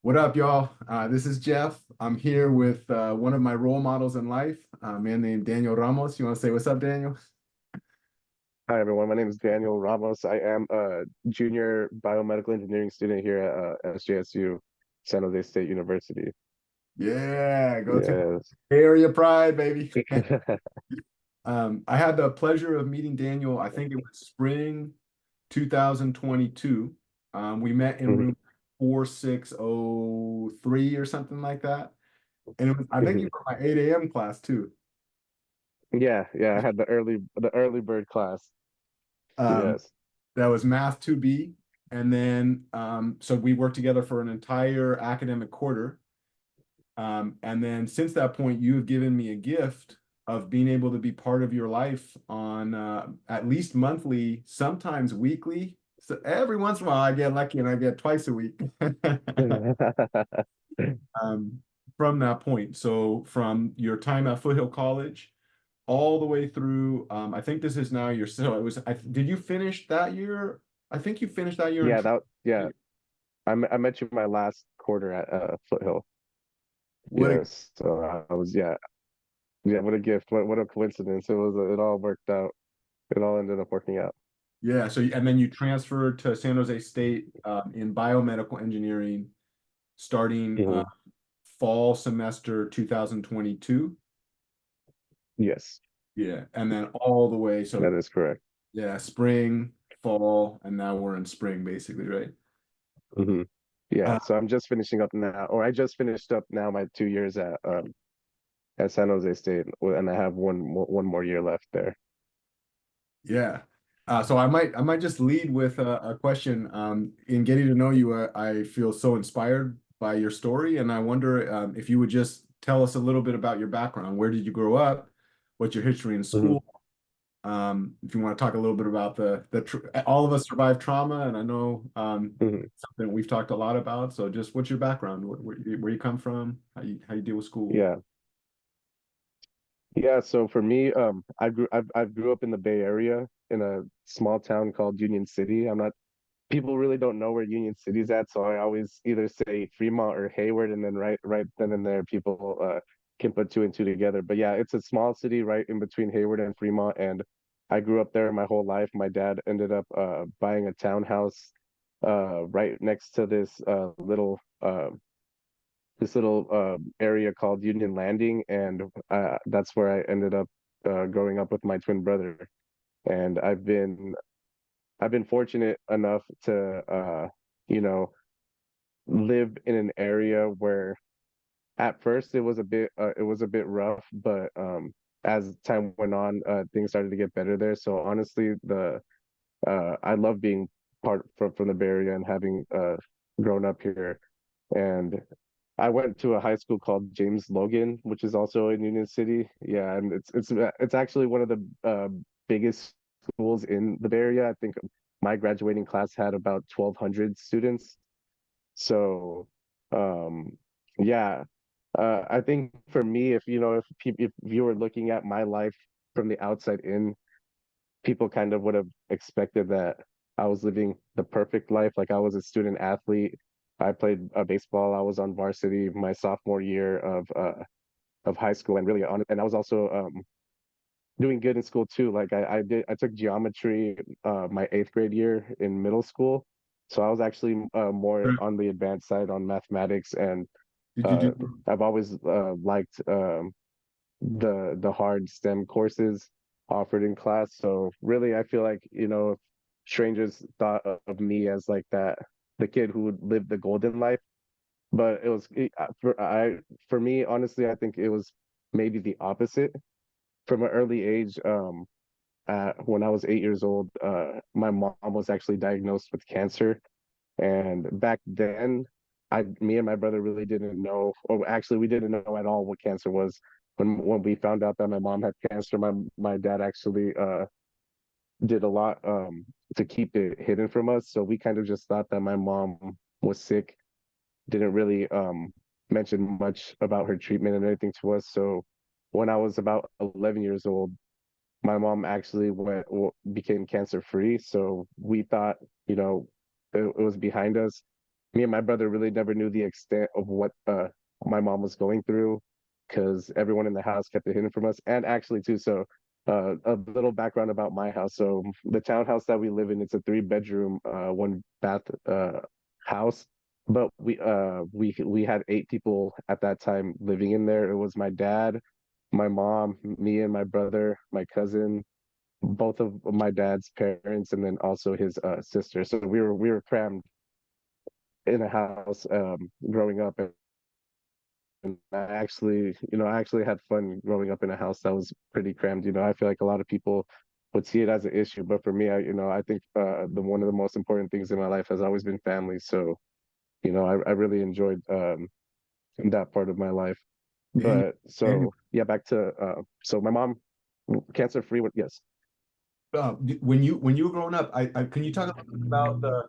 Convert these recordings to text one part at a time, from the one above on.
What up, y'all? This is Jeff. I'm here with one of my role models in life, a man named Daniel Ramos. You want to say what's up, Daniel? Hi, everyone. My name is Daniel Ramos. I am a junior biomedical engineering student here at SJSU, San Jose State University. Yeah, go to Yes. Bay Area Pride, baby. I had the pleasure of meeting Daniel. I think it was spring 2022. We met in Mhm, room 4603 or something like that. And I think you mhm. were my 8 a.m. class too. Yeah. I had the early bird class. Um, Yes. that was Math 2B. And then, so we worked together for an entire academic quarter. And then since that point, you have given me a gift of being able to be part of your life on at least monthly, sometimes weekly. So every once in a while, I get lucky and I get twice a week um, from that point. So from your time at Foothill College all the way through, I think this is now your, so it was, did you finish that year? I think you finished that year in, Yeah. I met you my last quarter at Foothill. what a, Yes. So I was yeah. What a gift. What a coincidence. It all worked out. It all ended up working out. yeah. So, and then you transferred to San Jose State in biomedical engineering starting Hmm. fall semester 2022. Yes, Yeah. And then all the way. So, that is correct. yeah, spring, fall, and now we're in spring basically, right? Hmm. Yeah, Uh, so I'm just finishing up now, or I just finished up now my 2 years at San Jose State, and I have one more year left there. yeah. So I might just lead with a question. In getting to know you, I feel so inspired by your story, and I wonder if you would just tell us a little bit about your background. Where did you grow up? What's your history in Hmm. school? If you want to talk a little bit about the tr all of us survived trauma, and I know Hmm. something we've talked a lot about. So just what's your background? Where you come from? How you deal with school? Yeah, yeah. So for me, I grew up in the Bay Area in a small town called Union City. I'm not People really don't know where Union City's at, so I always either say Fremont or Hayward, and then right then and there people can put two and two together. But yeah, it's a small city right in between Hayward and Fremont, and I grew up there my whole life. My dad ended up buying a townhouse right next to this little area called Union Landing, and that's where I ended up growing up with my twin brother. And I've been fortunate enough to you know live in an area where at first it was a bit rough, but as time went on, things started to get better there. So honestly, the I love being part from the Bay Area and having grown up here. And I went to a high school called James Logan, which is also in Union City. Yeah, and it's actually one of the biggest schools in the Bay Area. I think my graduating class had about 1,200 students. So, um, yeah, I think for me, if you were looking at my life from the outside in, people kind of would have expected that I was living the perfect life. Like I was a student athlete. I played baseball. I was on varsity my sophomore year of high school, and really on, and I was also doing good in school too. Like I took geometry my eighth grade year in middle school, so I was actually more on the advanced side on mathematics, and Did you uh, do? I've always liked the hard STEM courses offered in class. So really, I feel like if strangers thought of me as like that, the kid who would live the golden life, but for me, honestly, I think it was maybe the opposite. From an early age, when I was 8 years old, my mom was actually diagnosed with cancer, and back then, me and my brother really didn't know, or actually, we didn't know at all what cancer was. When we found out that my mom had cancer, my dad actually did a lot to keep it hidden from us. So we kind of just thought that my mom was sick, didn't really mention much about her treatment and anything to us. So when I was about 11 years old, my mom actually became cancer free. So we thought, it was behind us. me and my brother really never knew the extent of what my mom was going through because everyone in the house kept it hidden from us. And actually, too, so a little background about my house. So the townhouse that we live in, it's a three-bedroom, one bath house. But we had 8 people at that time living in there. It was my dad, my mom, me and my brother, my cousin, both of my dad's parents, and then also his sister. So we were crammed in a house growing up, and I actually had fun growing up in a house that was pretty crammed. I feel like a lot of people would see it as an issue, but for me, I think the one of the most important things in my life has always been family. So I really enjoyed that part of my life. Daniel, But Daniel, so yeah, back to so my mom, cancer free. Yes. when you were growing up, I can you talk a little bit about the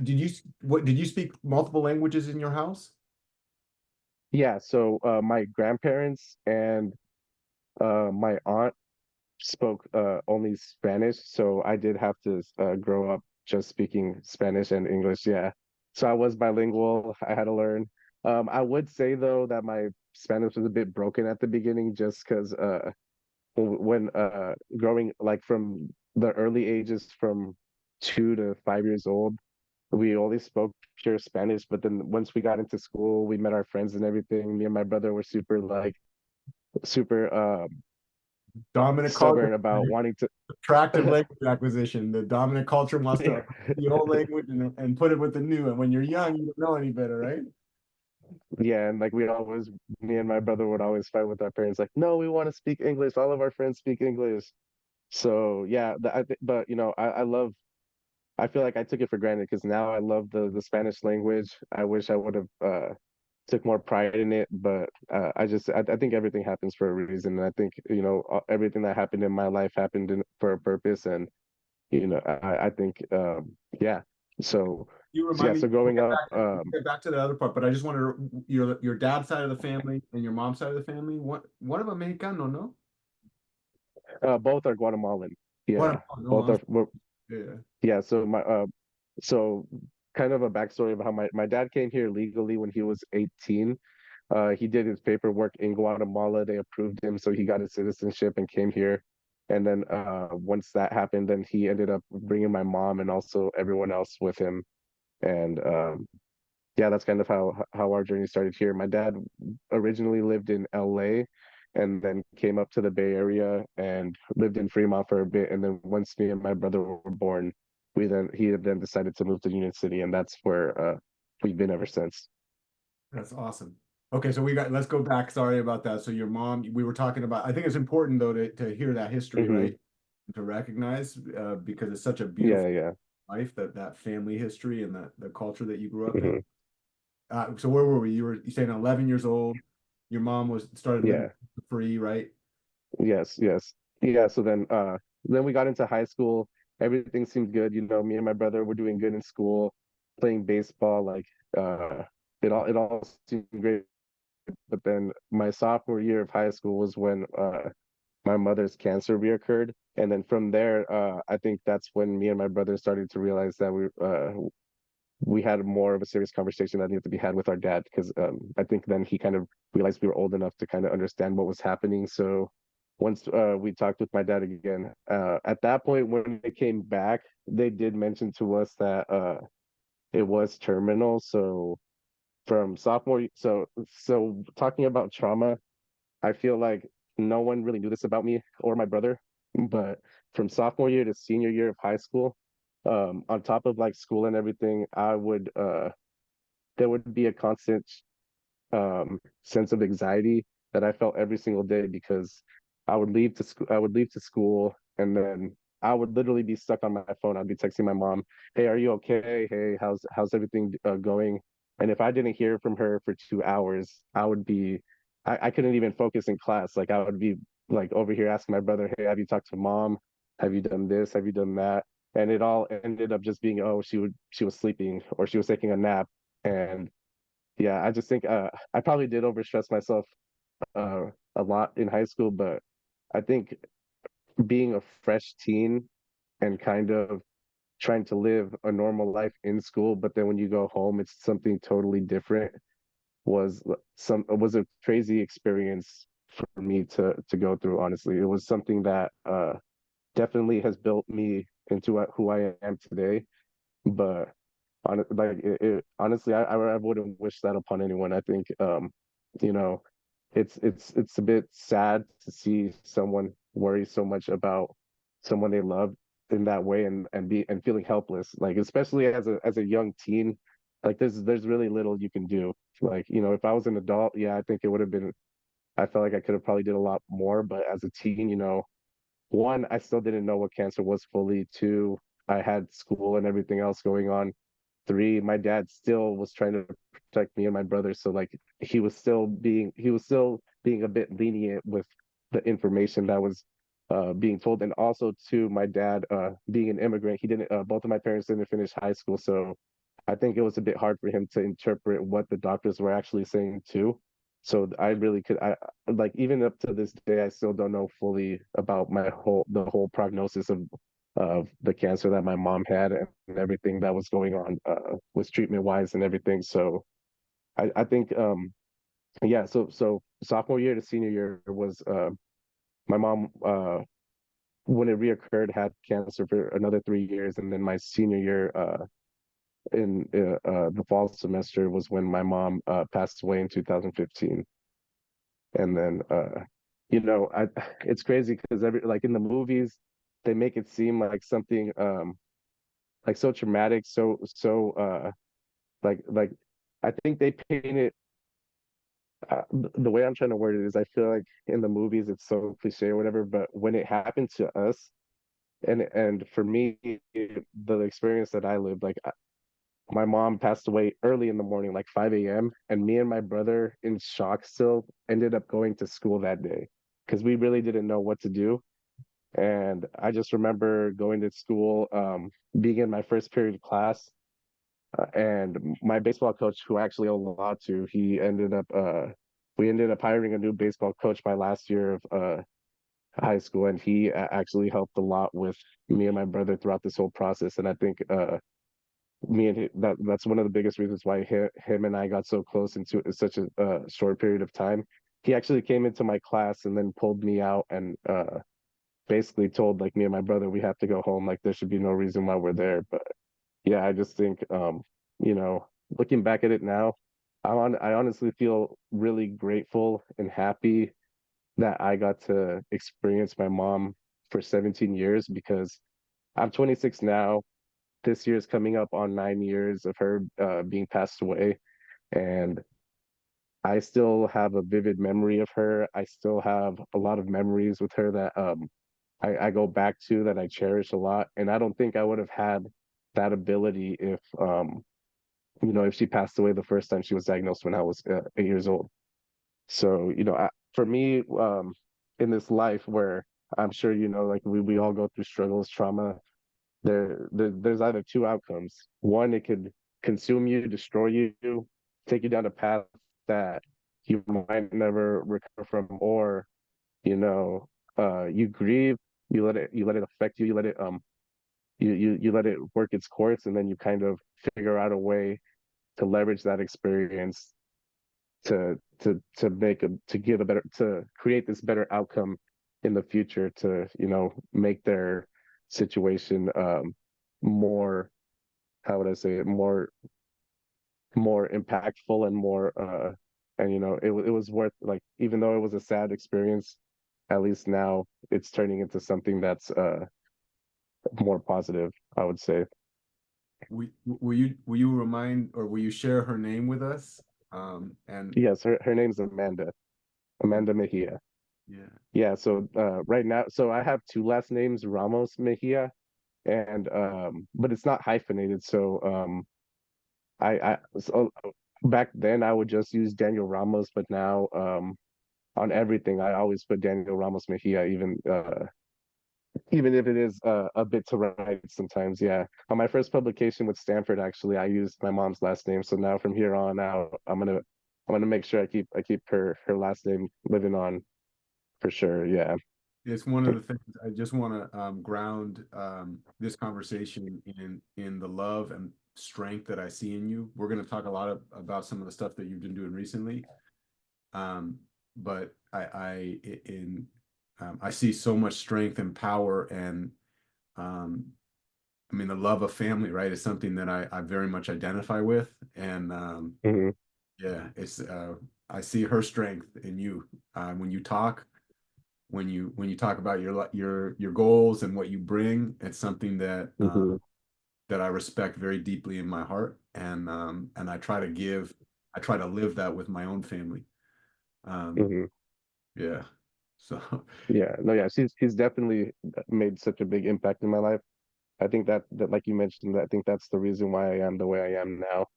did you speak multiple languages in your house? Yeah, so my grandparents and my aunt spoke only Spanish, so I did have to grow up just speaking Spanish and English. Yeah, so I was bilingual. I had to learn. I would say though that my Spanish was a bit broken at the beginning, just because when growing like from the early ages, from 2 to 5 years old, we only spoke pure Spanish. But then once we got into school, we met our friends and everything. Me and my brother were super Dominant culture, stubborn about wanting to. attractive language acquisition. The dominant culture wants to the old language and put it with the new. And when you're young, you don't know any better, right? Yeah, and like me and my brother would always fight with our parents, like, no, we want to speak English. All of our friends speak English. So yeah, but I feel like I took it for granted because now I love the Spanish language. I wish I would have took more pride in it, but I think everything happens for a reason. And I think, everything that happened in my life happened for a purpose. And, I think, yeah. So, You so yeah, remind me, so growing up, we'll get back to the other part, but I just wanted your dad's side of the family and your mom's side of the family. One of them Mexicano, no? both are Guatemalan. What? Yeah, No, both I'm are. sorry. Yeah. Yeah, so kind of a backstory of how my dad came here legally when he was 18. He did his paperwork in Guatemala. They approved him, so he got his citizenship and came here. And then once that happened, then he ended up bringing my mom and also everyone else with him. And yeah, that's kind of how our journey started here. My dad originally lived in LA and then came up to the Bay Area and lived in Fremont for a bit. And then once me and my brother were born, he then decided to move to Union City, and that's where we've been ever since. That's awesome. Okay, so let's go back. Sorry about that. So your mom, we were talking about, I think it's important though to hear that history, Hmm. right? To recognize because it's such a Yeah, beautiful yeah. life that family history and the culture that you grew up in. Hmm. So where were we? You saying 11 years old. Your mom was started living Yeah. free, right? Yes, yes. Yeah, so then we got into high school. Everything seemed good. Me and my brother were doing good in school, playing baseball, like uh it all seemed great. But then my sophomore year of high school was when my mother's cancer reoccurred. And then from there, I think that's when me and my brother started to realize that we had more of a serious conversation that needed to be had with our dad, because I think then he kind of realized we were old enough to kind of understand what was happening. So once we talked with my dad again, at that point when they came back, they did mention to us that it was terminal. So from so talking about trauma, I feel like no one really knew this about me or my brother, but from sophomore year to senior year of high school, on top of like school and everything, there would be a constant sense of anxiety that I felt every single day, because I would leave to school, and then I would literally be stuck on my phone. I'd be texting my mom, "Hey, are you okay? Hey, how's everything going?" And if I didn't hear from her for 2 hours, I couldn't even focus in class. Like I would be like over here asking my brother, "Hey, have you talked to mom? Have you done this? Have you done that?" And it all ended up just being, "Oh, she was sleeping, or she was taking a nap." And yeah, I just think I probably did overstress myself uh, a lot in high school, but I think being a fresh teen and kind of trying to live a normal life in school, but then when you go home, it's something totally different, was a crazy experience for me to go through. Honestly, it was something that definitely has built me into who I am today. But honestly, I wouldn't wish that upon anyone. I think you know, it's a bit sad to see someone worry so much about someone they love in that way, and feeling helpless, like especially as a young teen. Like there's really little you can do. Like, if I was an adult, yeah, I think it would have been, I felt like I could have probably did a lot more, but as a teen, one, I still didn't know what cancer was fully. Two, I had school and everything else going on. Three, my dad still was trying to protect me and my brother, so like he was still being a bit lenient with the information that was being told. And also, too, my dad, being an immigrant, he didn't both of my parents didn't finish high school, so I think it was a bit hard for him to interpret what the doctors were actually saying too. So I really could, I like, even up to this day, I still don't know fully about the whole prognosis of the cancer that my mom had, and everything that was going on with treatment wise and everything. So I think yeah, so sophomore year to senior year was my mom, when it reoccurred, had cancer for another 3 years, and then my senior year, in the fall semester, was when my mom passed away in 2015. And then I it's crazy because every like in the movies, they make it seem like something like so traumatic, like I think they paint it, the way I'm trying to word it is, I feel like in the movies it's so cliche or whatever, but when it happened to us, and for me, the experience that I lived, like my mom passed away early in the morning, like 5 a.m., and me and my brother, in shock still, ended up going to school that day because we really didn't know what to do. And I just remember going to school, being in my first period class, and my baseball coach, who I actually owe a lot to, we ended up hiring a new baseball coach my last year of high school, and he actually helped a lot with me and my brother throughout this whole process. And I think me and that's one of the biggest reasons why him and I got so close into such a short period of time. He actually came into my class and then pulled me out and basically told, like, me and my brother, we have to go home. Like, there should be no reason why we're there. But yeah, I just think, you know, looking back at it now, I honestly feel really grateful and happy that I got to experience my mom for 17 years, because I'm 26 now. This year is coming up on 9 years of her being passed away, and I still have a vivid memory of her. I still have a lot of memories with her that I go back to, that I cherish a lot. And I don't think I would have had that ability if if she passed away the first time she was diagnosed when I was 8 years old. So for me, in this life where I'm sure like we all go through struggles, trauma, there's either two outcomes. One, it could consume you, destroy you, take you down a path that you might never recover from, or you grieve, you let it affect you, you let it work its course, and then you kind of figure out a way to leverage that experience to give a better, to create this better outcome in the future, to make their situation more, how would I say it, more impactful, and more and it was worth, like, even though it was a sad experience, at least now it's turning into something that's more positive, I would say. Will you remind, or will you share her name with us? And Yes, her name's Amanda Mejia. yeah. Yeah, so right now, so I have two last names, Ramos Mejia, and but it's not hyphenated. So so back then I would just use Daniel Ramos, but now on everything I always put Daniel Ramos Mejia, even if it is a bit to write sometimes. Yeah, on my first publication with Stanford, actually, I used my mom's last name. So now from here on out, I'm gonna make sure I keep her last name living on, for sure. Yeah. it's one of the things I just want to ground this conversation in the love and strength that I see in you. We're going to talk a lot about some of the stuff that you've been doing recently, um, but I see so much strength and power, and um, I mean the love of family, right, is something that I very much identify with, and Hmm. yeah, it's I see her strength in you when you talk. When you talk about your goals and what you bring, it's something Hmm. that I respect very deeply in my heart, and I try to live that with my own family. Um, Hmm. yeah. So Yeah, no, yeah, she's definitely made such a big impact in my life. I think that like you mentioned, I think that's the reason why I am the way I am now.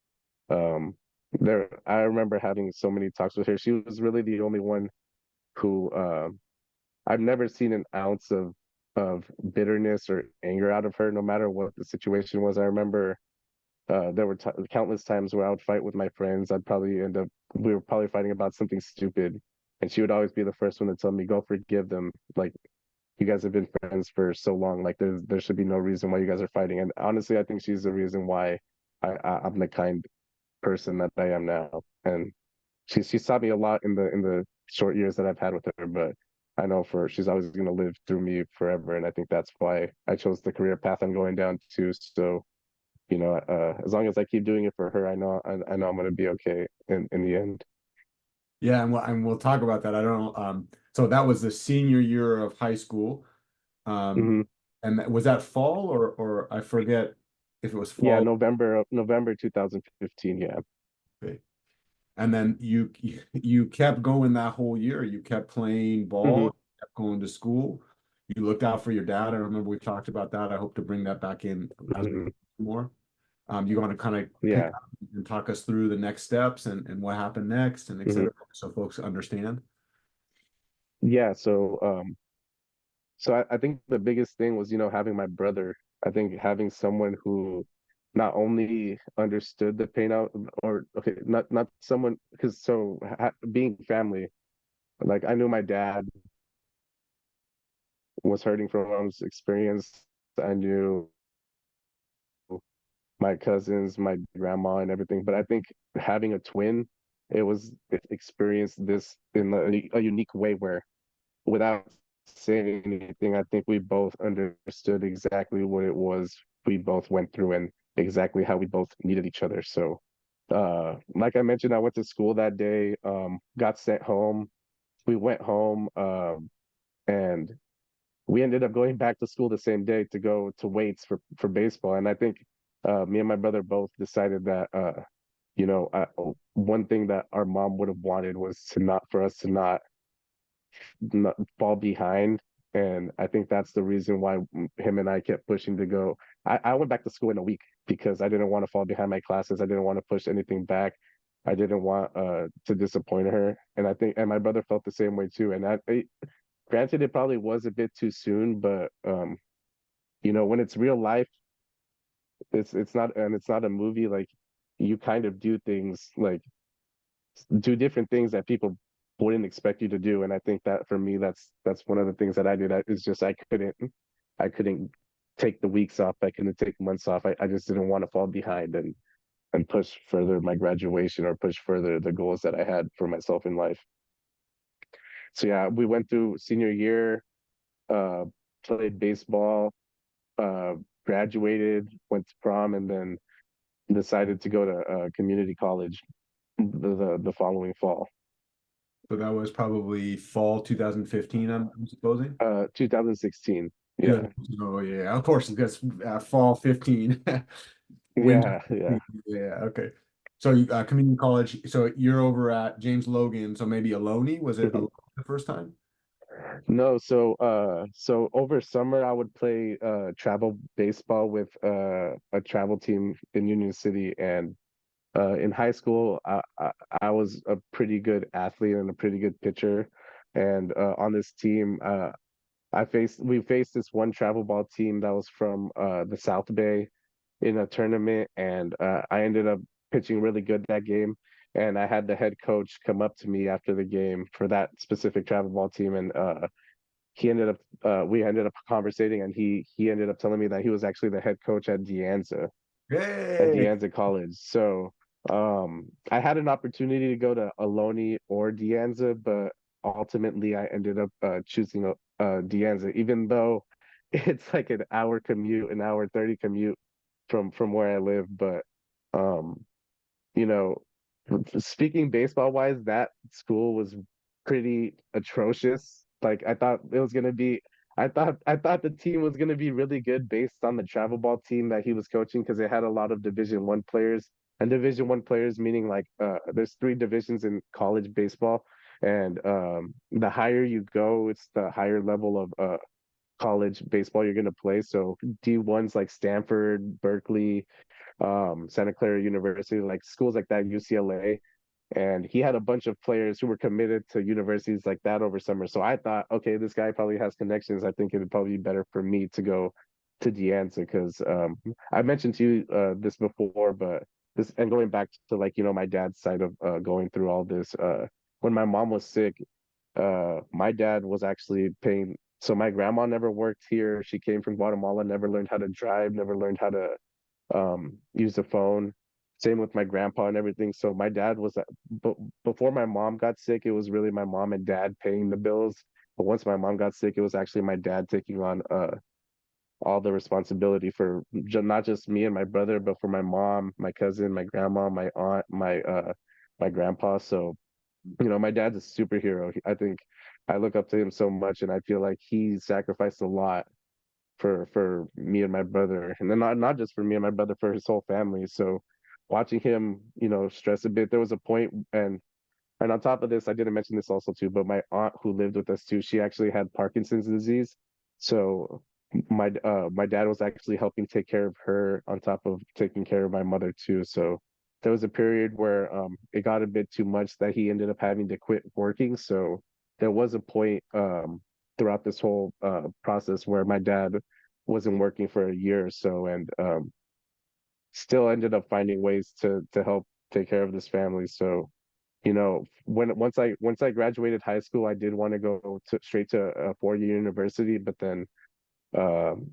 I remember having so many talks with her. She was really the only one who I've never seen an ounce of bitterness or anger out of her, no matter what the situation was. I remember there were countless times where I would fight with my friends. We were probably fighting about something stupid, and she would always be the first one to tell me, "Go forgive them. Like you guys have been friends for so long. Like there should be no reason why you guys are fighting." And honestly, I think she's the reason why I'm the kind person that I am now. And she's taught me a lot in the short years that I've had with her, but I know for she's always going to live through me forever, and I think that's why I chose the career path I'm going down to. So as long as I keep doing it for her, I know I'm going to be okay in the end. yeah, and we'll talk about that. I don't know. So that was the senior year of high school. Um, Hmm. and was that fall or I forget if it was Yeah, fall. November 2015. Yeah. Okay. And then you kept going that whole year. You kept playing Hmm. ball, kept going to school. You looked out for your dad. I remember we talked about that. I hope to bring that back in as we Hmm. more. You want to kind of pick Yeah. up and talk us through the next steps and what happened next and et Hmm. cetera, so folks understand. Yeah. So I think the biggest thing was, having my brother. I think having someone who not only understood the pain out, or okay, not someone, because being family, like I knew my dad was hurting from his experience. I knew my cousins, my grandma, and everything. But I think having a twin, it experienced this in a unique way where, without saying anything, I think we both understood exactly what it was we both went through and exactly how we both needed each other. So, like I mentioned, I went to school that day, got sent home. We went home, and we ended up going back to school the same day to go to weights for baseball. And I think me and my brother both decided that one thing that our mom would have wanted was to not for us to not fall behind. And I think that's the reason why him and I kept pushing to go. I went back to school in a week because I didn't want to fall behind my classes. I didn't want to push anything back. I didn't want to disappoint her. And I think, and my brother felt the same way too. And granted, it probably was a bit too soon, but when it's real life, it's not a movie. Like you kind of do things like do different things that people wouldn't expect you to do. And I think that for me, that's one of the things that I did. It's just I couldn't take the weeks off. I couldn't take months off. I just didn't want to fall behind and push further my graduation or push further the goals that I had for myself in life. So yeah, we went through senior year, uh, played baseball, uh, graduated, went to prom, and then decided to go to community college the following fall. So that was probably fall 2015, I'm supposing. 2016. Yeah. 2015. Oh yeah, of course, because fall 15, winter Yeah, yeah. 15. Yeah, okay. So community college. So you're over at James Logan. So maybe Aloni. Was it Mhm. Aloni the first time? No, so over summer I would play travel baseball with a travel team in Union City, and in high school I was a pretty good athlete and a pretty good pitcher, and on this team we faced this one travel ball team that was from the South Bay in a tournament, and I ended up pitching really good that game. And I had the head coach come up to me after the game for that specific travel ball team, and he ended up we ended up conversating, and he ended up telling me that he was actually the head coach at Hey. Deanza College. So I had an opportunity to go to Aloni or Deanza, but ultimately I ended up choosing Deanza, even though it's like an hour commute, an hour 30 commute from where I live. But um, you know, speaking baseball wise, that school was pretty atrocious. Like I thought it was gonna be, I thought the team was gonna be really good based on the travel ball team that he was coaching, because they had a lot of Division 1 players. And Division 1 players meaning like there's three divisions in college baseball, and the higher you go, it's the higher level of college baseball you're gonna play. So D1's like Stanford, Berkeley, Santa Clara University, like schools like that, UCLA. And he had a bunch of players who were committed to universities like that over summer. So I thought, okay, this guy probably has connections. I think it would probably be better for me to go to Deanza, because I mentioned to you this before, but this, and going back to like, my dad's side of going through all this, when my mom was sick, my dad was actually paying. So my grandma never worked here. She came from Guatemala, never learned how to drive, never learned how to use the phone. Same with my grandpa and everything. So my dad was, but before my mom got sick, it was really my mom and dad paying the bills. But once my mom got sick, it was actually my dad taking on all the responsibility for not just me and my brother, but for my mom, my cousin, my grandma, my aunt, my grandpa. So my dad's a superhero. I think I look up to him so much, and I feel like he sacrificed a lot for me and my brother, and then not just for me and my brother, for his whole family. So watching him, stress a bit, there was a point, and on top of this, I didn't mention this also too, but my aunt who lived with us too, she actually had Parkinson's disease. So my dad was actually helping take care of her on top of taking care of my mother too. So there was a period where it got a bit too much that he ended up having to quit working. So there was a point throughout this whole process where my dad wasn't working for a year or so, and still ended up finding ways to help take care of this family. So when once I graduated high school, I did want to go straight to a 4-year university, but then um,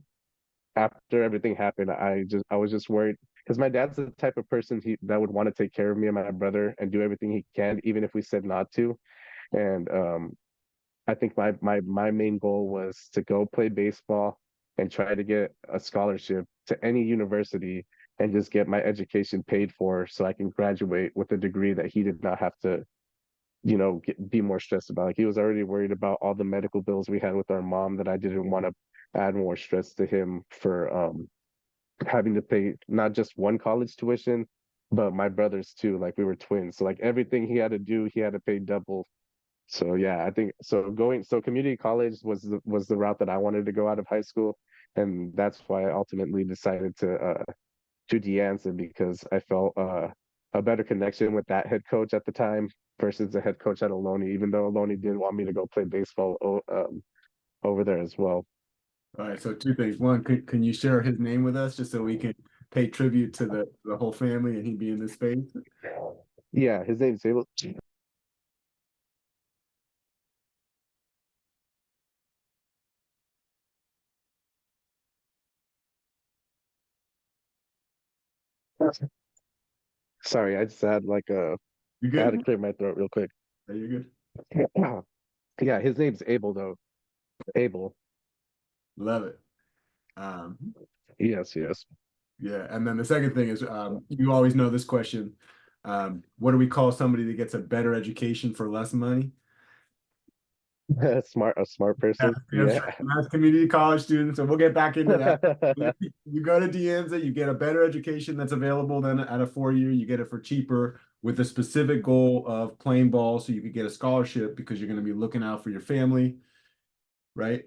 after everything happened, I was just worried, because my dad's the type of person that would want to take care of me and my brother and do everything he can, even if we said not to. And I think my main goal was to go play baseball and try to get a scholarship to any university and just get my education paid for, so I can graduate with a degree that he did not have to, be more stressed about. Like, he was already worried about all the medical bills we had with our mom, that I didn't want to add more stress to him for having to pay not just one college tuition, but my brothers too. Like, we were twins, so like everything he had to do, he had to pay double. So yeah, I think so. Community college was the route that I wanted to go out of high school, and that's why I ultimately decided to Deanza, because I felt a better connection with that head coach at the time versus the head coach at Ohlone, even though Ohlone did want me to go play baseball over there as well. All right, so two things. One, can you share his name with us just so we can pay tribute to the whole family and he be in this space? Yeah, his name's Abel. Sorry, I just had like You I had to good? clear my throat real quick. Are you good? Yeah, his name's Abel though. Abel. Love it. Um, Yes, yes. yeah, and then the second thing is you always know this question. What do we call somebody that gets a better education for less money? A smart Yeah, person. that's Yeah. right. That's community college students. So we'll get back into that. You go to Dianza, you get a better education that's available than at a 4-year. You get it for cheaper with a specific goal of playing ball so you could get a scholarship because you're going to be looking out for your family, right?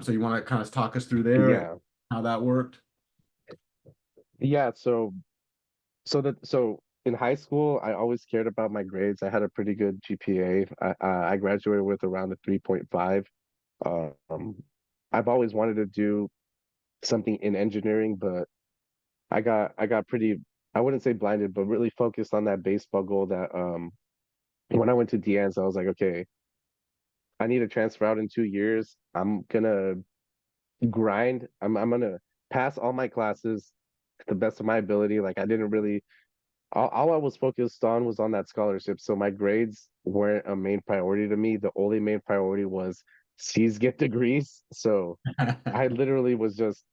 So you want to kind of talk us through there and Yeah. how that worked? Yeah, so in high school, I always cared about my grades. I had a pretty good GPA. I graduated with around a 3.5. Um, I've always wanted to do something in engineering, but I got pretty, I wouldn't say blinded, but really focused on that baseball goal, that when I went to Dean's, I was like, okay, I need to transfer out in 2 years. I'm gonna grind. I'm gonna pass all my classes to the best of my ability. Like I didn't really all I was focused on was on that scholarship. So my grades weren't a main priority to me. The only main priority was C's get degrees. So I literally was just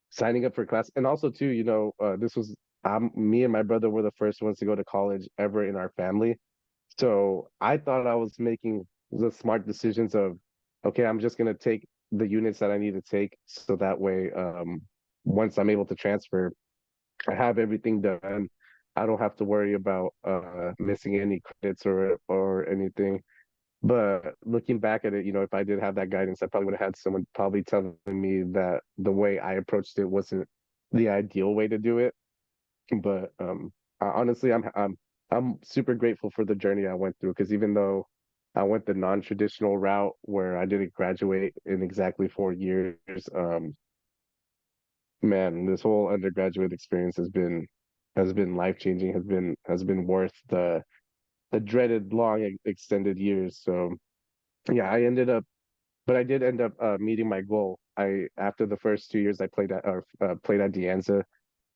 signing up for class. And also too, this was me and my brother were the first ones to go to college ever in our family. So I thought I was making the smart decisions of, okay, I'm just gonna take the units that I need to take so that way, once I'm able to transfer, I have everything done. I don't have to worry about missing any credits or anything. But looking back at it, if I did have that guidance, I probably would have had someone probably telling me that the way I approached it wasn't the ideal way to do it. But honestly, I'm super grateful for the journey I went through because even though I went the non-traditional route where I didn't graduate in exactly 4 years, man, this whole undergraduate experience has been life-changing, has been worth the dreaded long extended years. So yeah, I did end up meeting my goal. I After the first 2 years I played at De Anza,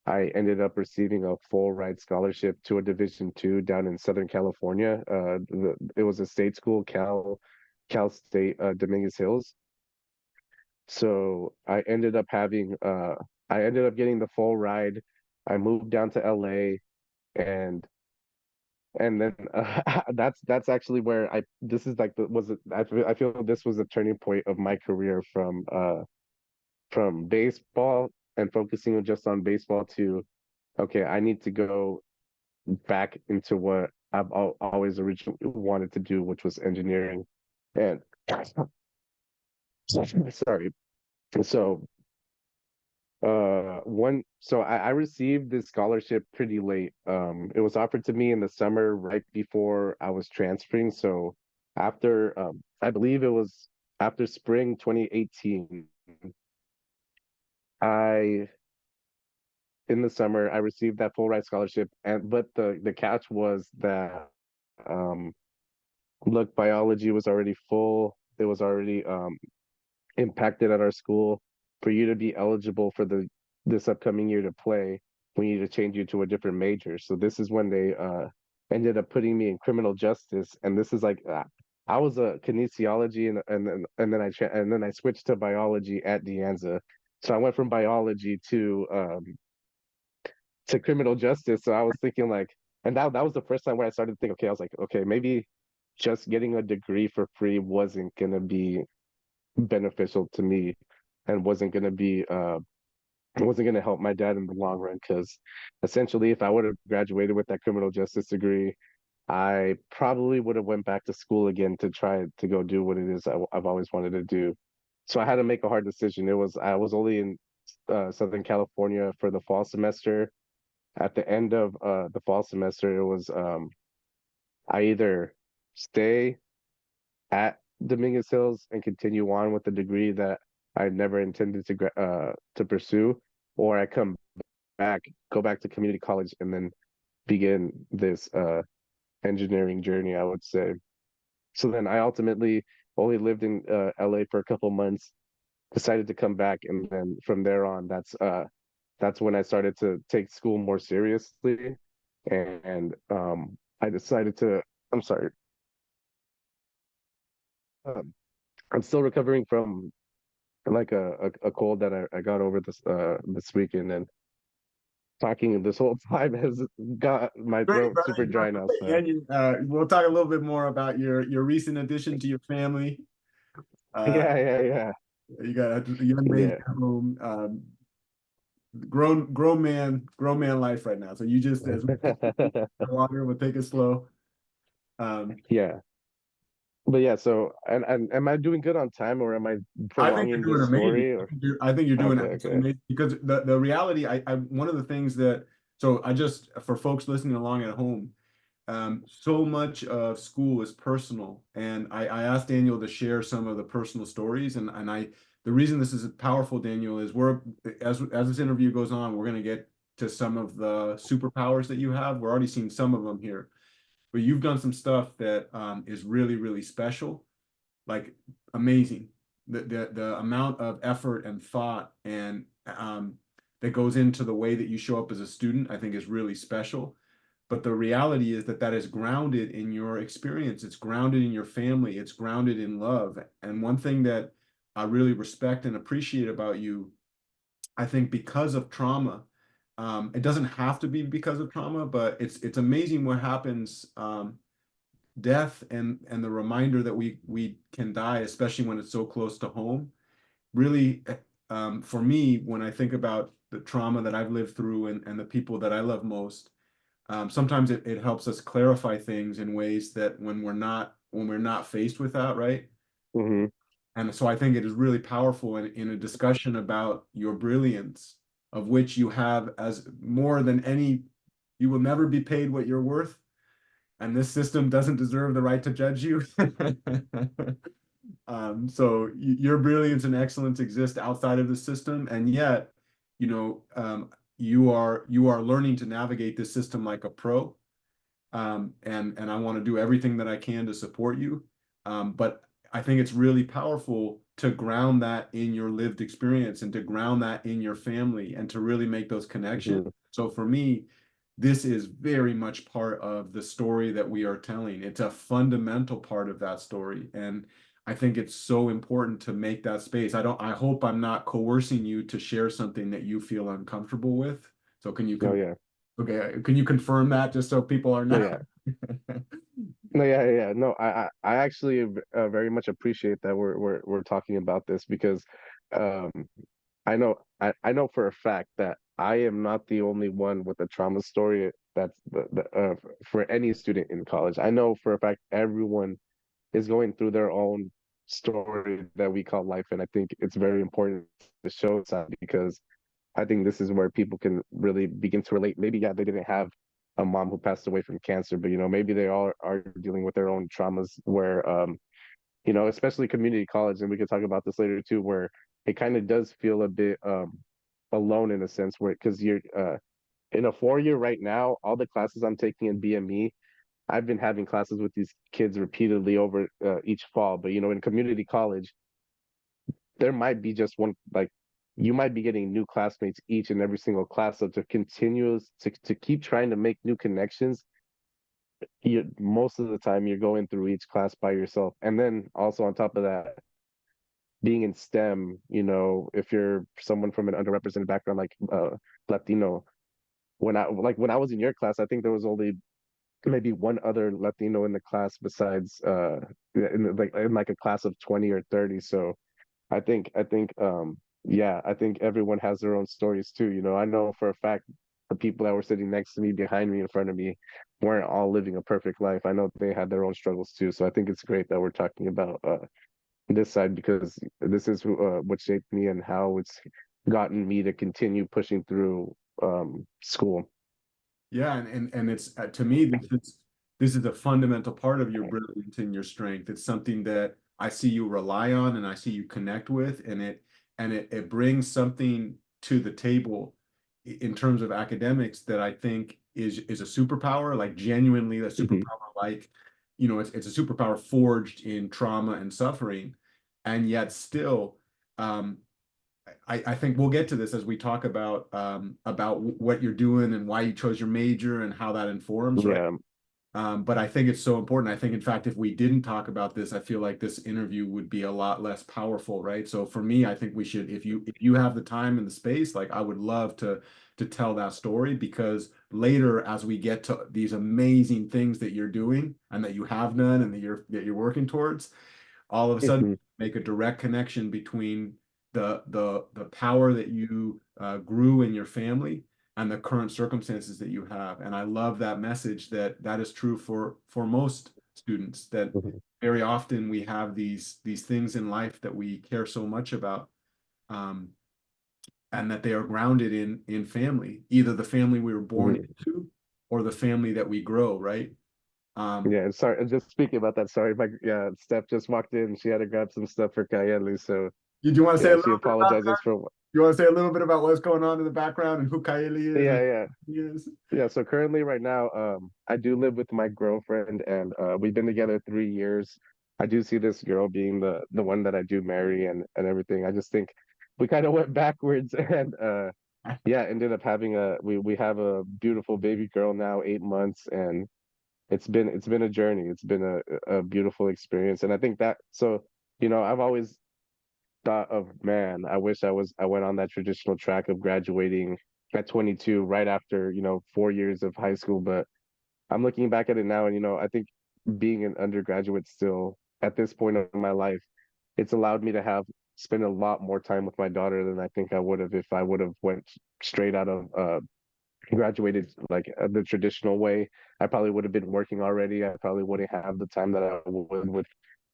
I ended up receiving a full ride scholarship to a Division II down in Southern California. It was a state school, Cal State, Dominguez Hills. So I ended up getting the full ride. I moved down to LA, and then that's actually where I this is like the was it I feel this was a turning point of my career from baseball and focusing just on baseball to, okay, I need to go back into what always originally wanted to do, which was engineering. And sorry. So I received this scholarship pretty late. It was offered to me in the summer right before I was transferring. So after I believe it was after spring 2018, I in the summer I received that full ride scholarship. And but the catch was that, um look, biology was already full. It was already impacted at our school. For you to be eligible for this upcoming year to play, we need to change you to a different major. So this is when they ended up putting me in criminal justice, and this is like, I was a kinesiology, and then I switched to biology at De Anza. So I went from biology to criminal justice. So I was thinking like, and that was the first time where I started to think, okay, I was like, okay, maybe just getting a degree for free wasn't gonna be beneficial to me, and wasn't gonna help my dad in the long run. Because essentially, if I would have graduated with that criminal justice degree, I probably would have went back to school again to try to go do what it is I've always wanted to do. So I had to make a hard decision. I was only in Southern California for the fall semester. At the end of the fall semester, it was I either stay at Dominguez Hills and continue on with the degree that I never intended to pursue, or I go back to community college, and then begin this engineering journey, I would say. So then I ultimately only lived in LA for a couple months, decided to come back, and then from there on, that's when I started to take school more seriously, and I decided to. I'm sorry. Um, I'm still recovering from like a cold that I got over this weekend, and talking this whole time has got my Great, throat brother. super dry now. So And we'll talk a little bit more about your recent addition to your family. Uh, yeah, you got a young baby yeah, at home. Grown man life right now. So you just as water, will take it slow. Um, yeah. But yeah, so and am I doing good on time, or am I I think you're prolonging doing this amazing. story? Or I think you're doing okay, absolutely okay. amazing because the reality, one of the things that so I just for folks listening along at home, so much of school is personal, and I asked Daniel to share some of the personal stories, and the reason this is powerful, Daniel, is as this interview goes on, we're going to get to some of the superpowers that you have. We're already seeing some of them here, but you've done some stuff that is really, really special. like amazing. The amount of effort and thought and that goes into the way that you show up as a student, I think is really special. But the reality is that that is grounded in your experience. It's grounded in your family. It's grounded in love. And one thing that I really respect and appreciate about you, I think because of trauma, it doesn't have to be because of trauma, but it's amazing what happens. Death and the reminder that we can die, especially when it's so close to home. Really, for me, when I think about the trauma that I've lived through and the people that I love most, sometimes it helps us clarify things in ways that when we're not faced with that, right? Hmm. And so I think it is really powerful in a discussion about your brilliance, of which you have as more than any, you will never be paid what you're worth, and this system doesn't deserve the right to judge you. So your brilliance and excellence exist outside of the system, and yet, you know, you are learning to navigate this system like a pro. And I want to do everything that I can to support you. But I think it's really powerful to ground that in your lived experience and to ground that in your family and to really make those connections. Hmm. So for me, this is very much part of the story that we are telling. It's a fundamental part of that story. And I think it's so important to make that space. I hope I'm not coercing you to share something that you feel uncomfortable with. So Oh yeah. okay, can you confirm that just so people are No, not? yeah. No, yeah, yeah, yeah. No, I actually very much appreciate that we're talking about this because um I know for a fact that I am not the only one with a trauma story that's for any student in college. I know for a fact everyone is going through their own story that we call life, and I think it's very important to show that because I think this is where people can really begin to relate. Maybe, yeah, they didn't have a mom who passed away from cancer, but maybe they all are dealing with their own traumas where especially community college, and we could talk about this later too, where it kind of does feel a bit alone in a sense where because you're in a 4 year right now, all the classes I'm taking in BME, I've been having classes with these kids repeatedly over each fall. But in community college, there might be just one like you might be getting new classmates each and every single class. So to keep trying to make new connections, most of the time you're going through each class by yourself. And then also on top of that, being in STEM, if you're someone from an underrepresented background like Latino, when I was in your class, I think there was only maybe one other Latino in the class besides in like a class of 20 or 30. So I think yeah, I think everyone has their own stories too. I know for a fact the people that were sitting next to me, behind me, in front of me weren't all living a perfect life. I know they had their own struggles too. So I think it's great that we're talking about this side because this is what shaped me and how it's gotten me to continue pushing through school. Yeah, and it's to me this is a fundamental part of your brilliance and your strength. It's something that I see you rely on and I see you connect with, and it brings something to the table in terms of academics that I think is a superpower, like genuinely a Hmm. superpower, like it's a superpower forged in trauma and suffering, and yet still um I think we'll get to this as we talk about what you're doing and why you chose your major and how that informs, right? Yeah. But I think it's so important. I think, in fact, if we didn't talk about this, I feel like this interview would be a lot less powerful, right? So for me, I think we should, if you have the time and the space, like I would love to tell that story because later, as we get to these amazing things that you're doing and that you have done and that you're working towards, all of a sudden Hmm. make a direct connection between the power that you grew in your family and the current circumstances that you have. And I love that message that is true for most students, that Hmm. very often we have these things in life that we care so much about, um, and that they are grounded in family, either the family we were born Hmm. into or the family that we grow, right? Um, Yeah, and sorry, and just speaking about that, sorry, my Steph just walked in. She had to grab some stuff for Kayeli, so you do want to say a yeah, little she bit about apologizes for. You want to say a little bit about what's going on in the background and who Kaeli is and Yeah, yeah, who he is? yeah. So currently, right now, I do live with my girlfriend, and we've been together 3 years. I do see this girl being the one that I do marry and everything. I just think we kind of went backwards and yeah, ended up having we have a beautiful baby girl now, 8 months, and it's been a journey. It's been a beautiful experience. And I think that so, I've always thought of, man, I wish I went on that traditional track of graduating at 22 right after, 4 years of high school. But I'm looking back at it now and I think being an undergraduate still at this point of my life, it's allowed me to have spend a lot more time with my daughter than I think I would have if I would have went straight out of graduated like the traditional way. I probably would have been working already. I probably wouldn't have the time that I would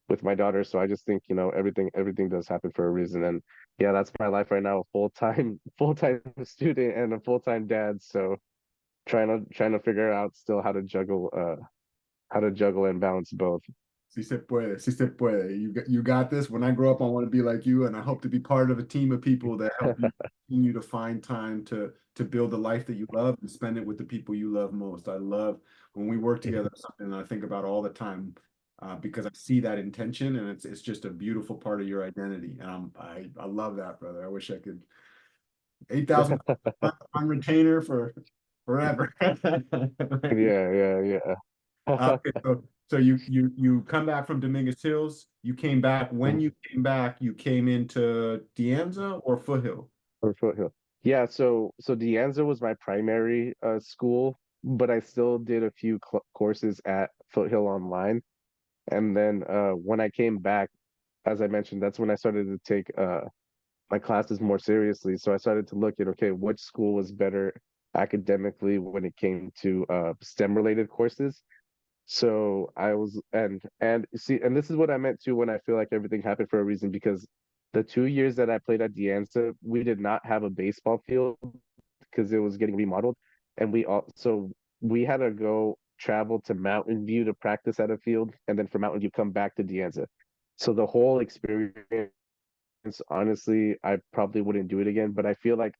with my daughter. So I just think, everything does happen for a reason. And yeah, that's my life right now, a full-time full-time student and a full-time dad. So trying to figure out still how to juggle and balance both. Si se puede. You got this. When I grow up, I want to be like you, and I hope to be part of a team of people that help you continue to find time to build the life that you love and spend it with the people you love most. I love when we work together, something that I think about all the time, because I see that intention, and it's just a beautiful part of your identity. And I love that, brother. I wish I could 8,000 on retainer for forever. Yeah, yeah, yeah. Okay, so you come back from Dominguez Hills. You came back. When you came back, you came into Dianza or Foothill? Or Foothill. Yeah, so De Anza was my primary school, but I still did a few courses at Foothill online. And then when I came back, as I mentioned, that's when I started to take my classes more seriously. So I started to look at, okay, which school was better academically when it came to STEM related courses. So I was and see, and this is what I meant too when I feel like everything happened for a reason, because the 2 years that I played at De Anza, we did not have a baseball field because it was getting remodeled, and we had to go travel to Mountain View to practice at a field, and then from Mountain View come back to De Anza. So the whole experience, honestly, I probably wouldn't do it again. But I feel like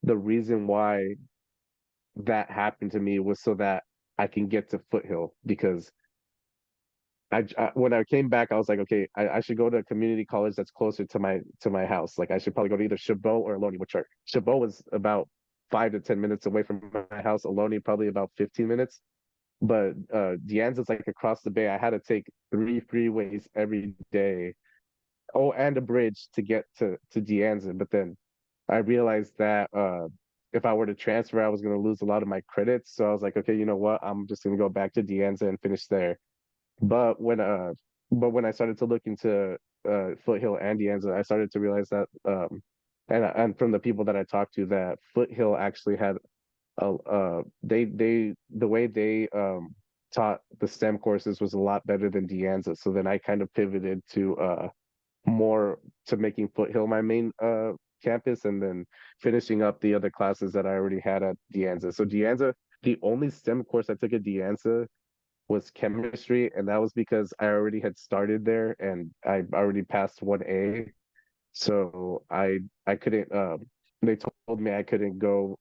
the reason why that happened to me was so that I can get to Foothill, because when I came back, I was like, okay, I should go to a community college that's closer to my house. Like I should probably go to either Chabot or Ohlone, which are Chabot was about 5 to 10 minutes away from my house. Ohlone probably about 15 minutes. But De Anza's like across the bay. I had to take 3 freeways every day. Oh, and a bridge to get to De Anza. But then I realized that if I were to transfer, I was going to lose a lot of my credits. So I was like, okay, you know what? I'm just going to go back to De Anza and finish there. But when I started to look into Foothill and Dianza, I started to realize that and from the people that I talked to, that Foothill actually had they the way they taught the STEM courses was a lot better than Dianza. So then I kind of pivoted to more to making Foothill my main campus, and then finishing up the other classes that I already had at Dianza. So Dianza, the only STEM course I took at Dianza was chemistry, and that was because I already had started there and I already passed 1A. So I couldn't they told me I couldn't go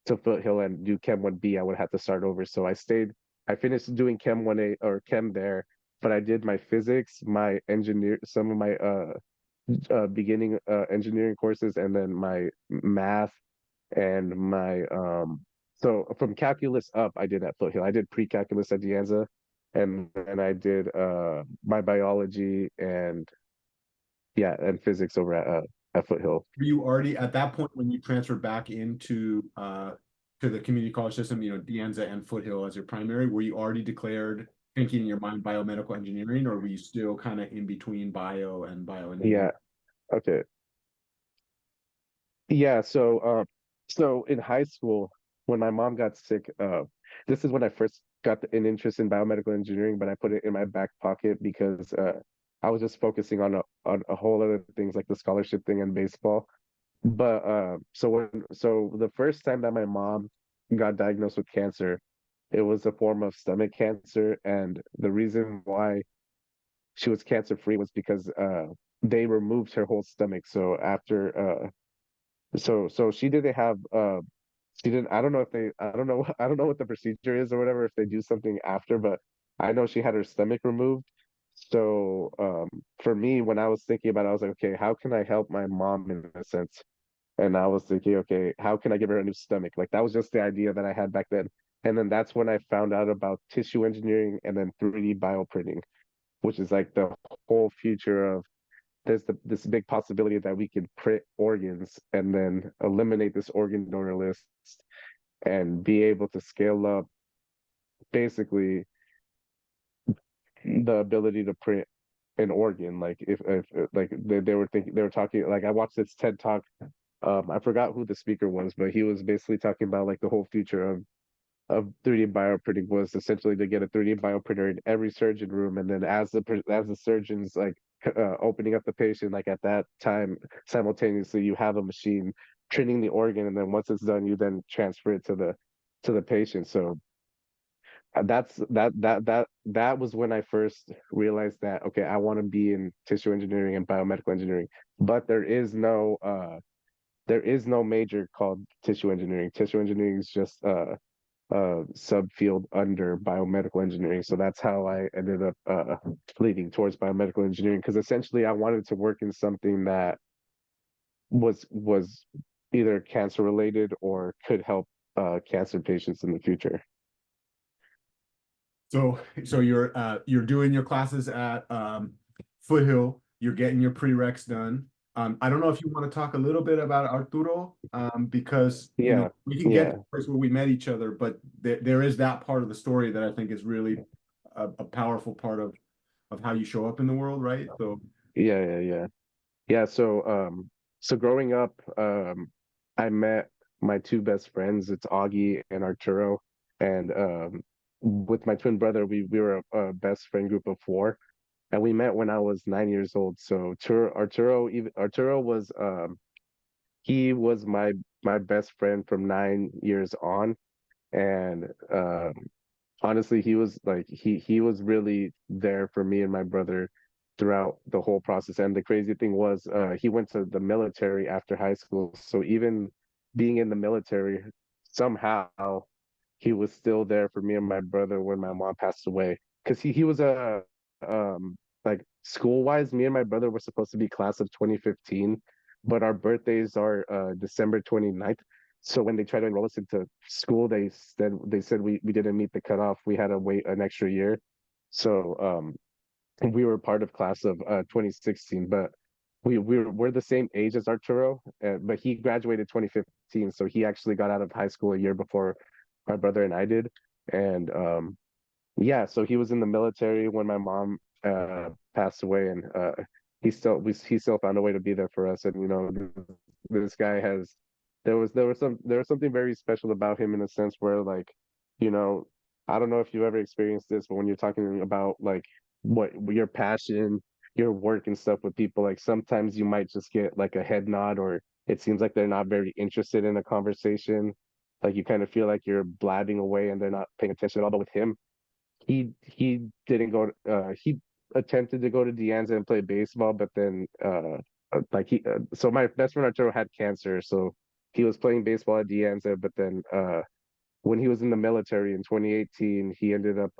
to Foothill and do Chem 1B. I would have to start over. So I finished doing Chem 1A or Chem there, but I did my physics, my engineer, some of my beginning engineering courses, and then my math and my so from calculus up I did at Foothill. I did pre-calculus at Dianza, and then I did my biology and yeah, and physics over at Foothill. Were you already at that point when you transferred back into to the community college system, Dianza and Foothill as your primary, were you already declared thinking in your mind biomedical engineering, or were you still kind of in between bio and bioengineering? Yeah, okay. Yeah, so in high school, when my mom got sick, this is when I first got an interest in biomedical engineering, but I put it in my back pocket because I was just focusing on a whole other things like the scholarship thing and baseball. But so the first time that my mom got diagnosed with cancer, it was a form of stomach cancer, and the reason why she was cancer free was because they removed her whole stomach. So after so she didn't have she didn't I don't know if they I don't know what the procedure is or whatever if they do something after, but I know she had her stomach removed. So for me, when I was thinking about it, I was like, okay, how can I help my mom in a sense? And I was thinking, okay, how can I give her a new stomach? Like that was just the idea that I had back then. And then that's when I found out about tissue engineering and then 3D bioprinting, which is like the whole future of this big possibility that we can print organs and then eliminate this organ donor list and be able to scale up basically the ability to print an organ. Like if like they were thinking, they were talking, like I watched this TED talk. I forgot who the speaker was, but he was basically talking about like the whole future of 3D bioprinting was essentially to get a 3D bioprinter in every surgeon room, and then as the surgeons like opening up the patient, like at that time simultaneously you have a machine printing the organ, and then once it's done, you then transfer it to the patient. So that was when I first realized that okay, I want to be in tissue engineering and biomedical engineering, but there is no major called tissue engineering. Tissue engineering is just subfield under biomedical engineering. So that's how I ended up leaning towards biomedical engineering because essentially I wanted to work in something that was either cancer related or could help cancer patients in the future. So you're doing your classes at Foothill. You're getting your prereqs done. I don't know if you want to talk a little bit about Arturo, because Yeah, we can get to yeah, the place where we met each other, but there is that part of the story that I think is really a powerful part of how you show up in the world, right? So yeah. So growing up, I met my two best friends. It's Augie and Arturo, and with my twin brother, we were a best friend group of four, and we met when I was 9 years old. So Arturo was he was my best friend from 9 years on, and honestly, he was like he was really there for me and my brother throughout the whole process. And the crazy thing was, he went to the military after high school. So even being in the military, somehow he was still there for me and my brother when my mom passed away. Because he was a like school wise, me and my brother were supposed to be class of 2015, but our birthdays are December 29th. So when they tried to enroll us into school, they said we didn't meet the cutoff. We had to wait an extra year. So we were part of class of 2016, but we're the same age as Arturo, but he graduated 2015, so he actually got out of high school a year before my brother and I did. And yeah, so he was in the military when my mom passed away, and he still found a way to be there for us. And this guy has there was something very special about him in a sense where like, you know, I don't know if you ever experienced this, but when you're talking about like what your passion, your work and stuff with people, like sometimes you might just get like a head nod, or it seems like they're not very interested in a conversation. Like you kind of feel like you're blabbing away and they're not paying attention at all. But with him, he didn't go. He attempted to go to Deanza and play baseball, but then so my best friend Arturo had cancer, so he was playing baseball at Deanza, but then when he was in the military in 2018, he ended up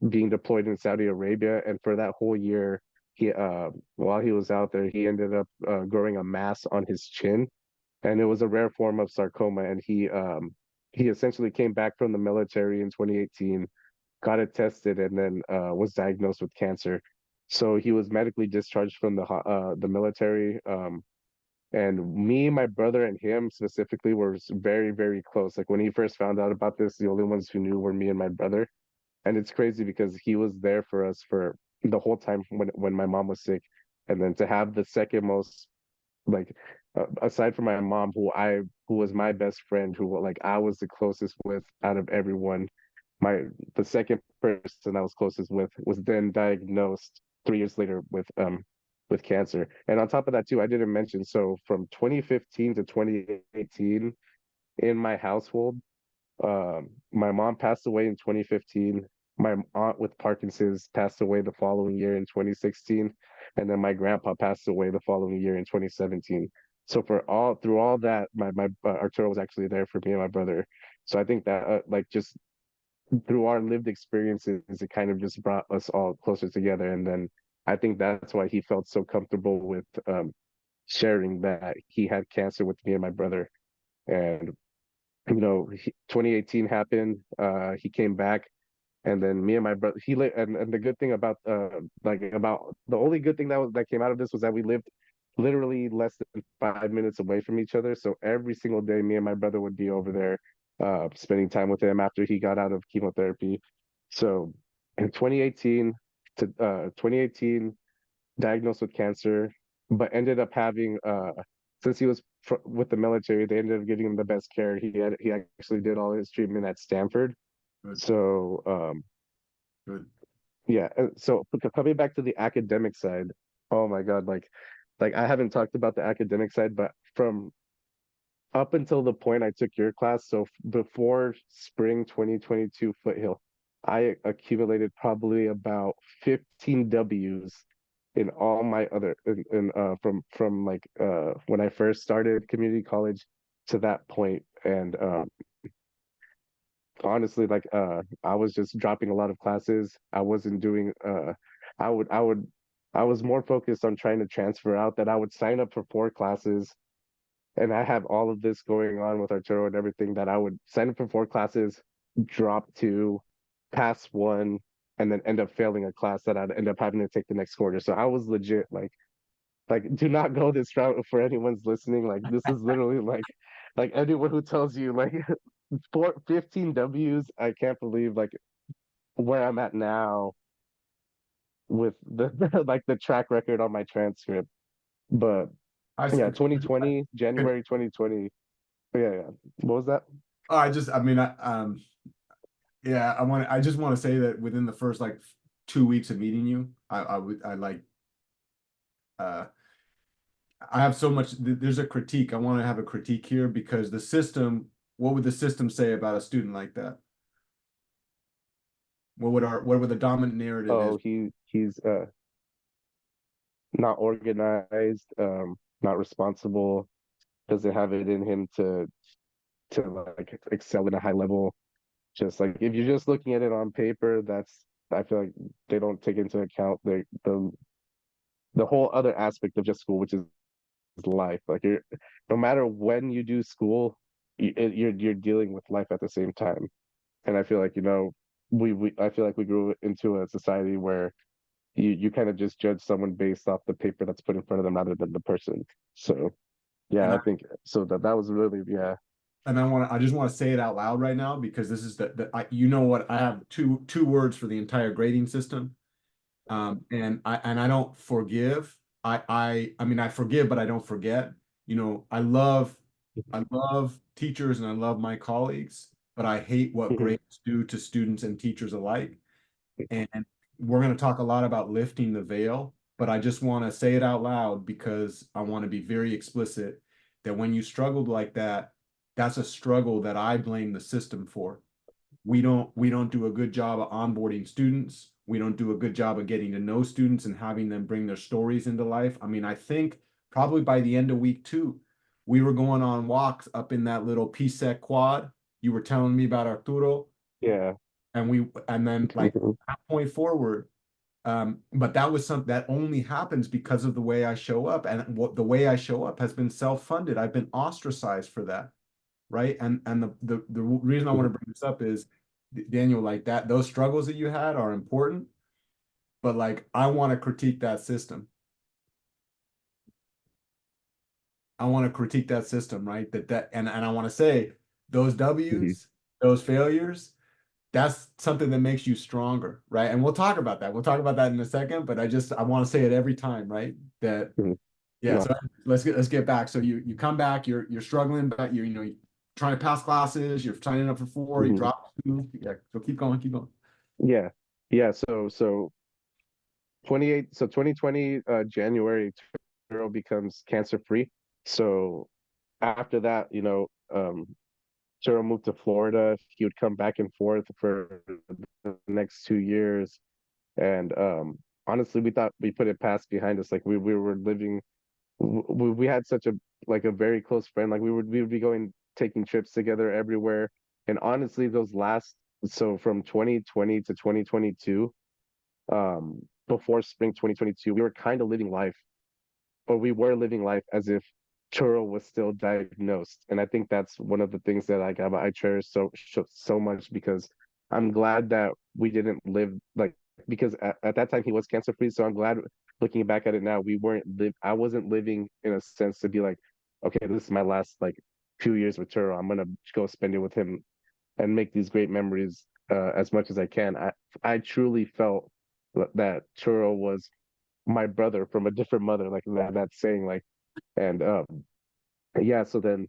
being deployed in Saudi Arabia, and for that whole year, he while he was out there, he ended up growing a mass on his chin, and it was a rare form of sarcoma, and he essentially came back from the military in 2018, got it tested, and then was diagnosed with cancer. So he was medically discharged from the military. And me, my brother, and him specifically were very, very close. Like when he first found out about this, the only ones who knew were me and my brother. And it's crazy because he was there for us for the whole time when my mom was sick. And then to have the second most like aside from my mom, who was my best friend, who like I was the closest with out of everyone, my the second person I was closest with was then diagnosed 3 years later with cancer. And on top of that too, I didn't mention, so from 2015 to 2018 in my household, my mom passed away in 2015. My aunt with Parkinson's passed away the following year in 2016, and then my grandpa passed away the following year in 2017. So for all through all that, my Arturo was actually there for me and my brother. So I think that like just through our lived experiences, it kind of just brought us all closer together. And then I think that's why he felt so comfortable with sharing that he had cancer with me and my brother. And 2018 happened. He came back, and then me and my brother, and the good thing about about the only good thing that came out of this was that we lived literally less than 5 minutes away from each other. So every single day, me and my brother would be over there, spending time with him after he got out of chemotherapy. So in 2018, diagnosed with cancer, but ended up having since he was with the military, they ended up giving him the best care. He actually did all his treatment at Stanford. Good, So good. yeah, so coming back to the academic side, oh my God, like I haven't talked about the academic side, but from up until the point I took your class, so before spring 2022 Foothill, I accumulated probably about 15 W's in all my other from like when I first started community college to that point. And honestly, like I was just dropping a lot of classes. I wasn't doing I was more focused on trying to transfer out, that I would sign up for 4 classes, and I have all of this going on with Arturo and everything, that I would sign up for 4 classes, drop 2, pass 1, and then end up failing a class that I'd end up having to take the next quarter. So I was legit like do not go this route for anyone's listening. Like this is literally like anyone who tells you like 15 W's, I can't believe like where I'm at now with the like the track record on my transcript. But I, s- yeah, 2020, January 2020. Yeah, yeah. What was that? I just, I mean, yeah, I just want to say that within the first like 2 weeks of meeting you, I like, uh, I have so much, there's a critique. I want to have a critique here because the system, what would the system say about a student like that? What would the dominant narrative is? Oh, he's not organized, not responsible, doesn't have it in him to like excel at a high level. Just like if you're just looking at it on paper, that's I feel like they don't take into account the whole other aspect of just school, which is life. Like you're no matter when you do school, you're dealing with life at the same time. And I feel like we I feel like we grew into a society where you kind of just judge someone based off the paper that's put in front of them rather than the person. So And yeah, I I think so that was really yeah. I just want to say it out loud right now because this is you know what, I have two words for the entire grading system. And I don't forgive. I mean I forgive, but I don't forget. I love teachers and I love my colleagues, but I hate what Mhm, grades do to students and teachers alike. And we're going to talk a lot about lifting the veil, but I just want to say it out loud because I want to be very explicit that when you struggled like that, that's a struggle that I blame the system for. We don't do a good job of onboarding students. We don't do a good job of getting to know students and having them bring their stories into life. I mean, I think probably by the end of week 2, we were going on walks up in that little PSEC quad. You were telling me about Arturo, yeah. and then like Mhm, that point forward. But that was something that only happens because of the way I show up, and what the way I show up has been self-funded. I've been ostracized for that, right? And the reason I want to mhm. bring this up is, Daniel, like that, those struggles that you had are important, but like I want to critique that system. I want to critique that system, right? And I want to say those Mhm. W's, those failures, that's something that makes you stronger, right? And we'll talk about that. We'll talk about that in a second, but I want to say it every time, right? That Mhm. yeah, No, so let's get back. So you come back, you're struggling, but you're trying to pass classes, you're signing up for 4, you mhm. drop 2. Yeah, so keep going, keep going. Yeah, yeah. So 2020 January, Turo becomes cancer free. So after that, Turo moved to Florida. He would come back and forth for the next 2 years. And honestly, we thought we put it past behind us. Like we were living, we had such a like a very close friend. Like we would be going taking trips together everywhere. And honestly, those last so from 2020 to 2022, before spring 2022, we were kind of living life, or we were living life as if Turo was still diagnosed. And I think that's one of the things that I cherish so much, because I'm glad that we didn't live like, because at that time he was cancer free. So I'm glad, looking back at it now, we weren't live I wasn't living in a sense to be like, okay, this is my last like few years with Turo. I'm gonna go spend it with him and make these great memories as much as I can. I truly felt that Turo was my brother from a different mother, like that saying, like. And yeah, so then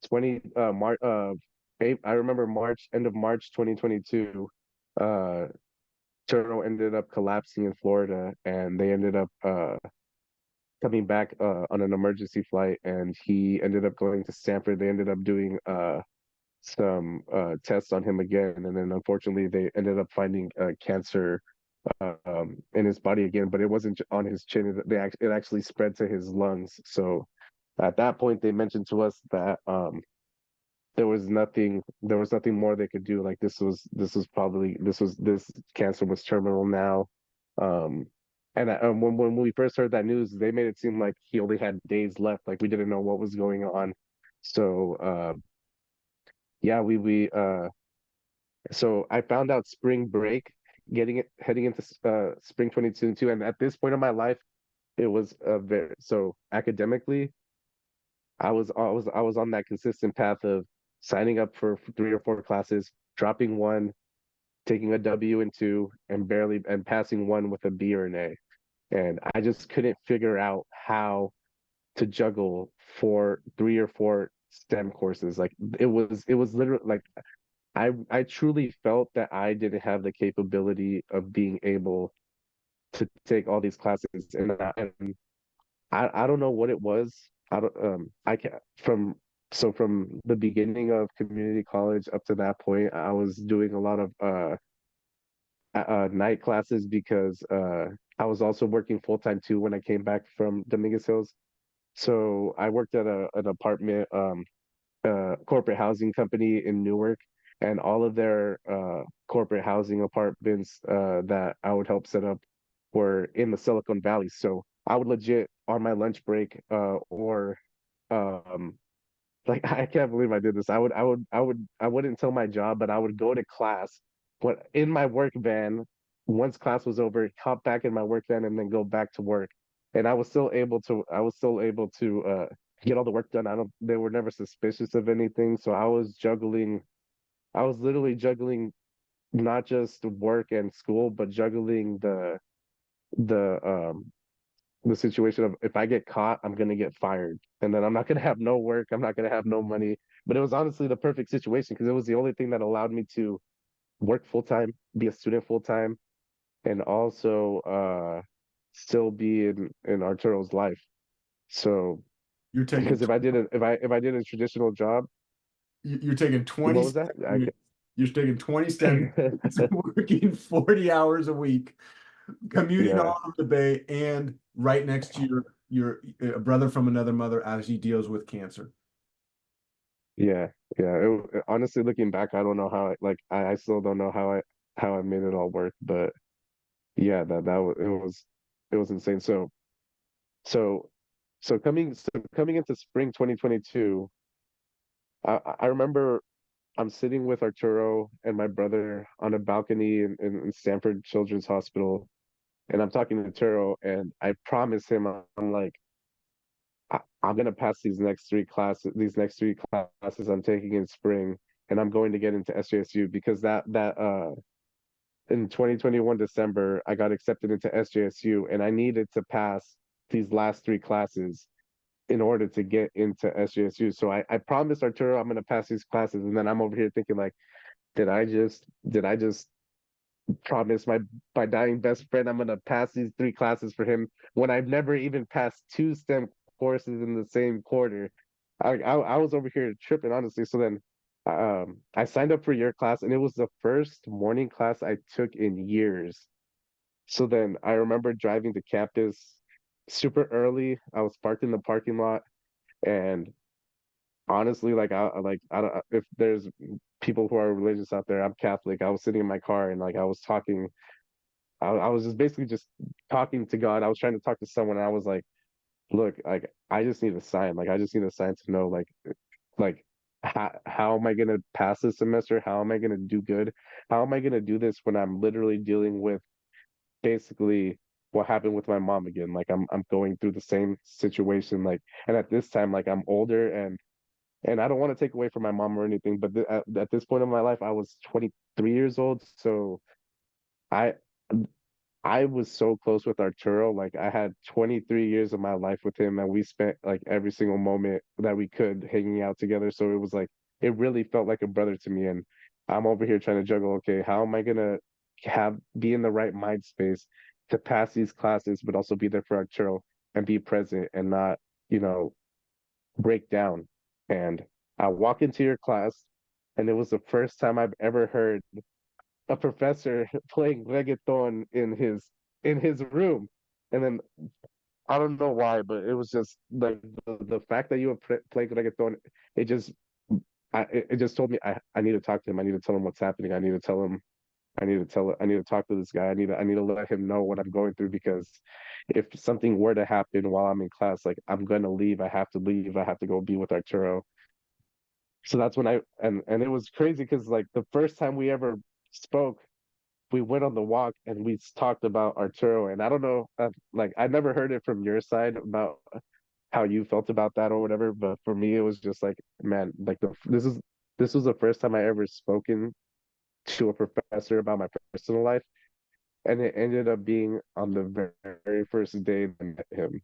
20 March I remember March, end of March 2022, uh Turo ended up collapsing in Florida, and they ended up coming back on an emergency flight, and he ended up going to Stanford. They ended up doing some tests on him again, and then unfortunately they ended up finding cancer in his body again, but it wasn't on his chin. It actually spread to his lungs. So at that point, they mentioned to us that there was nothing more they could do. Like this cancer was terminal now. Um, and when we first heard that news, they made it seem like he only had days left. Like we didn't know what was going on. So yeah, so I found out spring break, heading into spring 2022, and at this point in my life, it was very so academically. I was on that consistent path of signing up for 3 or 4 classes, dropping one, taking a W and two, and barely and passing one with a B or an A. And I just couldn't figure out how to juggle 3 or 4 STEM courses. Like it was literally like I truly felt that I didn't have the capability of being able to take all these classes, and I don't know what it was. I don't I can from the beginning of community college up to that point, I was doing a lot of night classes, because I was also working full time too when I came back from Dominguez Hills. So I worked at an apartment corporate housing company in Newark, and all of their corporate housing apartments that I would help set up were in the Silicon Valley. So I would legit on my lunch break or um, like I can't believe I did this. I wouldn't tell my job, but I would go to class, but in my work van. Once class was over, hop back in my work van and then go back to work. And I was still able to get all the work done. I don't They were never suspicious of anything. So I was literally juggling not just work and school, but juggling the the situation of, if I get caught, I'm gonna get fired, and then I'm not gonna have no work, I'm not gonna have no money. But it was honestly the perfect situation, because it was the only thing that allowed me to work full time, be a student full time, and also still be in Arturo's life. So You're taking because if I did a traditional job, you're taking what 20 was that? you're taking 20 STEM, working 40 hours a week, commuting Yeah, all over the Bay, and right next to your a brother from another mother as he deals with cancer. yeah, yeah. Honestly, looking back, I don't know how I still don't know how I made it all work, but yeah, that was it was insane. So so coming into spring 2022, I remember I'm sitting with Arturo and my brother on a balcony in Stanford Children's Hospital, and I'm talking to Arturo, and I promise him, I'm like, I'm gonna pass these next 3 classes I'm taking in spring, and I'm going to get into SJSU, because that in 2021 December, I got accepted into SJSU, and I needed to pass these last 3 classes in order to get into SJSU. So I promised Arturo I'm gonna pass these classes, and then I'm over here thinking like, did I just promise my dying best friend I'm gonna pass these 3 classes for him, when I've never even passed 2 STEM courses in the same quarter? I was over here tripping, honestly. So then I signed up for your class, and it was the first morning class I took in years. So then I remember driving to campus super early. I was parked in the parking lot, and honestly, like I don't if there's people who are religious out there. I'm Catholic. I was sitting in my car and like I was talking. I was just basically just talking to God. I was trying to talk to someone. And I was like, look, like I just need a sign. Like I just need a sign to know, like how am I gonna pass this semester? How am I gonna do good? How am I gonna do this when I'm literally dealing with basically what happened with my mom again? Like I'm going through the same situation. Like, and at this time, like I'm older and I don't want to take away from my mom or anything, but at this point in my life, I was 23 years old, so I I was so close with Arturo. Like I had 23 years of my life with him, and we spent like every single moment that we could hanging out together. So it was like it really felt like a brother to me. And I'm over here trying to juggle. Okay, how am I gonna have be in the right mind space to pass these classes, but also be there for Arturo and be present and not, you know, break down. And I walk into your class, and it was the first time I've ever heard a professor playing reggaeton in his room. And then I don't know why, but it was just like the fact that you were playing reggaeton, it just it just told me I need to talk to him. I need to tell him what's happening. I need to tell him I need to talk to this guy. I need to let him know what I'm going through because if something were to happen while I'm in class, like I'm gonna leave. I have to leave. I have to go be with Arturo. So that's when and it was crazy because like the first time we ever spoke, we went on the walk and we talked about Arturo. And I don't know, like I never heard it from your side about how you felt about that or whatever. But for me, it was just like, man, like this was the first time I ever spoken to a professor about my personal life, and it ended up being on the very first day that I met him.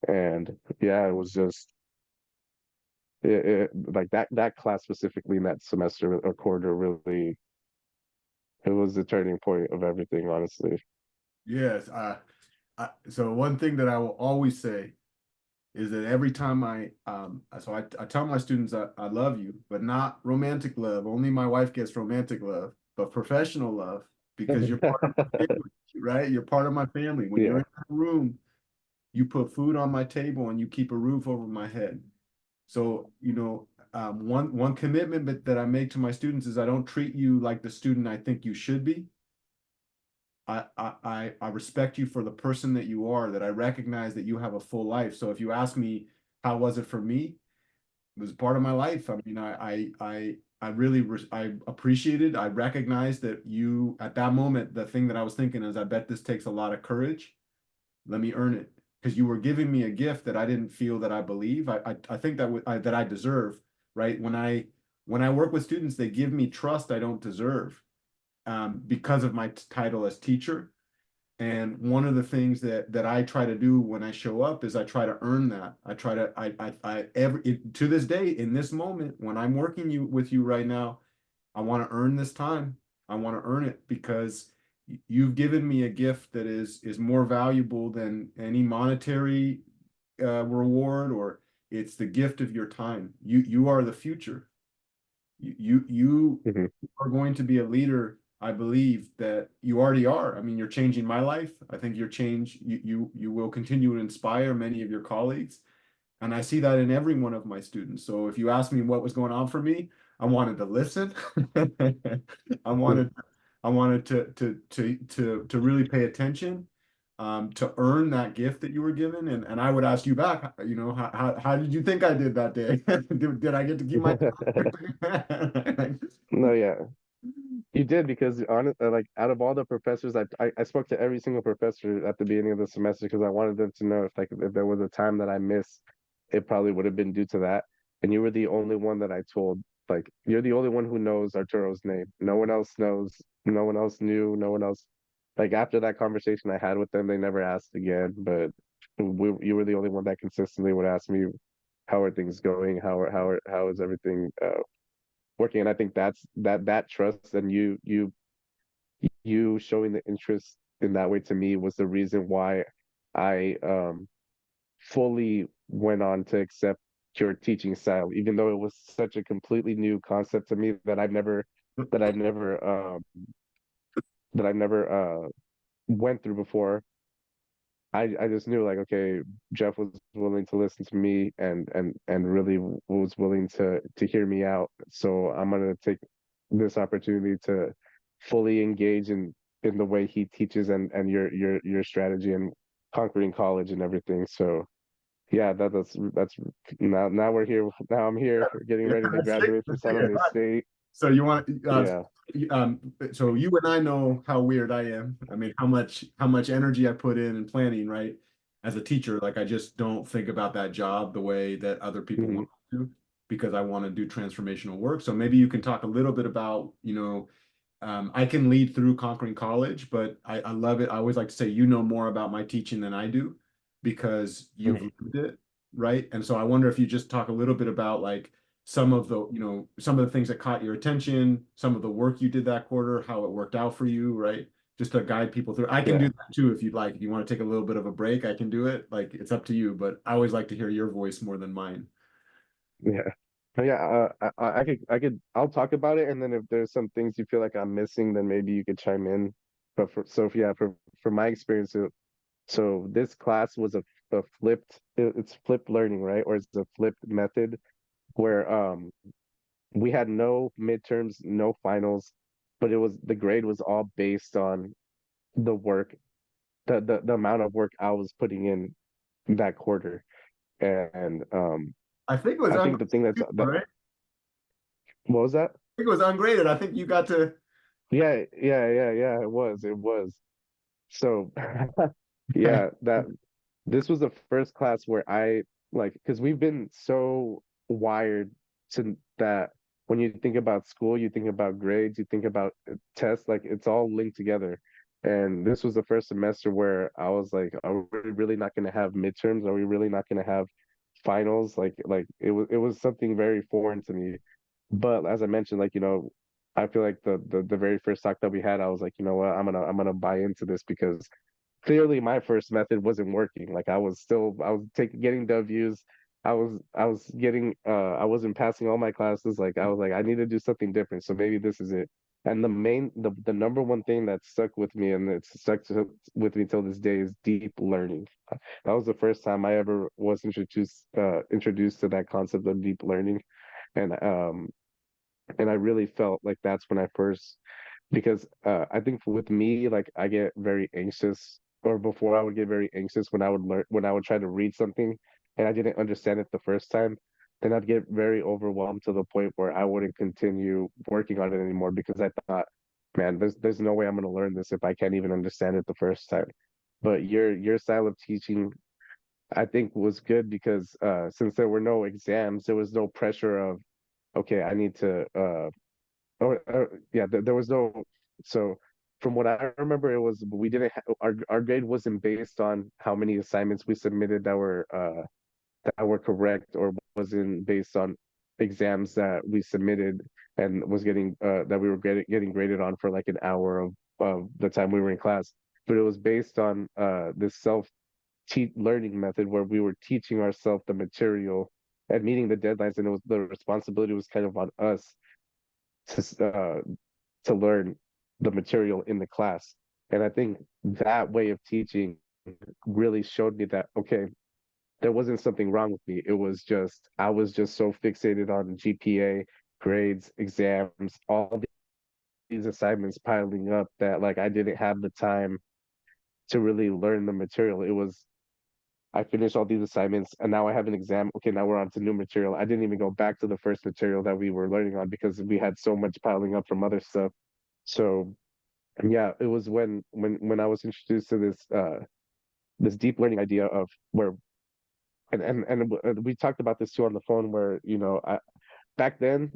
And yeah, it was just like that class specifically in that semester or quarter really it was the turning point of everything, honestly. Yes. So one thing that I will always say is that every time I tell my students I love you, but not romantic love. Only my wife gets romantic love, but professional love because you're part of my family, right? You're part of my family. When you're Yeah. in that room, you put food on my table and you keep a roof over my head. So, one commitment that I make to my students is I don't treat you like the student I think you should be. I respect you for the person that you are, that I recognize that you have a full life. So if you ask me, how was it for me? It was part of my life. I mean, I really I appreciated. I recognized that you at that moment, the thing that I was thinking is, I bet this takes a lot of courage. Let me earn it because you were giving me a gift that I didn't feel that I believe. I think that I deserve. Right when I work with students, they give me trust I don't deserve because of my title as teacher. And one of the things that I try to do when I show up is I try to earn that. I try to I every to this day in this moment when I'm working with you right now, I want to earn this time. I want to earn it because you've given me a gift that is more valuable than any monetary reward, or it's the gift of your time. You are the future. You Mhm. are going to be a leader. I believe that you already are. I mean, you're changing my life. I think you will continue to inspire many of your colleagues. And I see that in every one of my students. So if you ask me what was going on for me, I wanted to listen. I wanted I wanted to really pay attention, to earn that gift that you were given. And I would ask you back, how did you think I did that day? Did I get to keep my No, yeah, you did because like out of all the professors, I spoke to every single professor at the beginning of the semester because I wanted them to know if there was a time that I missed, it probably would have been due to that. And you were the only one that I told. Like you're the only one who knows Arturo's name. No one else knows. No one else knew. No one else. Like after that conversation I had with them, they never asked again. But you were the only one that consistently would ask me, "How are things going? How is everything working?" And I think that trust and you showing the interest in that way to me was the reason why I fully went on to accept your teaching style, even though it was such a completely new concept to me that I've never that I've never went through before. I just knew like okay, Jeff was willing to listen to me and really was willing to hear me out. So I'm gonna take this opportunity to fully engage in the way he teaches and your strategy and conquering college and everything. So yeah, that's now we're here. Now I'm here getting Yeah, ready to that's sick. graduate from That's sick. San Jose State. So you want Yeah. so you and I know how weird I am. I mean, how much energy I put in planning, right? As a teacher, like I just don't think about that job the way that other people Mhm. want to because I want to do transformational work. So maybe you can talk a little bit about, I can lead through conquering college, but I love it. I always like to say, you know more about my teaching than I do because you've Mhm. lived it, right? And so I wonder if you just talk a little bit about like some of the, some of the things that caught your attention, some of the work you did that quarter, how it worked out for you, right? Just to guide people through. I can do Yeah. that too if you'd like. If you want to take a little bit of a break, I can do it. Like it's up to you, but I always like to hear your voice more than mine. Yeah. Yeah, I'll talk about it, and then if there's some things you feel like I'm missing, then maybe you could chime in. But yeah, for my experience, so this class was a it's flipped learning, right? Or it's a flipped method where we had no midterms, no finals, but it was the grade was all based on the work, the amount of work I was putting in that quarter. And I think it was I think ungraded, the thing that right? I what was that? think it was ungraded. I think you got to. Yeah, it was. So yeah, that this was the first class where I like because we've been so wired to that when you think about school, you think about grades, you think about tests, like it's all linked together. And this was the first semester where I was like, are we really not going to have midterms? Are we really not going to have finals? Like it was something very foreign to me. But as I mentioned, like, I feel like the very first talk that we had, I was like, you know what, I'm gonna buy into this because clearly my first method wasn't working. Like I was taking getting W's. I was getting I wasn't passing all my classes. Like I was like, I need to do something different. So maybe this is it. And the number one thing that stuck with me and with me till this day is deep learning. That was the first time I ever was introduced to that concept of deep learning. And I really felt like that's when I first because I think with me, like I get very anxious, or before I would get very anxious when I would try to read something and I didn't understand it the first time, then I'd get very overwhelmed to the point where I wouldn't continue working on it anymore because I thought, man, there's no way I'm gonna learn this if I can't even understand it the first time. But your style of teaching, I think, was good because since there were no exams, there was no pressure of, okay, I need to yeah, there was no. So from what I remember, it was we didn't our grade wasn't based on how many assignments we submitted that were correct, or wasn't based on exams that we submitted and was getting that we were getting graded on for like an hour of the time we were in class. But it was based on this self teach learning method where we were teaching ourselves the material and meeting the deadlines, and it was the responsibility was kind of on us to to learn the material in the class. And I think that way of teaching really showed me that, okay, there wasn't something wrong with me. It was just, I was just so fixated on GPA, grades, exams, all these assignments piling up that like I didn't have the time to really learn the material. It was, I finished all these assignments and now I have an exam. Okay, now we're on to new material. I didn't even go back to the first material that we were learning on because we had so much piling up from other stuff. So yeah, it was when I was introduced to this deep learning idea of where and we talked about this too on the phone where back then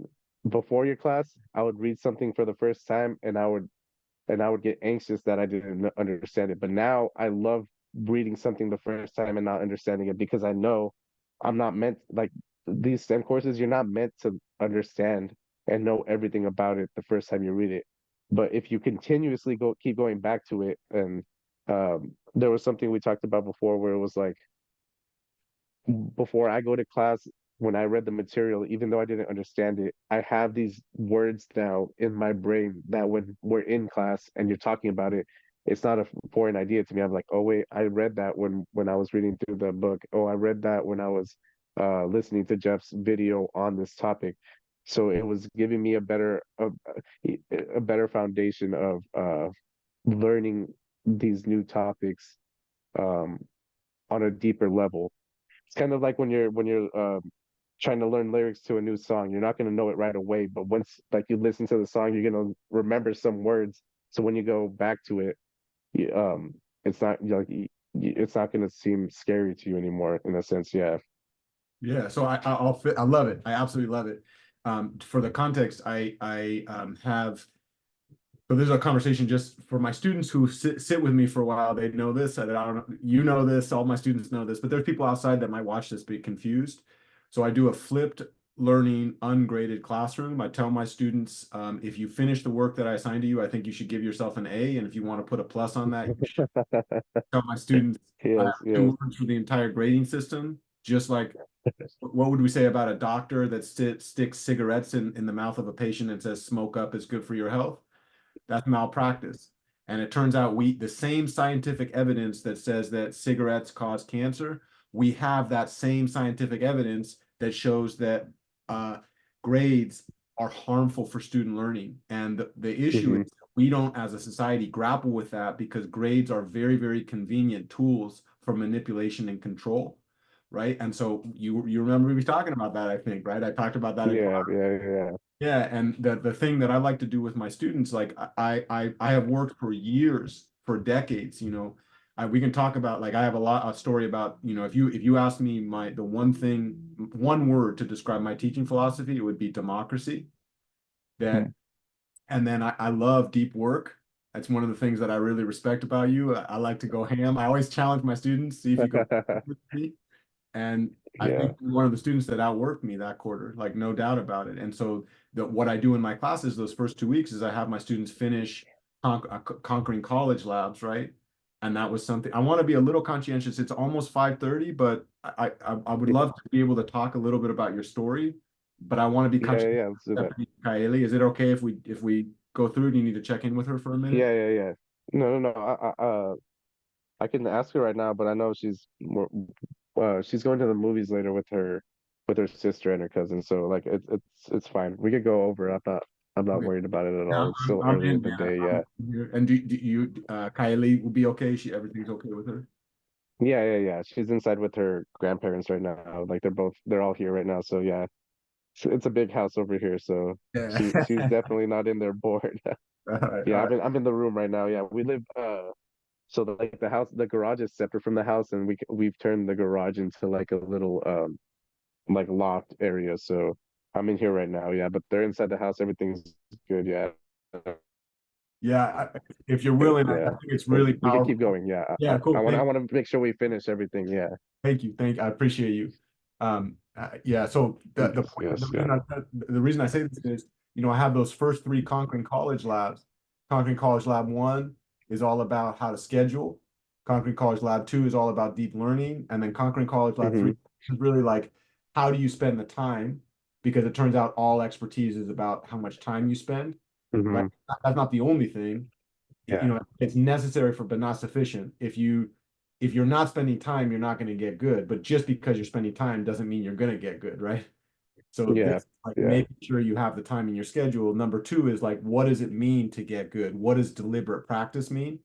before your class I would read something for the first time and I would get anxious that I didn't understand it. But now I love reading something the first time and not understanding it because I know I'm not meant like these STEM courses, you're not meant to understand and know everything about it the first time you read it. But if you continuously keep going back to it, and there was something we talked about before where it was like before I go to class, when I read the material, even though I didn't understand it, I have these words now in my brain that when we're in class and you're talking about it, it's not a foreign idea to me. I'm like, oh wait, I read that when I was reading through the book. Oh, I read that when I was listening to Jeff's video on this topic. So it was giving me a better foundation of learning these new topics um, on a deeper level. It's kind of like when you're trying to learn lyrics to a new song. You're not going to know it right away, but once like you listen to the song, you're going to remember some words. So when you go back to it, you, it's not like it's not going to seem scary to you anymore. In a sense, yeah. Yeah, so I love it. I absolutely love it. For the context, have so this is a conversation just for my students who sit with me for a while. They know this. I don't know, you know this. All my students know this, but there's people outside that might watch this be confused. So I do a flipped learning ungraded classroom. I tell my students, if you finish the work that I assigned to you, I think you should give yourself an A, and if you want to put a plus on that, you should. Tell my students I have Yes, two yes. words for the entire grading system, just like what would we say about a doctor that sticks cigarettes in the mouth of a patient and says smoke up is good for your health? That's malpractice. And it turns out the same scientific evidence that says that cigarettes cause cancer, we have that same scientific evidence that shows that uh, grades are harmful for student learning. And the issue Hmm. is we don't, as a society, grapple with that because grades are very, very convenient tools for manipulation and control. Right. And so you remember we were talking about that, I think, right? I talked about that in class. Yeah, yeah, yeah. Yeah, and the thing that I like to do with my students, like I have worked for years, for decades, we can talk about like I have a story about, if you ask me the one word to describe my teaching philosophy, it would be democracy. That and then I love deep work. That's one of the things that I really respect about you. I like to go ham. I always challenge my students, see if you go with me. And I Yeah, think one of the students that outworked me that quarter, like no doubt about it. And so what I do in my classes those first 2 weeks is I have my students finish conquering college labs, right? And that was something I want to be a little conscientious. It's almost 5:30, but I would yeah, love to be able to talk a little bit about your story, but I want to be yeah, yeah, conscientious. yeah. Let's do that. Stephanie Kaeli, is it okay if we go through? Do you need to check in with her for a minute? Yeah, yeah, yeah. No, no, no. I can ask her right now, but I know she's going to the movies later with her sister and her cousin. So like it's fine. We could go over. I'm not Okay. worried about it at Yeah, all. It's still I'm early in in, the man. day. Yeah, I'm here. And do you, Kylie will be okay? Everything's okay with her? yeah, yeah, yeah. She's inside with her grandparents right now. Like they're all here right now. So yeah, it's a big house over here. So Yeah. she's definitely not in there bored. All right, all Yeah, right. I'm in the room right now. Yeah, we live so like the garage is separate from the house, and we've turned the garage into like a little like loft area. So I'm in here right now. Yeah, but they're inside the house. Everything's good. Yeah, Yeah, if you're willing, I yeah. think it's But really we could keep powerful. going. Yeah, Yeah, cool. I want to make sure we finish everything. Yeah. I appreciate you. Yeah. So the Yes. point, Yes. Yeah. the reason I say this is, I have those first three Conquering College labs. Conquering College Lab 1 is all about how to schedule. Conquering College Lab 2 is all about deep learning, and then Conquering College Lab 3 Mm-hmm. is really like how do you spend the time? Because it turns out all expertise is about how much time you spend, right? Mm-hmm. That's not the only thing. Yeah. It's necessary for but not sufficient. If you're not spending time, you're not going to get good. But just because you're spending time doesn't mean you're going to get good, right? So Yeah. this like Yeah. making sure you have the time in your schedule. Number two is like, what does it mean to get good? What does deliberate practice mean?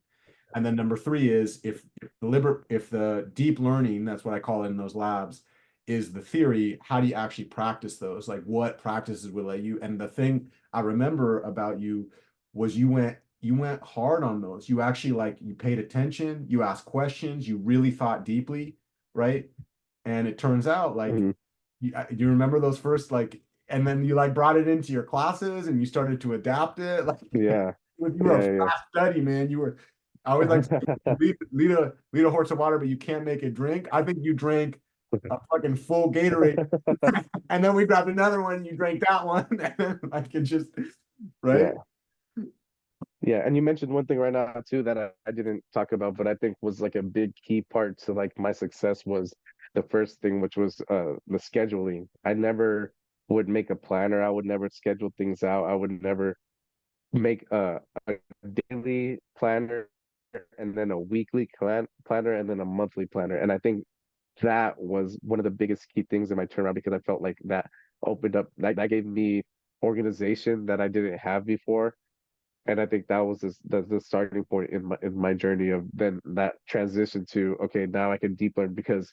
And then number three is if the deep learning, that's what I call it in those labs, is the theory, how do you actually practice those? Like what practices will let you? And the thing I remember about you was you went hard on those. You actually like you paid attention, you asked questions, you really thought deeply, right? And it turns out like Mm-hmm. you remember those first like and then you like brought it into your classes and you started to adapt it. Like Yeah. you were a Yeah. fast study, man. I always like to say, Yeah. lead a horse to water, but you can't make it drink. I think you drank a fucking full Gatorade, and then we grabbed another one. And you drank that one, and then like it just right. Yeah. Yeah, and you mentioned one thing right now too that I didn't talk about, but I think was like a big key part to like my success was the first thing, which was the scheduling. I never would make a planner. I would never schedule things out. I would never make a daily planner and then a weekly planner and then a monthly planner. And I think that was one of the biggest key things in my turnaround because I felt like that opened up, that gave me organization that I didn't have before. And I think that was the starting point in my journey of then that transition to, okay, now I can deep learn, because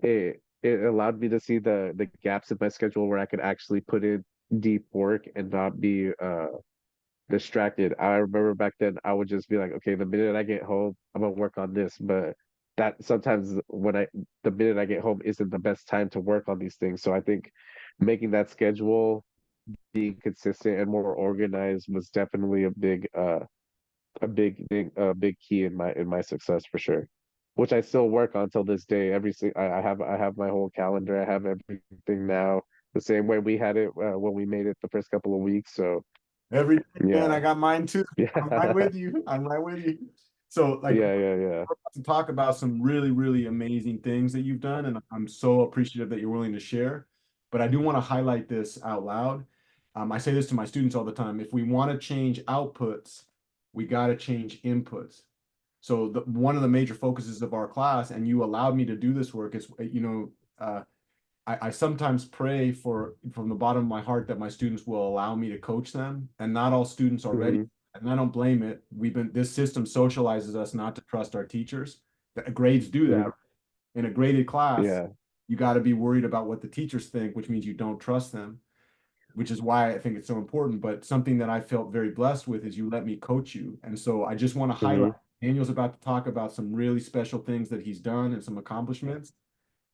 it allowed me to see the gaps in my schedule where I could actually put in deep work and not be distracted. I remember back then I would just be like, okay, the minute I get home, I'm gonna work on this. But that sometimes the minute I get home isn't the best time to work on these things. So I think making that schedule, being consistent and more organized was definitely a big key in my success for sure. Which I still work on till this day. I have my whole calendar. I have everything now the same way we had it when we made it the first couple of weeks. So Every day, man, yeah, I got mine too. I'm right yeah, with you. I'm right with you. So, like, yeah. we're about to talk about some really, really amazing things that you've done, and I'm so appreciative that you're willing to share. But I do want to highlight this out loud. I say this to my students all the time. If we want to change outputs, we got to change inputs. So one of the major focuses of our class, and you allowed me to do this work, is, I sometimes pray from the bottom of my heart that my students will allow me to coach them, and not all students are ready. Hmm. And I don't blame it. This system socializes us not to trust our teachers. Grades do Hmm. that. In a graded class, Yeah. you got to be worried about what the teachers think, which means you don't trust them, which is why I think it's so important. But something that I felt very blessed with is you let me coach you. And so I just want to highlight, Hmm. Daniel's about to talk about some really special things that he's done and some accomplishments.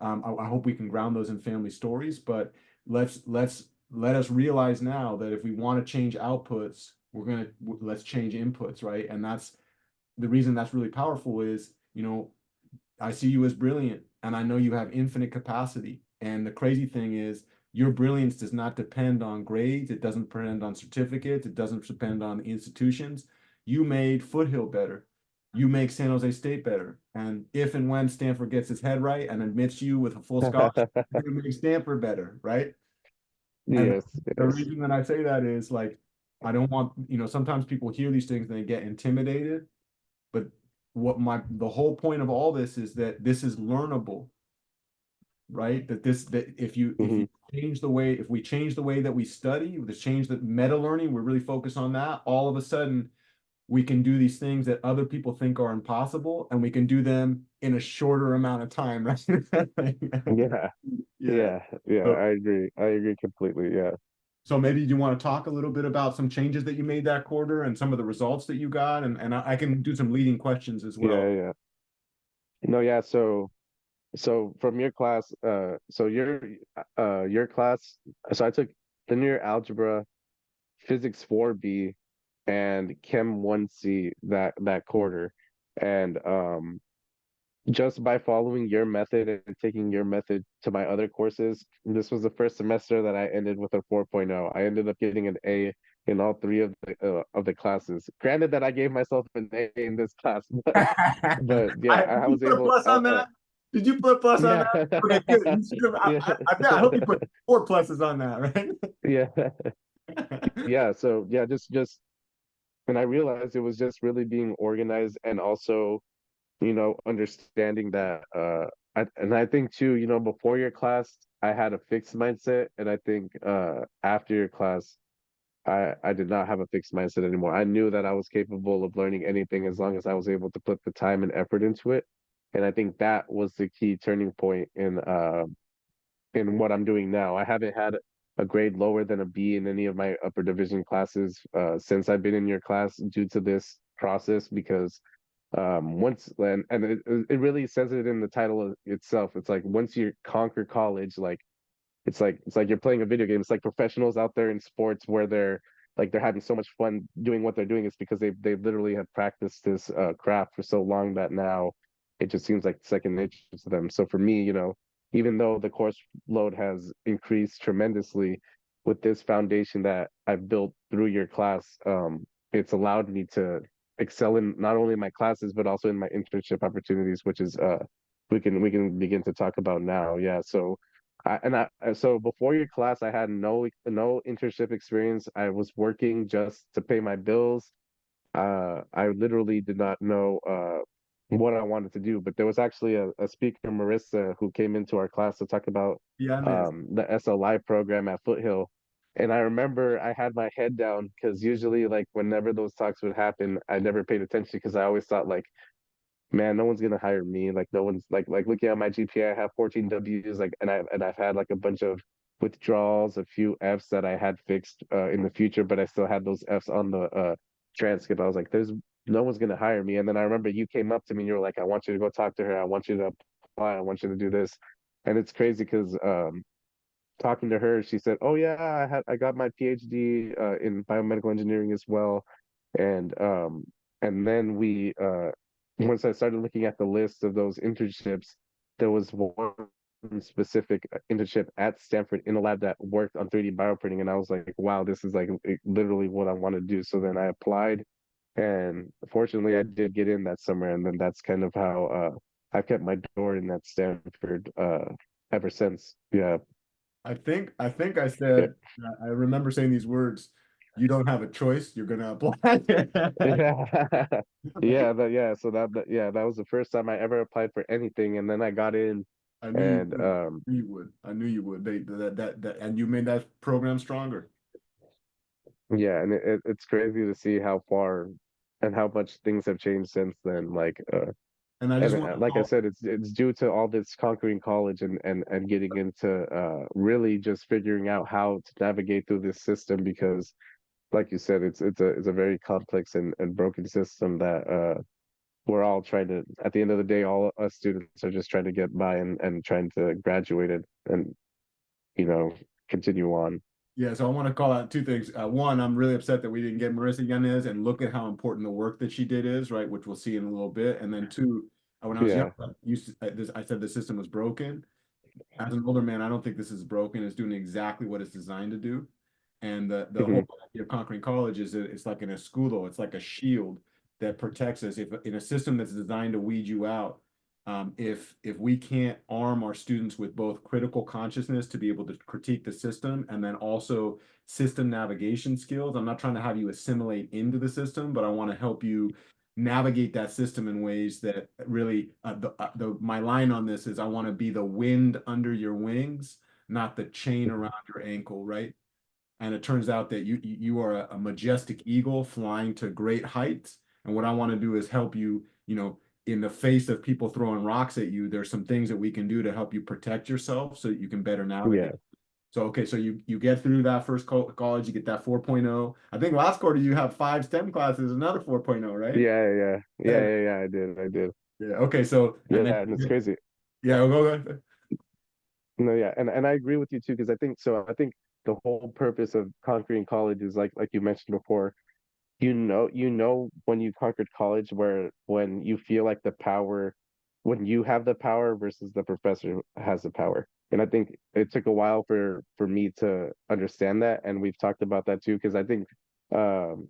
I hope we can ground those in family stories, but let us realize now that if we want to change outputs, let's change inputs, right? And that's the reason that's really powerful is, I see you as brilliant, and I know you have infinite capacity. And the crazy thing is, your brilliance does not depend on grades. It doesn't depend on certificates. It doesn't depend on institutions. You made Foothill better. You make San Jose State better. And if and when Stanford gets its head right and admits you with a full scholarship, you're going to make Stanford better, right? And Yes, the yes. reason that I say that is, like, I don't want, sometimes people hear these things and they get intimidated, but the whole point of all this is that this is learnable, right? That if Hmm. you change the way if we change the way that we study, we change the meta learning, we're really focused on that, all of a sudden we can do these things that other people think are impossible, and we can do them in a shorter amount of time, right? Yeah, Yeah. yeah. So, I agree completely. Yeah, so maybe you want to talk a little bit about some changes that you made that quarter and some of the results that you got, and I can do some leading questions as yeah, well. yeah. No, yeah. So from your class, so your class, so I took linear algebra, physics 4B, and Chem 1C that quarter. And just by following your method and taking your method to my other courses, this was the first semester that I ended with a 4.0. I ended up getting an A in all three of the classes. Granted that I gave myself an A in this class, but yeah, Did I you was put a able. plus on that? Did you put a plus on Yeah, that? Okay, good. You should have. yeah, I hope you put four pluses on that, right? yeah, yeah. So yeah, just and I realized it was just really being organized and also, understanding that and I think too, before your class I had a fixed mindset, and I think after your class I did not have a fixed mindset anymore. I knew that I was capable of learning anything as long as I was able to put the time and effort into it. And I think that was the key turning point in what I'm doing now. I haven't had a grade lower than a B in any of my upper division classes since I've been in your class due to this process, because once and it really says it in the title itself. It's like once you conquer college, like it's like you're playing a video game. It's like professionals out there in sports where they're having so much fun doing what they're doing. It's because they literally have practiced this craft for so long that now it just seems like second nature to them. So for me, even though the course load has increased tremendously with this foundation that I've built through your class, it's allowed me to excel in not only my classes but also in my internship opportunities, which is we can begin to talk about now. Yeah, so so before your class, I had no internship experience. I was working just to pay my bills. I literally did not know. what I wanted to do. But there was actually a speaker, Marissa, who came into our class to talk about Yeah, miss. the SLI program at Foothill. And I remember I had my head down because usually, like, whenever those talks would happen, I never paid attention because I always thought, like, man, no one's gonna hire me. Like, no one's like looking at my GPA, I have 14 W's, like, and I've had like a bunch of withdrawals, a few F's that I had fixed in the future, but I still had those F's on the transcript. I was like, there's no one's gonna hire me. And then I remember you came up to me and you were like, I want you to go talk to her. I want you to apply. I want you to do this. And it's crazy because talking to her, she said, "Oh yeah, I got my PhD in biomedical engineering as well." And and then we once I started looking at the list of those internships, there was one specific internship at Stanford in a lab that worked on 3D bioprinting, and I was like, "Wow, this is like literally what I want to do." So then I applied, and fortunately, I did get in that summer, and then that's kind of how I've kept my door in at Stanford ever since. Yeah. I think I Yeah. said, I remember saying these words, you don't have a choice, you're gonna apply. Yeah. Yeah. So yeah, that was the first time I ever applied for anything, and then I got in, I knew you and would. I knew you would. I knew you would. And you made that program stronger. yeah, and it's crazy to see how far and how much things have changed since then. And I And just want to like I call, said, it's due to all this conquering college and getting into really just figuring out how to navigate through this system because, like you said, it's a very complex and broken system that we're all trying to, at the end of the day, all us students are just trying to get by and trying to graduate it and, you know, continue on. yeah, so I want to call out two things. One, I'm really upset that we didn't get Marissa Yanez, and look at how important the work that she did is, right? Which we'll see in a little bit. And then two, when I was young, Yeah. I said the system was broken. As an older man, I don't think this is broken. It's doing exactly what it's designed to do. And the whole Hmm. idea of conquering college is that it's like an escudo, it's like a shield that protects us. If in a system that's designed to weed you out, if we can't arm our students with both critical consciousness to be able to critique the system and then also system navigation skills, I'm not trying to have you assimilate into the system, but I want to help you navigate that system in ways that really my line on this is I want to be the wind under your wings, not the chain around your ankle, right? And it turns out that you are a majestic eagle flying to great heights. And what I want to do is help you, in the face of people throwing rocks at you, there's some things that we can do to help you protect yourself so that you can better navigate. Yeah. So okay, so you get through that first college, you get that 4.0. I think last quarter you have 5 STEM classes, another 4.0, right? Yeah. I did. I did. Yeah. Okay. So and Yeah. then And it's crazy. yeah, go ahead. No, yeah. And I agree with you too, because I think so. I think the whole purpose of conquering college is like you mentioned before, you know when you conquered college where when you feel like the power when you have the power versus the professor has the power. And I think it took a while for me to understand that, and we've talked about that too because I think um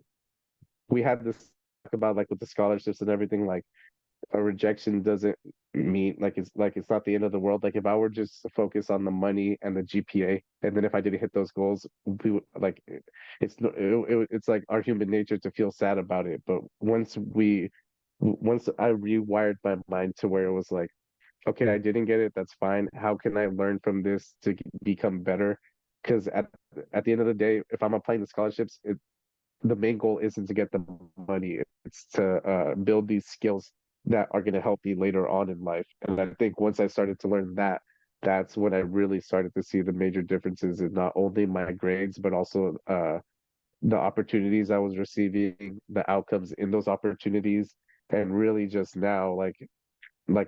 we had this talk about like with the scholarships and everything, like a rejection doesn't mean like it's not the end of the world. Like if I were just to focus on the money and the GPA, and then if I didn't hit those goals, we would like it's like our human nature to feel sad about it. But once I rewired my mind to where it was like, okay, I didn't get it, that's fine. How can I learn from this to become better? Because at the end of the day, if I'm applying the scholarships, the main goal isn't to get the money, it's to build these skills that are going to help me later on in life. And I think once I started to learn that, that's when I really started to see the major differences in not only my grades but also the opportunities I was receiving, the outcomes in those opportunities. And really just now, like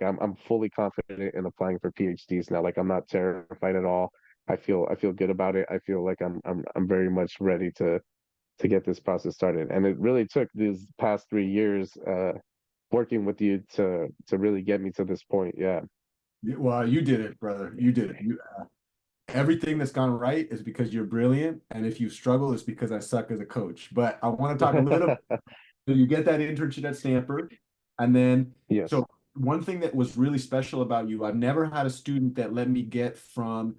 I'm fully confident in applying for PhDs now. Like I'm not terrified at all. I feel good about it. I feel like I'm very much ready to get this process started. And it really took these past 3 years working with you to really get me to this point. Yeah. Well, you did it, brother. You did it. Everything that's gone right is because you're brilliant, and if you struggle, it's because I suck as a coach. But I want to talk a little. So you get that internship at Stanford, and then Yes. so one thing that was really special about you, I've never had a student that let me get from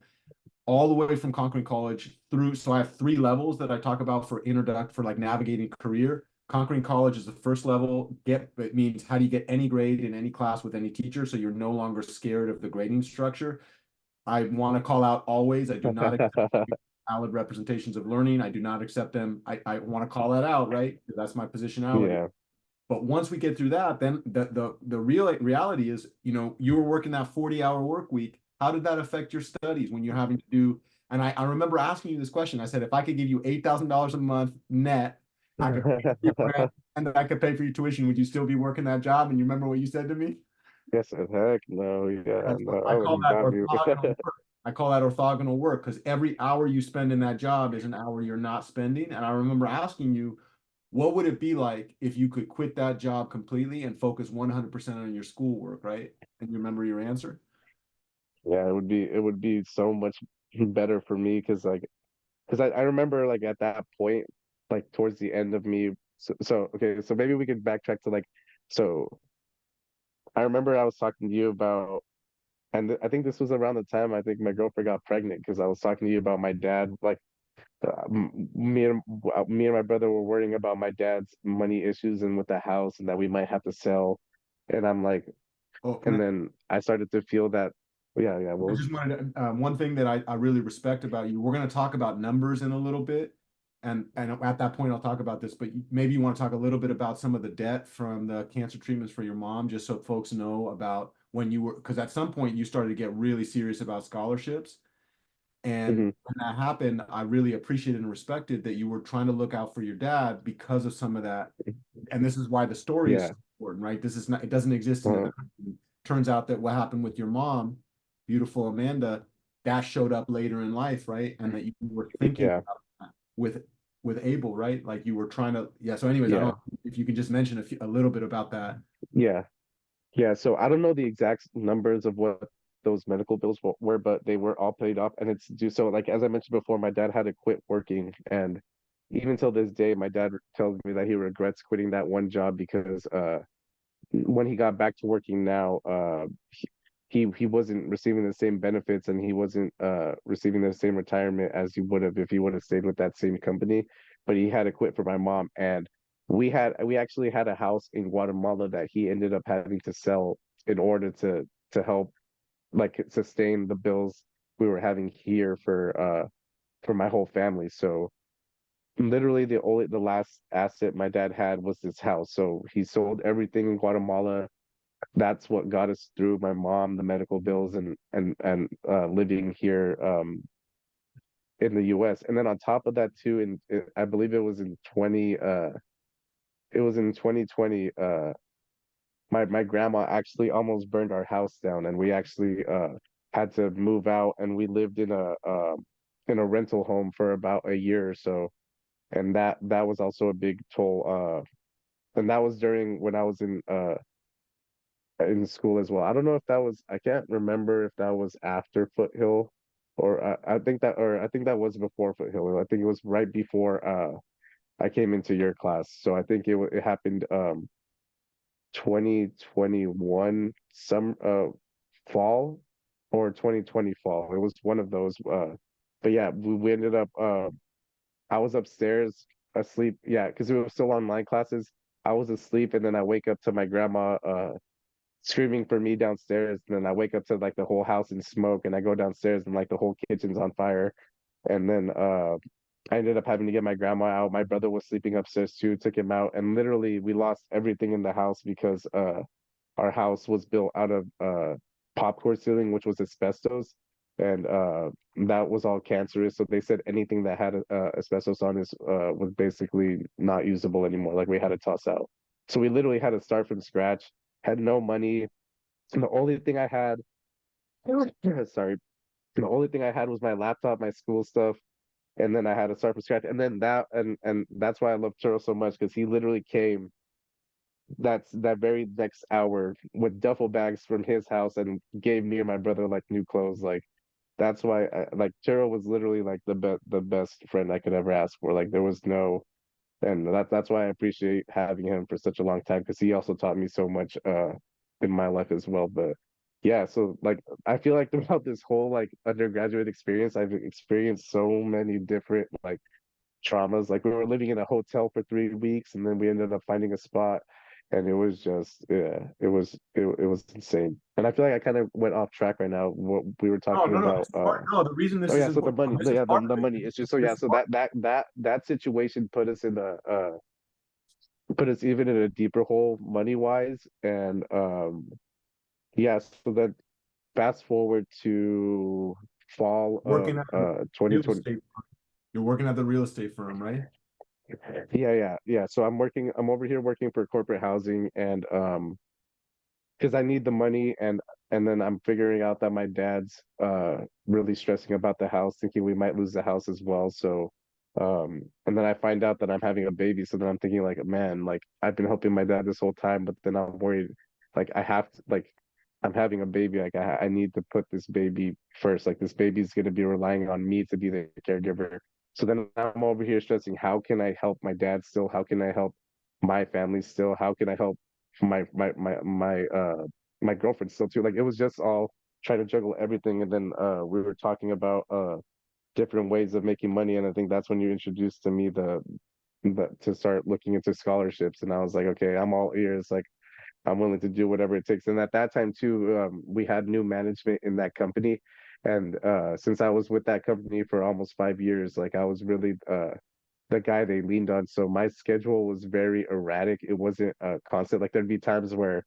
all the way from Concord College through. So I have 3 levels that I talk about for introduct for like navigating career. conquering college is the first level. It means how do you get any grade in any class with any teacher, so you're no longer scared of the grading structure. I want to call out always, I do not accept valid representations of learning. I do not accept them. I want to call that out, right? That's my positionality. Yeah. But once we get through that, then the real reality is, you were working that 40-hour work week. How did that affect your studies when you're having to do? And I remember asking you this question. I said, if I could give you $8,000 a month net, I could pay for your rent, and I could pay for your tuition, would you still be working that job? And you remember what you said to me? Yes, heck no, yeah, That's no, I I would call that not be. orthogonal work. I call that orthogonal work because every hour you spend in that job is an hour you're not spending. And I remember asking you, what would it be like if you could quit that job completely and focus 100% on your schoolwork, right? And you remember your answer? Yeah, it would be so much better for me because I remember like at that point, like towards the end of me, so okay, so maybe we could backtrack to like, so I remember I was talking to you about, and I think this was around the time I think my girlfriend got pregnant because I was talking to you about my dad, like me and my brother were worrying about my dad's money issues and with the house and that we might have to sell, and I'm like, Oh, can and I? then I started to feel that, yeah, yeah, what I was, just wanted to, one thing that I really respect about you. We're going to talk about numbers in a little bit, and at that point I'll talk about this. But maybe you want to talk a little bit about some of the debt from the cancer treatments for your mom, just so folks know about when you were, because at some point you started to get really serious about scholarships. And hmm when that happened, I really appreciated and respected that you were trying to look out for your dad because of some of that. And this is why the story is yeah, so important, right? This is not, it doesn't exist in a uh, vacuum. Turns out that what happened with your mom, beautiful Amanda, that showed up later in life, right? And that you were thinking yeah, about that with Abel, right? Like you were trying to, yeah. So, anyways, I yeah, don't if you can just mention a little bit about that. yeah. Yeah, so I don't know the exact numbers of what those medical bills were, but they were all paid off, and it's due. So, like as I mentioned before, my dad had to quit working, and even till this day, my dad tells me that he regrets quitting that one job because when he got back to working now, he wasn't receiving the same benefits and he wasn't receiving the same retirement as he would have if he would have stayed with that same company. But he had to quit for my mom, and we actually had a house in Guatemala that he ended up having to sell in order to help like sustain the bills we were having here for my whole family. So literally the last asset my dad had was this house. So he sold everything in Guatemala. That's what got us through my mom, the medical bills, and living here in the US. And then on top of that too, I believe it was in 2020, my grandma actually almost burned our house down, and we actually had to move out, and we lived in a rental home for about a year or so. And that was also a big toll. And that was during when I was in school as well. I don't know if that was, I can't remember if that was after Foothill or I think that was before Foothill. I think it was right before I came into your class. So I think it happened 2021 some fall or 2020 fall. It was one of those but yeah, we ended up I was upstairs asleep. Yeah, because we were still online classes. I was asleep and then I wake up to my grandma screaming for me downstairs. And then I wake up to like the whole house in smoke, and I go downstairs and like the whole kitchen's on fire. And then I ended up having to get my grandma out. My brother was sleeping upstairs too, took him out, and literally we lost everything in the house because our house was built out of popcorn ceiling, which was asbestos. And that was all cancerous. So they said anything that had asbestos on is was basically not usable anymore. Like we had to toss out. So we literally had to start from scratch, had no money. And the only thing I had, sorry, the only thing I had was my laptop, my school stuff, and then I had to start from scratch. And then and that's why I love Churro so much because he literally came that very next hour with duffel bags from his house and gave me and my brother like new clothes. Like that's why like Churro was literally like the best friend I could ever ask for. Like there was no, and that's why I appreciate having him for such a long time because he also taught me so much in my life as well. But yeah, so like I feel like throughout this whole like undergraduate experience, I've experienced so many different like traumas. Like we were living in a hotel for 3 weeks, and then we ended up finding a spot, and it was just yeah, it was insane. And I feel like I kind of went off track right now. What we were No, talking no, no. about. It's part. No, the reason Oh this is yeah, so the important. money, This is yeah, part the of it. money. It's just so yeah, This is so part. that situation put us even in a deeper hole money wise, and yeah, so then fast forward to fall of Working at the real 2020. estate. You're working at the real estate firm, right? Yeah. So I'm over here working for corporate housing, and because I need the money, and then I'm figuring out that my dad's really stressing about the house, thinking we might lose the house as well. So and then I find out that I'm having a baby. So then I'm thinking like, man, like I've been helping my dad this whole time, but then I'm worried like I have to like I'm having a baby, like I need to put this baby first. Like this baby's gonna be relying on me to be the caregiver. So then I'm over here stressing, how can I help my dad still? How can I help my family still? How can I help my girlfriend still too? Like it was just all trying to juggle everything. And then we were talking about different ways of making money, and I think that's when you introduced to me the to start looking into scholarships, and I was like, okay, I'm all ears. Like I'm willing to do whatever it takes. And at that time too, we had new management in that company, and since I was with that company for almost 5 years, like I was really the guy they leaned on. So my schedule was very erratic. It wasn't constant. Like there'd be times where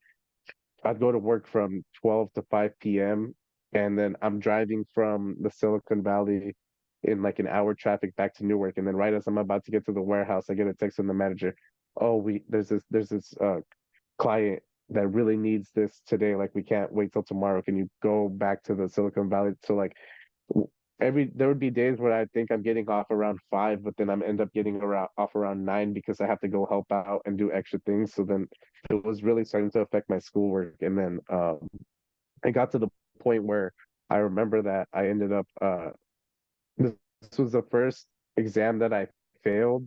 I'd go to work from 12 to 5 p.m. and then I'm driving from the Silicon Valley in like an hour traffic back to Newark. And then right as I'm about to get to the warehouse, I get a text from the manager. Oh, there's this client that really needs this today. Like we can't wait till tomorrow. Can you go back to the Silicon Valley? So like there would be days where I think I'm getting off around 5, but then I'm end up getting off around 9 because I have to go help out and do extra things. So then it was really starting to affect my schoolwork. And then it got to the point where I remember that I ended up this was the first exam that I failed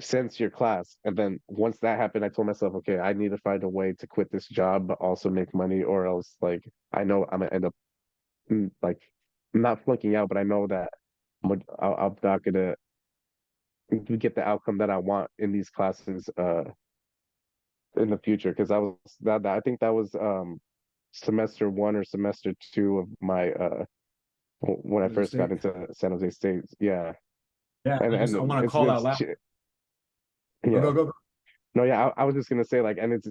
since your class. And then once that happened, I told myself, okay, I need to find a way to quit this job but also make money, or else like I know I'm gonna end up like not flunking out, but I know that I'm not gonna get the outcome that I want in these classes in the future. Because I was I think that was semester 1 or semester 2 of my when I Real first got estate. into San Jose State. Yeah, Yeah, I and want to call out loud. Go, yeah. go, go. No, yeah, I was just gonna say like, and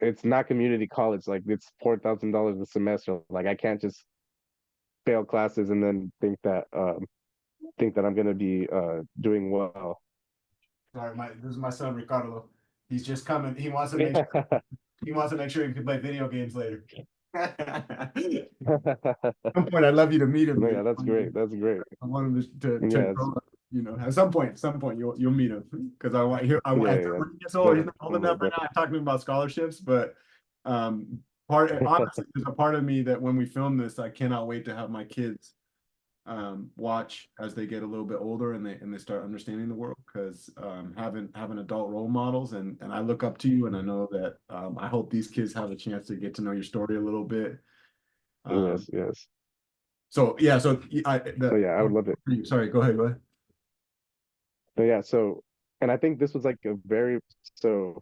it's not community college. Like it's $4,000 a semester. Like I can't just fail classes and then think that I'm gonna be doing well. Sorry, this is my son Ricardo. He's just coming. He wants to make sure he can play video games later. At some point, I'd love you to meet him, No, dude. yeah, that's great. That's great. I want him to Yeah, grow up. At some point, you'll meet him because I want here. yeah, yeah. When he gets older, he's not old Definitely, enough right now. I'm talking about scholarships, but honestly, there's a part of me that when we film this, I cannot wait to have my kids watch as they get a little bit older and they start understanding the world, because having adult role models, and I look up to you, and I know that I hope these kids have a chance to get to know your story a little bit. Um, yes, yes. so yeah, So yeah, I would love it. sorry, go ahead. So yeah, and I think this was like so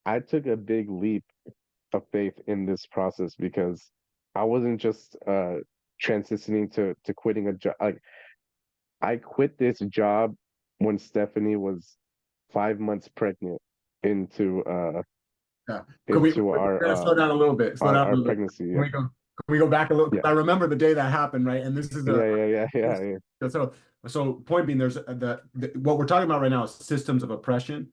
I took a big leap of faith in this process because I wasn't just transitioning to quitting a job. Like I quit this job when Stephanie was 5 months pregnant into Yeah. into We're gonna slow down a little bit. Slow down a our little bit. pregnancy. Can Yeah, we go? Can we go back a little? 'Cause yeah, I remember the day that happened, right? And this is yeah. so point being, there's what we're talking about right now is systems of oppression.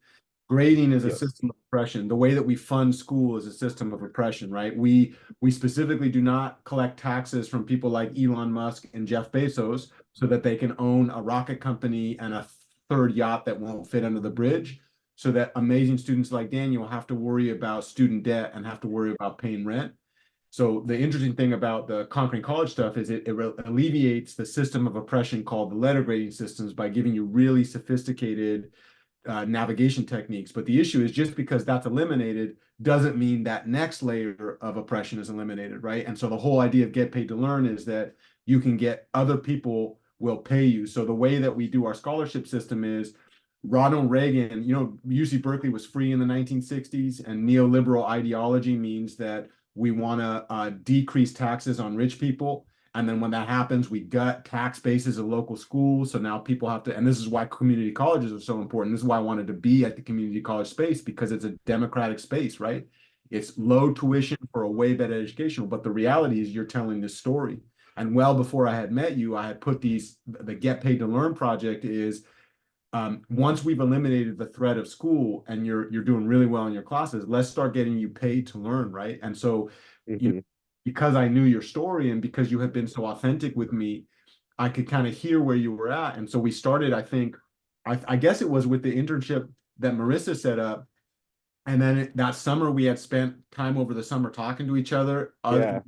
Grading is a Yes, system of oppression. The way that we fund school is a system of oppression, right? We specifically do not collect taxes from people like Elon Musk and Jeff Bezos so that they can own a rocket company and a third yacht that won't fit under the bridge, so that amazing students like Daniel have to worry about student debt and have to worry about paying rent. So the interesting thing about the Conquering College stuff is it alleviates the system of oppression called the letter grading systems by giving you really sophisticated navigation techniques. But the issue is, just because that's eliminated doesn't mean that next layer of oppression is eliminated, right? And so the whole idea of get paid to learn is that you can get other people will pay you. So the way that we do our scholarship system is Ronald Reagan, UC Berkeley was free in the 1960s, and neoliberal ideology means that we want to decrease taxes on rich people. And then when that happens, we gut tax bases of local schools. So now people have to, and this is why community colleges are so important. This is why I wanted to be at the community college space, because it's a democratic space, right? It's low tuition for a way better education. But the reality is you're telling this story. And well before I had met you, I had put the Get Paid to Learn project is once we've eliminated the threat of school and you're doing really well in your classes, let's start getting you paid to learn, right? And so, Hmm. because I knew your story and because you have been so authentic with me, I could kind of hear where you were at. And so we started, I think, I guess it was with the internship that Marissa set up. And then that summer we had spent time over the summer talking to each other. Yeah.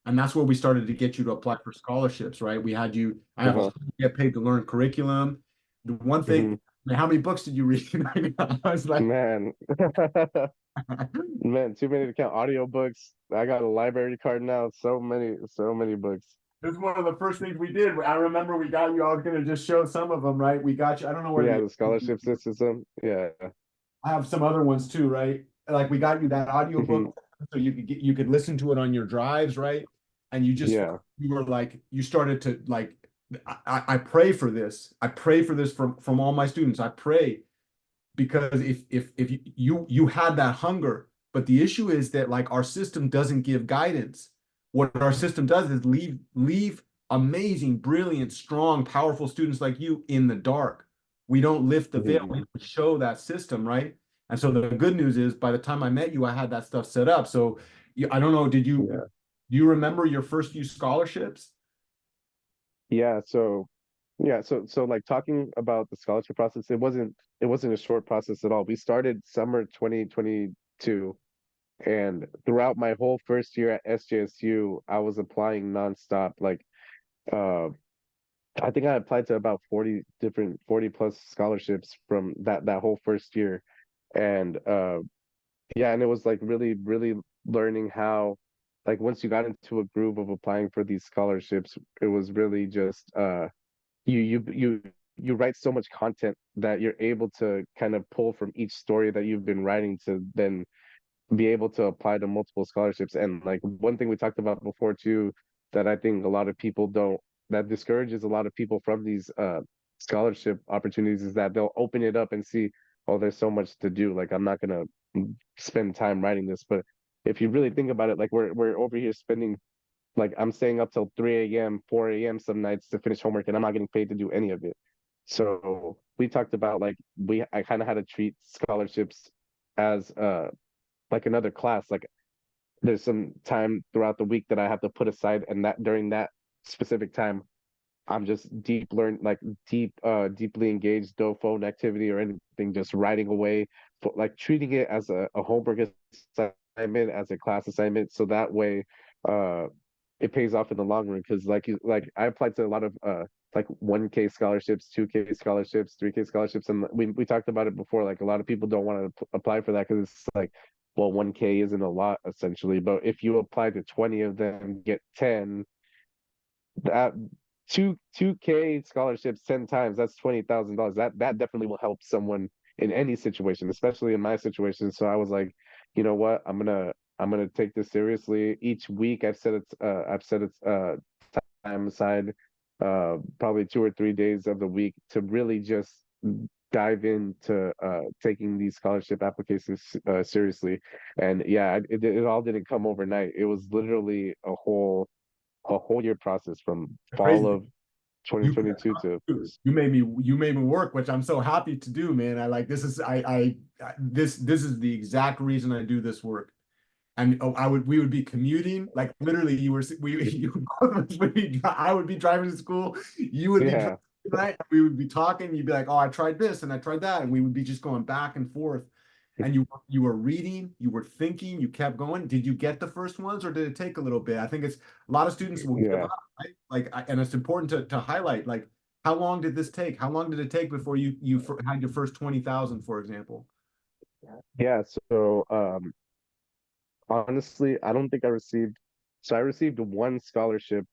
And that's where we started to get you to apply for scholarships, right? I have a Uh-huh. whole Get Paid to Learn curriculum. The one thing, Hmm. how many books did you read? I was like, Man. Man, too many to count. Audiobooks. I got a library card now. So many books. this is one of the first things we did. I remember we got you. I was going to just show some of them, right? We got you. I don't know where Yeah, the the scholarship system. Yeah. I have some other ones too, right? Like we got you that Hmm. audiobook so you could listen to it on your drives, right? And Yeah. you were like you started to like I pray for this. I pray for this from all my students. I pray because if you had that hunger, but the issue is that like our system doesn't give guidance. What our system does is leave amazing, brilliant, strong, powerful students like you in the dark. We don't lift the veil. We Hmm. don't show that system, right? And so the good news is by the time I met you, I had that stuff set up. So I don't know, Yeah. do you remember your first few scholarships? Yeah. So like talking about the scholarship process, it wasn't a short process at all. We started summer 2022, and throughout my whole first year at SJSU, I was applying nonstop. Like uh I think I applied to about 40 plus scholarships from that whole first year. And yeah, and it was like really, really learning how, like once you got into a groove of applying for these scholarships, it was really just you write so much content that you're able to kind of pull from each story that you've been writing to then be able to apply to multiple scholarships. And like one thing we talked about before too, that I think a lot of people don't, that discourages a lot of people from these scholarship opportunities, is that they'll open it up and see, oh, there's so much to do. Like I'm not gonna spend time writing this. But if you really think about it, like we're over here spending, like I'm staying up till 3 a.m., 4 a.m. some nights to finish homework, and I'm not getting paid to do any of it. So we talked about like I kind of had to treat scholarships as like another class. Like there's some time throughout the week that I have to put aside, and that during that specific time, I'm just deeply engaged, no phone activity or anything, just writing away, like treating it as a homework assignment, as a class assignment, so that way, uh, it pays off in the long run. Because like I applied to a lot of like 1K scholarships, 2K scholarships, 3K scholarships, and we talked about it before. Like a lot of people don't want to apply for that because it's like, well, 1K isn't a lot essentially, but if you apply to 20 of them, get 10, that two K scholarships 10 times, that's $20,000. That definitely will help someone in any situation, especially in my situation. So I was like, you know what, I'm gonna take this seriously. Each week I've set time aside, probably 2 or 3 days of the week to really just dive into taking these scholarship applications seriously. And yeah, it all didn't come overnight. It was literally a whole year process from fall Crazy. of You 2022 to you made me work, which I'm so happy to do, man. I like this is this is the exact reason I do this work. And we would be commuting like literally I would be driving to school, you would be driving, yeah. right? We would be talking, you'd be like, oh, I tried this and I tried that, and we would be just going back and forth. And you were reading, you were thinking, you kept going. Did you get the first ones or did it take a little bit? I think it's a lot of students will give Yeah. up, right? And it's important to highlight like how long did this take? How long did it take before you had your first 20,000, for example? Yeah. So honestly, I don't think I received, so I received one scholarship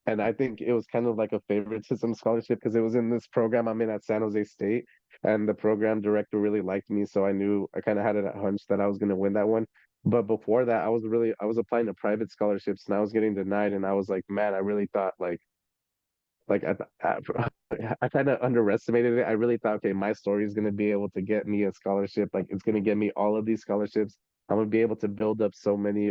and I think it was kind of like a favoritism scholarship because it was in this program I'm in at San Jose State, and the program director really liked me, so I kind of had a hunch that I was going to win that one. But before that, I was applying to private scholarships and I was getting denied, and I was like, man, I really thought like I kind of underestimated it. I really thought, okay, my story is going to be able to get me a scholarship. Like it's going to get me all of these scholarships. I'm going to be able to build up so many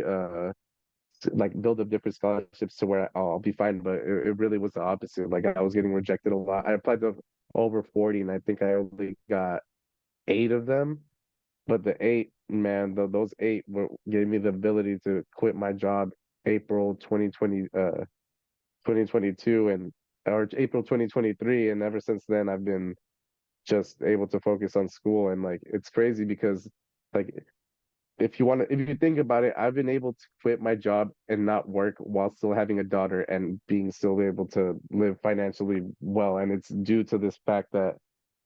like build up different scholarships to where I'll be fine. But it really was the opposite. Like I was getting rejected a lot. I applied to over 40 and I think I only got 8 of them. But the 8, man, those 8 gave me the ability to quit my job April 2022 and or April 2023, and ever since then I've been just able to focus on school. And like it's crazy because like if you think about it, I've been able to quit my job and not work while still having a daughter and being still able to live financially well, and it's due to this fact that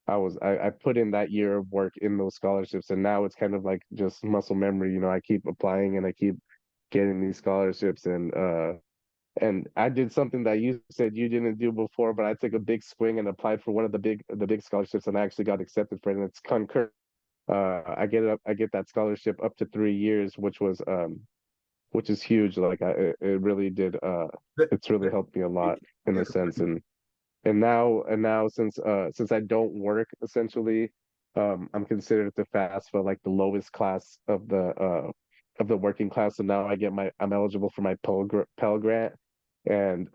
I put in that year of work in those scholarships, and now it's kind of like just muscle memory. I keep applying and I keep getting these scholarships, and I did something that you said you didn't do before, but I took a big swing and applied for one of the big scholarships, and I actually got accepted for it. And it's concurrent. I get that scholarship up to 3 years, which is huge. Like it really did. That- It's really helped me a lot in a sense. And now since I don't work essentially, I'm considered to fast for like the lowest class of the working class. So now I'm eligible for my Pell Grant, and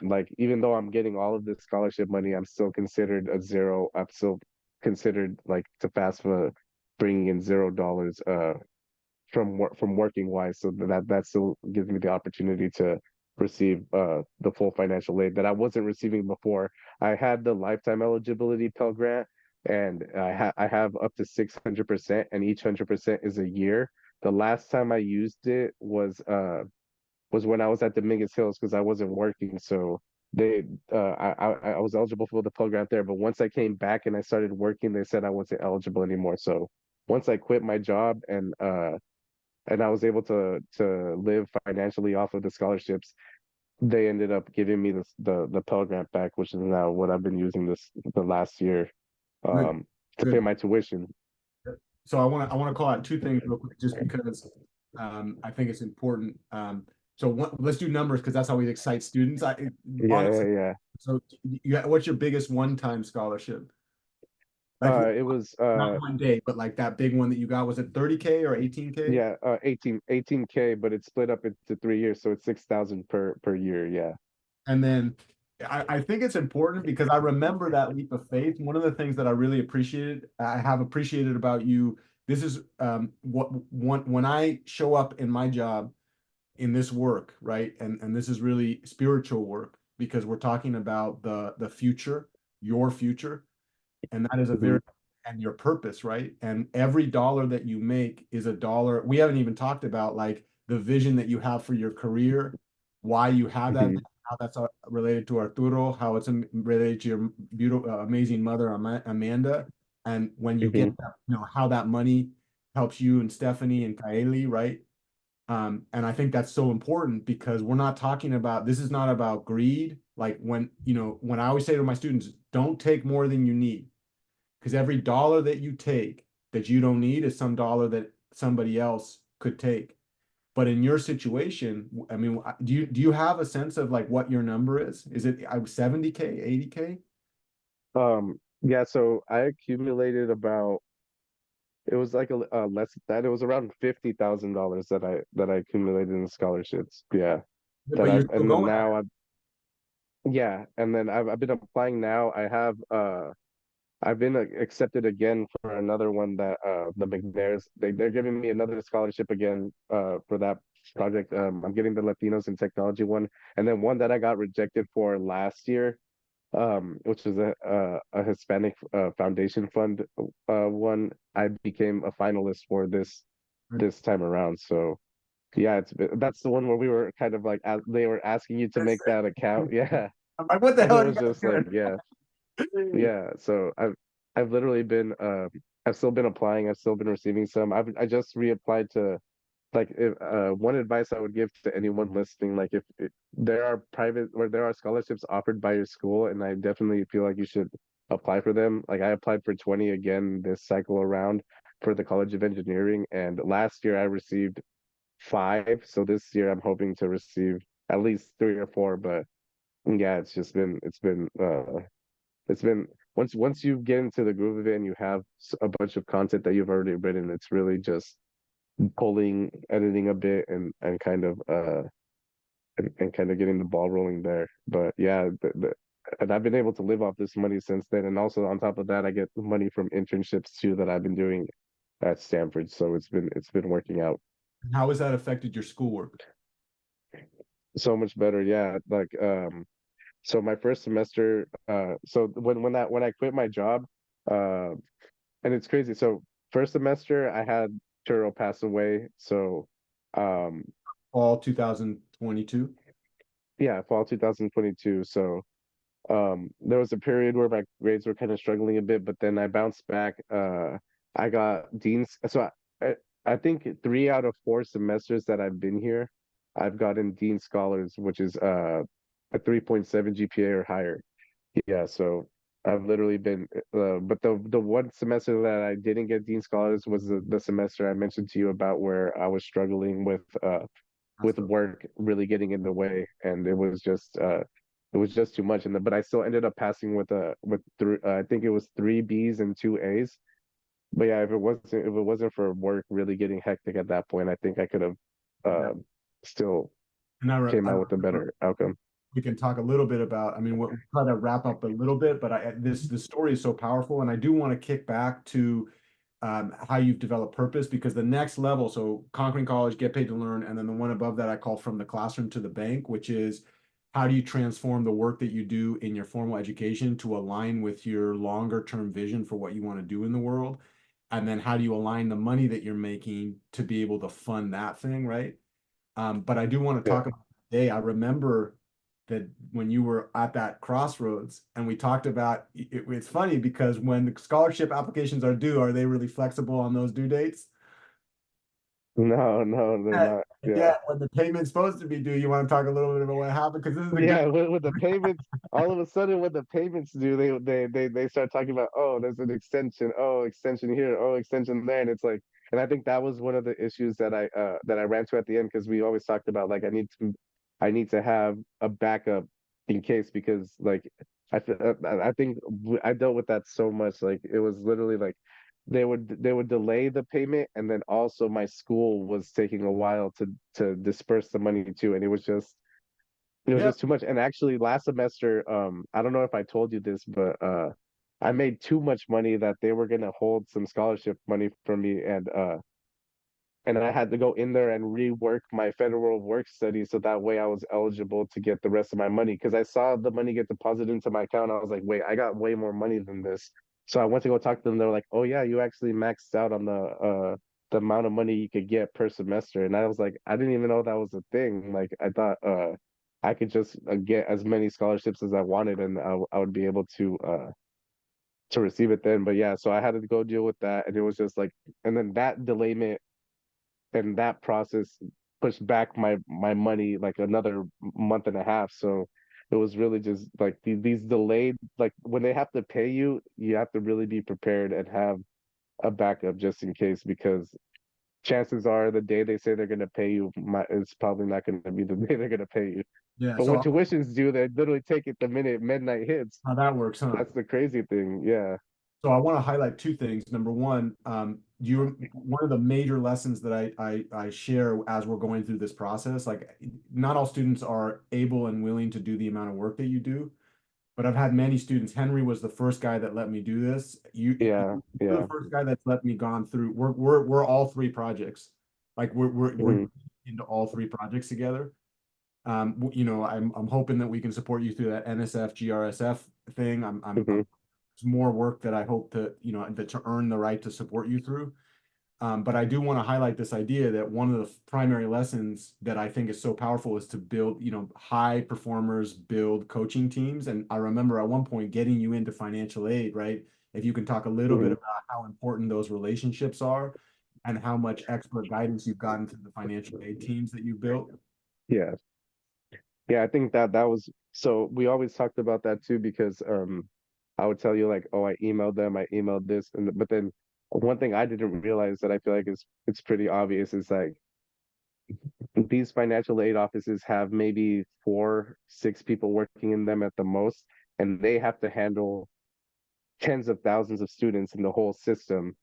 like even though I'm getting all of this scholarship money, I'm still considered a zero. I'm still considered like to fast for bringing in $0 from working wise, so that still gives me the opportunity to receive the full financial aid that I wasn't receiving before. I had the lifetime eligibility Pell Grant, and I have up to 600%, and each 100% is a year. The last time I used it was when I was at Dominguez Hills because I wasn't working, so they I was eligible for the Pell Grant there. But once I came back and I started working, they said I wasn't eligible anymore. So once I quit my job and I was able to live financially off of the scholarships, they ended up giving me the Pell Grant back, which is now what I've been using the last year Good, um to pay good. my tuition. So I want to call out two things real quick, just because I think it's important. So let's do numbers because that's how we excite students. Yeah, yeah, Honestly, yeah. so what's your biggest one-time scholarship? Like It was not one day, but like that big one that you got, was it 30K or 18K? yeah, 18K, but it's split up into 3 years, so it's 6,000 per year. Yeah. And then I think it's important because I remember that leap of faith. One of the things that I have appreciated about you, this is what when I show up in my job in this work, right? And this is really spiritual work because we're talking about the future, your future, and that is a Hmm. very and your purpose, right? And every dollar that you make is a dollar. We haven't even talked about like the vision that you have for your career, why you have that, Hmm. how that's related to Arturo, how it's related to your beautiful, amazing mother, Amanda, and when you get Hmm. that, how that money helps you and Stephanie and Kaeli, right? And I think that's so important because we're not talking about, this is not about greed. Like when I always say to my students, don't take more than you need, because every dollar that you take that you don't need is some dollar that somebody else could take. But in your situation, I mean, do you have a sense of like what your number is? Is it 70K, 80K? Yeah, so I accumulated about it was like less than that. It was around $50,000 that I accumulated in scholarships. Yeah. But you're still And then going at now yeah, and then I've been applying now. I've been accepted again for another one that the McNairs they're giving me another scholarship again for that project. I'm getting the Latinos in Technology one, and then one that I got rejected for last year, which is a Hispanic Foundation Fund one. I became a finalist for it. this time around. So yeah, that's the one where we were kind of like they were asking you to make that account. Yeah, I'm like, what the and hell it are you was guys just like yeah. doing? Yeah, so I've literally been I've still been applying, I've still been receiving some. I just reapplied to like if one advice I would give to anyone listening, like if there are private or there are scholarships offered by your school, and I definitely feel like you should apply for them. Like I applied for 20 again this cycle around for the College of Engineering, and last year I received five. So this year I'm hoping to receive at least three or four. But yeah, it's been once you get into the groove of it and you have a bunch of content that you've already written, it's really just pulling, editing a bit, and kind of and kind of getting the ball rolling there. But yeah, and I've been able to live off this money since then, and also on top of that, I get money from internships too that I've been doing at Stanford. So it's been working out How has that affected your schoolwork? so much better. Yeah, like so my first semester, so when I quit my job, uh, and it's crazy. So first semester I had Arturo pass away, so um Fall 2022? yeah, fall 2022. So there was a period where my grades were kind of struggling a bit, but then I bounced back. I got dean's. So I think 3 out of 4 semesters that I've been here, I've gotten dean scholars, which is a 3.7 GPA or higher. Yeah, so I've literally been, but the one semester that I didn't get dean scholars was the semester I mentioned to you about where I was struggling That's with the work really getting in the way, and it was just too much. And but I still ended up passing with three, I think it was 3 Bs and 2 As. But yeah, if it wasn't for work really getting hectic at that point, I think I could have yeah. uh, still And came I out with a remember better outcome. we can talk a little bit about, I mean, we'll try to wrap up a little bit, but this story is so powerful, and I do want to kick back to how you've developed purpose, because the next level, so conquering college, get paid to learn, and then the one above that I call from the classroom to the bank, which is how do you transform the work that you do in your formal education to align with your longer term vision for what you want to do in the world? And then how do you align the money that you're making to be able to fund that thing, right? But I do want to Yeah. talk about today. I remember that when you were at that crossroads and we talked about it's funny because when the scholarship applications are due, are they really flexible on those due dates? No, no, they're Yeah, not. yeah, Yeah. when the payment's supposed to be due, you want to talk a little bit about what happened because this is a good. Yeah, with the payments, all of a sudden, when the payments do, they start talking about, oh, there's an extension, oh, extension here, oh, extension there, and it's like, and I think that was one of the issues that I ran to at the end, because we always talked about like I need to have a backup in case, because like I think I dealt with that so much. Like it was literally like they would delay the payment, and then also my school was taking a while to disperse the money too, and it was Yeah, just too much. And actually, last semester, I don't know if I told you this, but I made too much money that they were gonna hold some scholarship money from me, and I had to go in there and rework my federal work study so that way I was eligible to get the rest of my money. Because I saw the money get deposited into my account, I was like, wait, I got way more money than this. So I went to go talk to them. They're like, oh yeah, you actually maxed out on the amount of money you could get per semester. And I was like, I didn't even know that was a thing. Like I thought I could just get as many scholarships as I wanted, and I would be able to receive it then. But yeah, so I had to go deal with that, and it was just like, and then that delayment and that process pushed back my money like another month and a half. So it was really just like these delayed, like when they have to pay you, you have to really be prepared and have a backup just in case, because chances are the day they say they're going to pay you, it's probably not going to be the day they're going to pay you. yeah. But when tuition's due, they literally take it the minute midnight hits. How that works, huh? That's the crazy thing. Yeah. So I want to highlight two things. Number one, you one of the major lessons that I share as we're going through this process, like not all students are able and willing to do the amount of work that you do, but I've had many students. Henry was the first guy that let me do this. Yeah. You're the Yeah. first guy that's let me gone through. We're all three projects. Like we're Hmm. into all three projects together. You know, I'm hoping that we can support you through that NSF GRSF thing. Hmm. There's more work that I hope to, you know, to earn the right to support you through. But I do want to highlight this idea that one of the primary lessons that I think is so powerful is to build, you know, high performers build coaching teams. And I remember at one point getting you into financial aid, right? If you can talk a little bit Hmm. about how important those relationships are. and how much expert guidance you've gotten through the financial aid teams that you've built. Yeah. Yeah, I think that was, so we always talked about that too, because I would tell you like, oh, I emailed them, I emailed this, and but then one thing I didn't realize that I feel like is it's pretty obvious is like these financial aid offices have maybe 4, 6 people working in them at the most, and they have to handle tens of thousands of students in the whole system.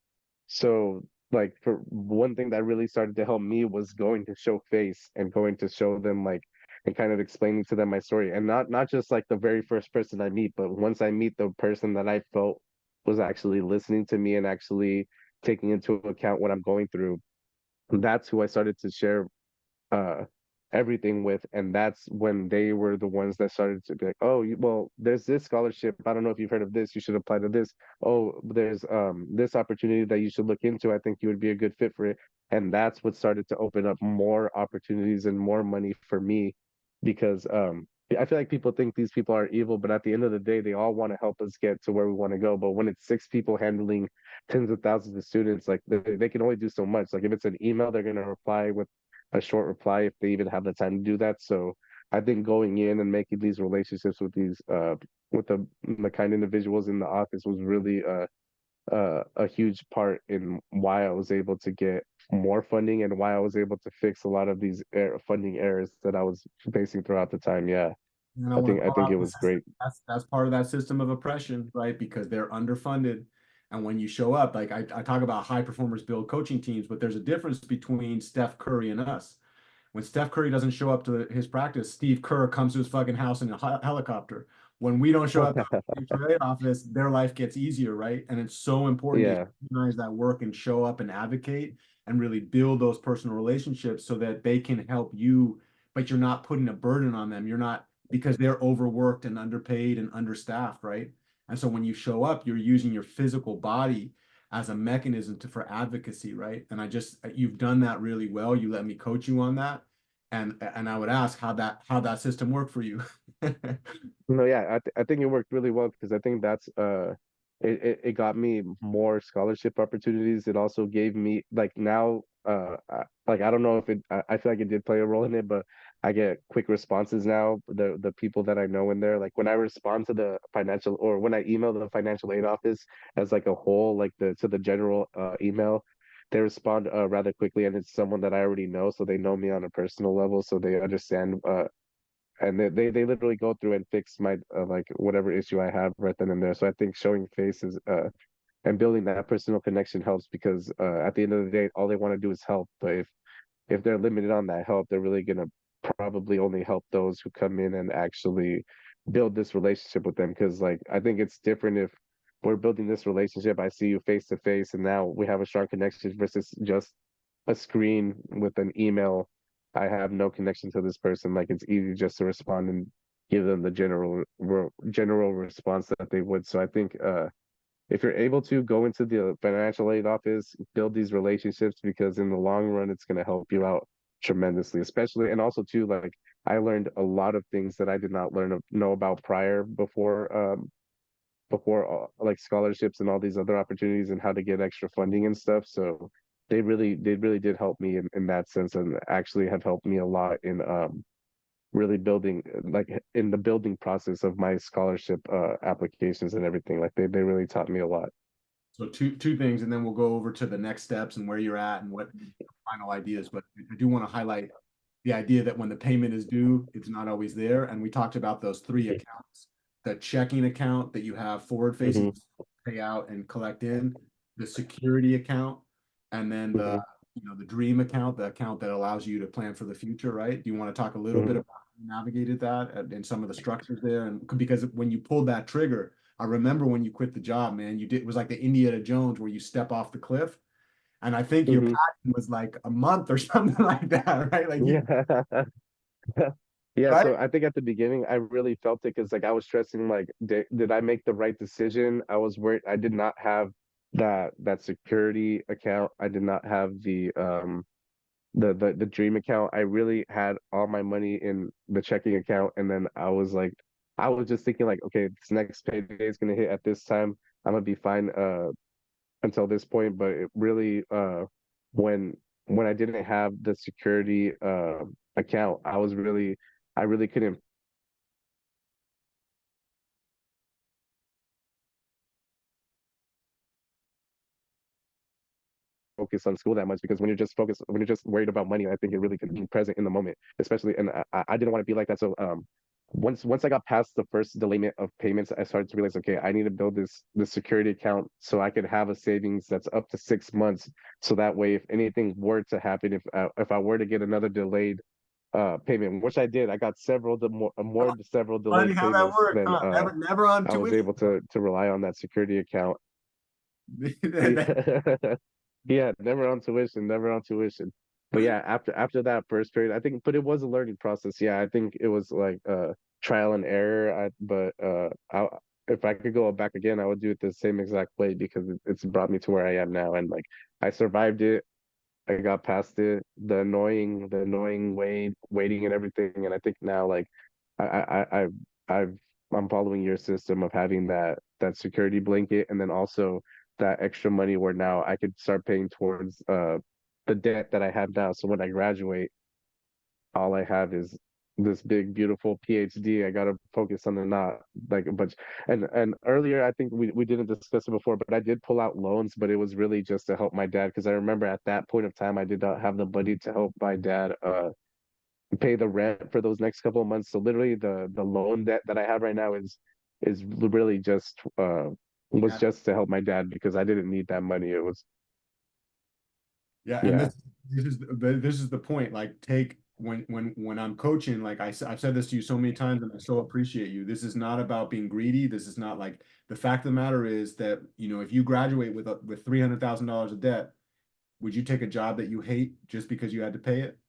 So, like, for one thing that really started to help me was going to show face and going to show them like and kind of explaining to them my story. And not just like the very first person I meet, but once I meet the person that I felt was actually listening to me and actually taking into account what I'm going through, that's who I started to share uh everything with. And that's when they were the ones that started to be like, oh, well, there's this scholarship, I don't know if you've heard of this, you should apply to this. Oh, there's this opportunity that you should look into, I think you would be a good fit for it. And that's what started to open up more opportunities and more money for me, because I feel like people think these people are evil, but at the end of the day they all want to help us get to where we want to go. But when it's 6 people handling tens of thousands of students, like they can only do so much. Like if it's an email, they're going to reply with a short reply if they even have the time to do that. So I think going in and making these relationships with these with the kind individuals in the office was really a huge part in why I was able to get more funding and why I was able to fix a lot of these funding errors that I was facing throughout the time. Yeah, And I I want think to I call think out it the was system. great. That's part of that system of oppression, right? Because they're underfunded. And when you show up, like I talk about high performers build coaching teams, but there's a difference between Steph Curry and us. When Steph Curry doesn't show up to his practice, Steve Kerr comes to his fucking house in a helicopter. When we don't show up to the trade office, their life gets easier, right? And it's so important to Yeah, recognize that work and show up and advocate and really build those personal relationships so that they can help you, but you're not putting a burden on them. You're not, because they're overworked and underpaid and understaffed, right? And so when you show up, you're using your physical body as a mechanism for advocacy, right? And you've done that really well. You let me coach you on that, and I would ask how that system worked for you. no, yeah, I think it worked really well because I think that's it got me more scholarship opportunities. It also gave me like now like I don't know if I feel like it did play a role in it, but I get quick responses now. The people that I know in there, like when I respond to the financial or when I email the financial aid office as like a whole, like the to the general email, they respond rather quickly, and it's someone that I already know, so they know me on a personal level, so they understand and they literally go through and fix my like whatever issue I have right then and there. So I think showing faces and building that personal connection helps because at the end of the day, all they want to do is help. But if they're limited on that help, they're really gonna probably only help those who come in and actually build this relationship with them. Because like I think it's different if we're building this relationship, I see you face to face, and now we have a strong connection versus just a screen with an email. I have no connection to this person. Like it's easy just to respond and give them the general response that they would. So I think if you're able to go into the financial aid office, build these relationships because in the long run it's going to help you out tremendously, especially and also too like I learned a lot of things that I did not know about prior before like scholarships and all these other opportunities and how to get extra funding and stuff. So they really did help me in that sense and actually have helped me a lot in really building like in the building process of my scholarship applications and everything. Like they really taught me a lot. So two things, and then we'll go over to the next steps and where you're at and what final ideas. But I do want to highlight the idea that when the payment is due, it's not always there. And we talked about those three accounts: the checking account that you have forward facing, Hmm. pay out and collect in, the security account, and then the Hmm. the dream account, the account that allows you to plan for the future, right? Do you want to talk a little bit Hmm. about how you navigated that and some of the structures there? And because when you pulled that trigger, I remember when you quit the job, man, you did, it was like the Indiana Jones where you step off the cliff. And I think your Hmm. pattern was like a month or something like that, right? Like you, Yeah. Yeah, right? so I think at the beginning I really felt it because like I was stressing like did I make the right decision? I was worried I did not have that security account. I did not have the dream account. I really had all my money in the checking account, and then I was just thinking like, okay, this next payday is gonna hit at this time. I'm gonna be fine until this point, but it really when when I didn't have the security account, I really couldn't focus on school that much, because when you're just worried about money, I think it really can be present in the moment, especially. And I didn't want to be like that. So once I got past the first delayment of payments, I started to realize, okay, I need to build this security account so I could have a savings that's up to 6 months. So that way, if anything were to happen, if I were to get another delayed payment, which I did, I got several Funny delayed how that payments, works, then huh? Never on I was tuition. able to rely on that security account. That- Yeah, never on tuition, never on tuition. But yeah, after that first period, I think, but it was a learning process. Yeah, I think it was like trial and error. If I could go back again, I would do it the same exact way, because it's brought me to where I am now, and like I survived it. I got past it, the annoying waiting and everything, and I think now, like I've I'm following your system of having that security blanket, and then also that extra money where now I could start paying towards the debt that I have now. So when I graduate, all I have is this big beautiful PhD. I gotta focus on the not like a bunch. And earlier, I think we didn't discuss it before, but I did pull out loans, but it was really just to help my dad, because I remember at that point of time I did not have the money to help my dad pay the rent for those next couple of months. So literally the loan debt that I have right now is really just was yeah, just to help my dad, because I didn't need that money. It was yeah, and yeah. this is the point. Like, take when I'm coaching, like I've said this to you so many times, and I so appreciate you. This is not about being greedy. This is not like the fact of the matter is that, if you graduate with $300,000 of debt, would you take a job that you hate just because you had to pay it?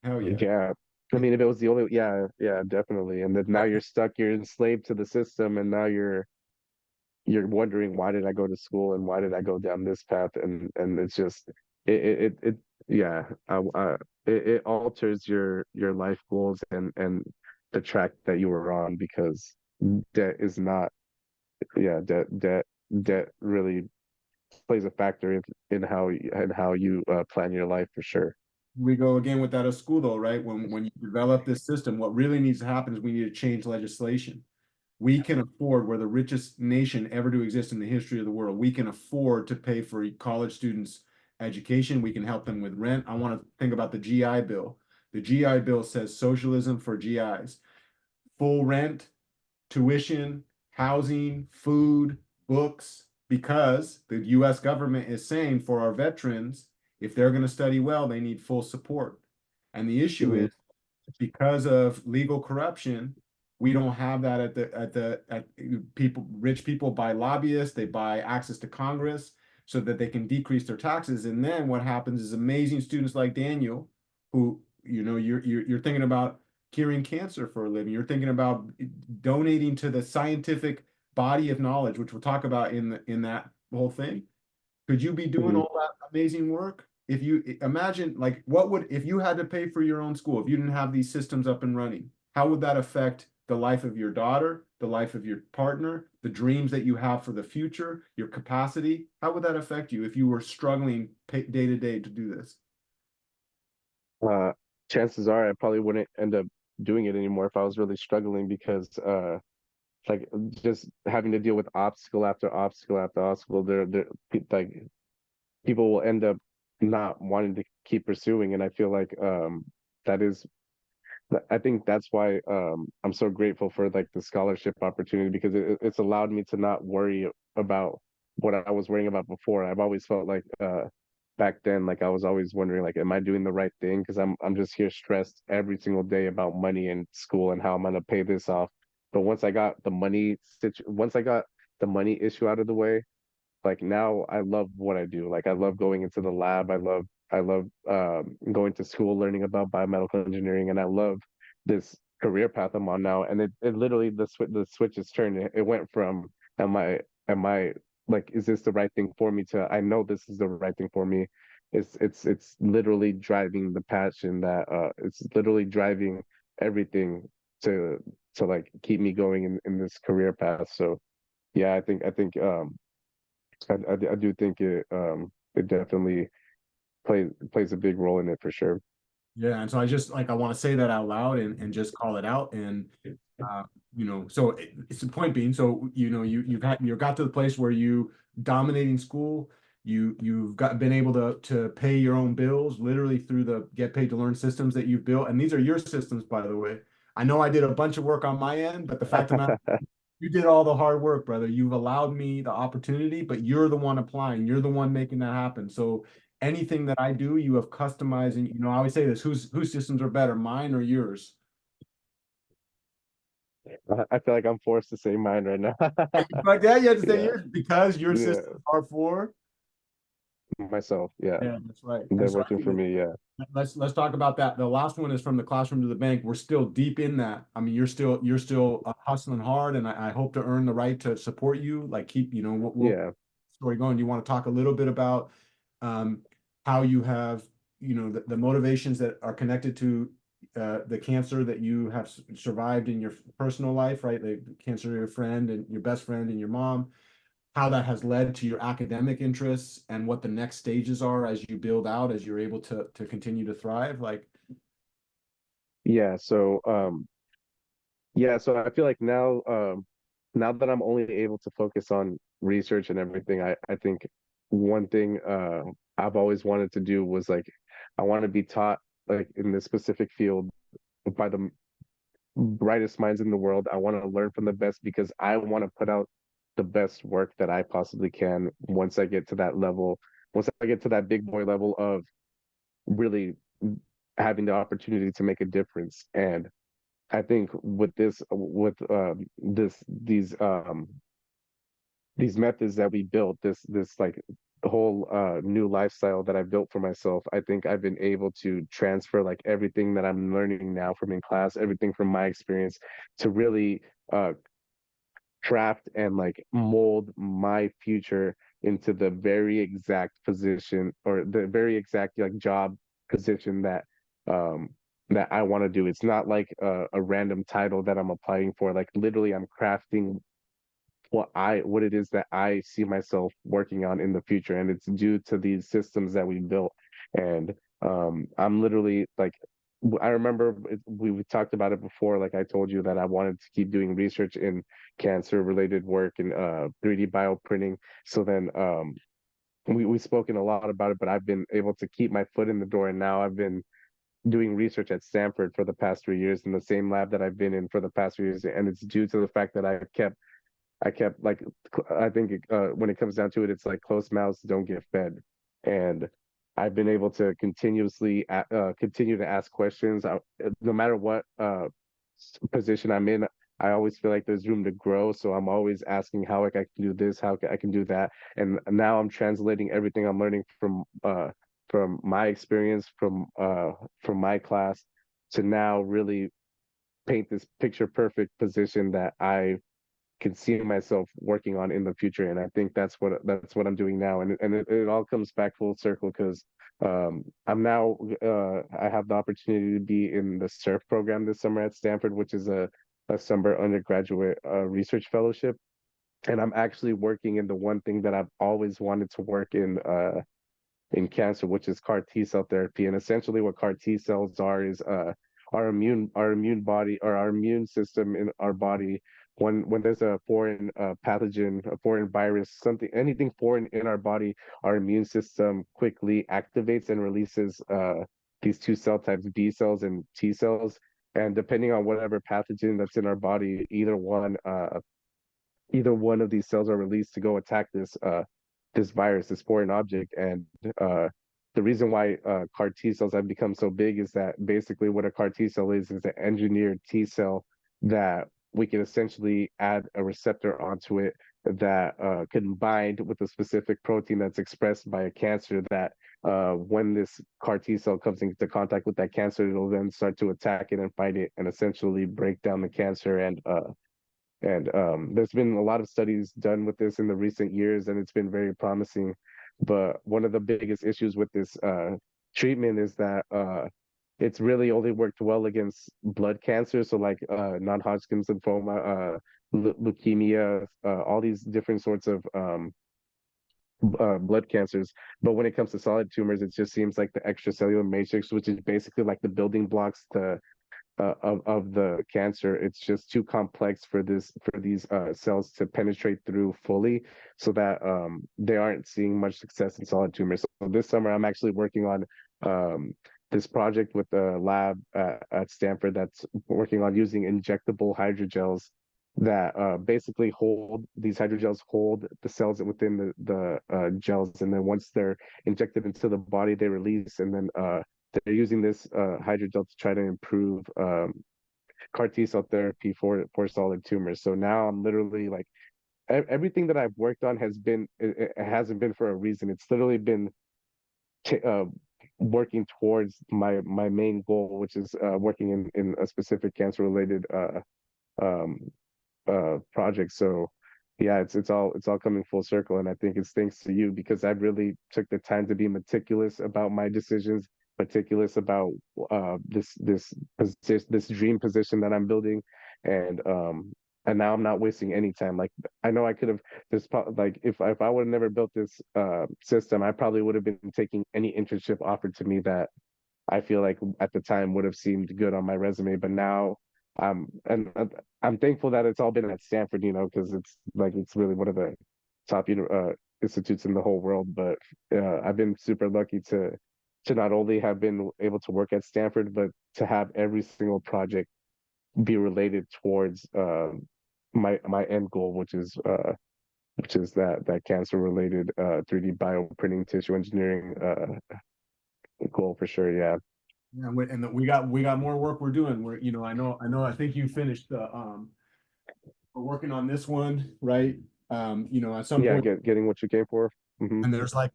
Hell yeah. Yeah. I Like, mean, if it was the only, yeah, yeah, definitely. And then now that- you're stuck, you're enslaved to the system, and now you're wondering, why did I go to school and why did I go down this path? And it's just it yeah, it alters your life goals and the track that you were on, because debt is not, yeah, debt really plays a factor in how you plan your life for sure. we go again with that of school though, right? When you develop this system, what really needs to happen is we need to change legislation. We can afford, we're the richest nation ever to exist in the history of the world. We can afford to pay for college students' education. We can help them with rent. I want to think about the GI Bill. The GI Bill says socialism for GIs, full rent, tuition, housing, food, books, because the US government is saying for our veterans, if they're going to study well, they need full support. And the issue Mhm. is, because of legal corruption, we don't have that at people, rich people buy lobbyists, they buy access to Congress so that they can decrease their taxes. And then what happens is amazing students like Daniel, who, you're thinking about curing cancer for a living, you're thinking about donating to the scientific body of knowledge, which we'll talk about in that whole thing. Could you be doing Mhm. all that amazing work? If you imagine, like, what would, if you had to pay for your own school, if you didn't have these systems up and running, how would that affect the life of your daughter, the life of your partner, the dreams that you have for the future, your capacity? How would that affect you if you were struggling day to day to do this? uh, Chances are I probably wouldn't end up doing it anymore if I was really struggling, because like just having to deal with obstacle after obstacle after obstacle, like people will end up not wanting to keep pursuing. And I feel like that is I think that's why I'm so grateful for like the scholarship opportunity, because it's allowed me to not worry about what I was worrying about before. I've always felt like back then, like I was always wondering, like, am I doing the right thing? Because I'm just here stressed every single day about money and school and how I'm gonna pay this off. But once I got the money issue out of the way, like now I love what I do. Like I love going into the lab. I love going to school, learning about biomedical engineering, and I love this career path I'm on now. And it literally the switch is turned. It went from am I like, is this the right thing for me, to I know this is the right thing for me. It's literally driving the passion that it's literally driving everything to like keep me going in this career path. So yeah, I do think it. it definitely plays a big role in it for sure. Yeah, and so I just like I want to say that out loud and just call it out. And uh, so it's the point being, so you got to the place where you dominating school, you've got been able to pay your own bills literally through the get paid to learn systems that you've built. And these are your systems, by the way. I know I did a bunch of work on my end, but the fact of the matter, you did all the hard work, brother. You've allowed me the opportunity, but you're the one applying. You're the one making that happen. So anything that I do, you have customized. And I always say this: whose systems are better, mine or yours? I feel like I'm forced to say mine right now. But yeah, you have to say Yeah, yours because your yeah, systems are for. myself. Yeah, Yeah, that's right. And they're so I working think for me. Yeah, let's talk about that. The last one is from the classroom to the bank. We're still deep in that. I mean, you're still hustling hard, and I hope to earn the right to support you. Like keep, we'll yeah. story going. Do you want to talk a little bit about um, how you have, the motivations that are connected to the cancer that you have survived in your personal life, right? The cancer of your friend and your best friend and your mom, how that has led to your academic interests and what the next stages are as you build out, as you're able to continue to thrive. Like, Yeah, so yeah, so I feel like now that I'm only able to focus on research and everything, I think one thing I've always wanted to do was like I want to be taught like in this specific field by the brightest minds in the world. I want to learn from the best because I want to put out the best work that I possibly can once I get to that level, once I get to that big boy level of really having the opportunity to make a difference. And I think with these methods that we built, this like whole new lifestyle that I built for myself, I think I've been able to transfer like everything that I'm learning now from in class, everything from my experience to really uh craft and like mold my future into the very exact position or the very exact like job position um that I want to do. It's not like a random title that I'm applying for. Like literally I'm crafting what it is that I see myself working on in the future. And it's due to these systems that we built. And I'm literally like I remember we talked about it before. Like I told you that I wanted to keep doing research in cancer related work and 3D bioprinting. So then we've spoken a lot about it, but I've been able to keep my foot in the door, and now I've been doing research at Stanford for the past 3 years in the same lab that I've been in for the past 3 years, and it's due to the fact that I kept like I think when it comes down to it, it's like closed mouths don't get fed, and I've been able to continue to ask questions. No matter what position I'm in, I always feel like there's room to grow. So I'm always asking how I can do this, how I can do that, and now I'm translating everything I'm learning from my experience from my class to now really paint this picture perfect position that I can see myself working on in the future. And I think that's what I'm doing now. And it all comes back full circle because I'm now I have the opportunity to be in the surf program this summer at Stanford, which is a summer undergraduate research fellowship. And I'm actually working in the one thing that I've always wanted to work in cancer, which is CAR T cell therapy. And essentially, what CAR T cells are is our immune body or our immune system in our body. When there's a foreign pathogen, a foreign virus, something, anything foreign in our body, our immune system quickly activates and releases these two cell types, B cells and T cells. And depending on whatever pathogen that's in our body, either one of these cells are released to go attack this virus, this foreign object. And the reason why CAR T cells have become so big is that basically what a CAR T cell is an engineered T cell that we can essentially add a receptor onto it that can bind with a specific protein that's expressed by a cancer that when this CAR T cell comes into contact with that cancer, it'll then start to attack it and fight it and essentially break down the cancer. And there's been a lot of studies done with this in the recent years, and it's been very promising. But one of the biggest issues with this treatment is that it's really only worked well against blood cancer, so like non-Hodgkin's lymphoma, leukemia, all these different sorts of blood cancers. But when it comes to solid tumors, it just seems like the extracellular matrix, which is basically like the building blocks to of the cancer, it's just too complex for these cells to penetrate through fully, so that they aren't seeing much success in solid tumors. So this summer I'm actually working on this project with the lab at Stanford that's working on using injectable hydrogels that basically hold these hydrogels hold the cells within the gels, and then once they're injected into the body they release, and then they're using this hydrogel to try to improve CAR T cell therapy for solid tumors. So now I'm literally like everything that I've worked on has been it hasn't been for a reason. It's literally been t working towards my main goal, which is working in a specific cancer related um, project. So yeah, it's all coming full circle, and I think it's thanks to you because I really took the time to be meticulous about my decisions, meticulous about this dream position that I'm building, and um and now I'm not wasting any time. Like I know I could have like if I would have never built this system, I probably would have been taking any internship offered to me that I feel like at the time would have seemed good on my resume, but now I'm thankful that it's all been at Stanford, because it's like it's really one of the top institutes in the whole world. But I've been super lucky to not only have been able to work at Stanford, but to have every single project be related towards my end goal, which is that cancer related 3D bioprinting tissue engineering goal for sure. Yeah. Yeah, we got more work we're doing. I think you finished we're working on this one, right? At some Yeah, point, getting what you came for. Hmm. and there's like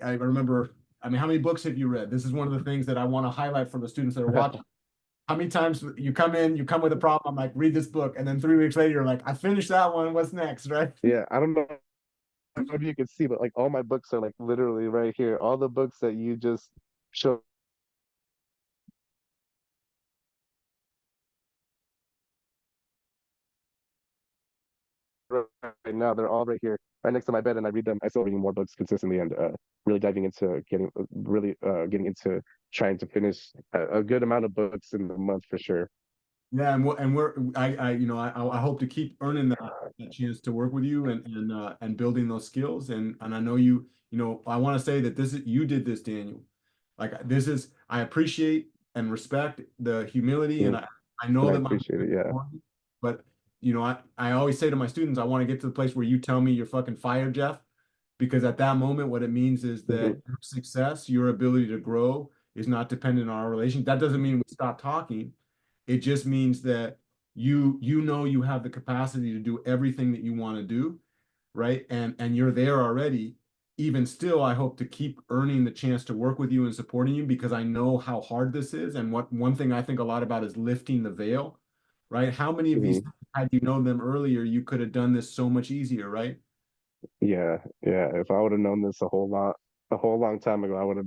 I remember, I mean, how many books have you read? This is one of the things that I want to highlight for the students that are watching. How many times you come in, you come with a problem, I'm like, read this book, and then 3 weeks later, you're like, I finished that one. What's next, right? Yeah, I don't know if you can see, but like all my books are like literally right here. All the books that you just showed right now, they're all right here, right next to my bed, and I read them. I still reading more books consistently, and really diving into getting into trying to finish a good amount of books in the month for sure. Yeah, I hope to keep earning that chance to work with you and building those skills. And I know I want to say that you did this, Daniel. Like this is I appreciate and respect the humility, and Mm, I know and I that my appreciate it. Yeah. but I always say to my students, I want to get to the place where you tell me you're fucking fired, Jeff, because at that moment, what it means is that Hmm. your success, your ability to grow is not dependent on our relation. That doesn't mean we stop talking. It just means that you have the capacity to do everything that you want to do, right? And you're there already. Even still, I hope to keep earning the chance to work with you and supporting you because I know how hard this is. And one thing I think a lot about is lifting the veil, right? How many of these Hmm. things, had you known them earlier, you could have done this so much easier, right? Yeah, yeah. If I would have known this a whole long time ago, I would have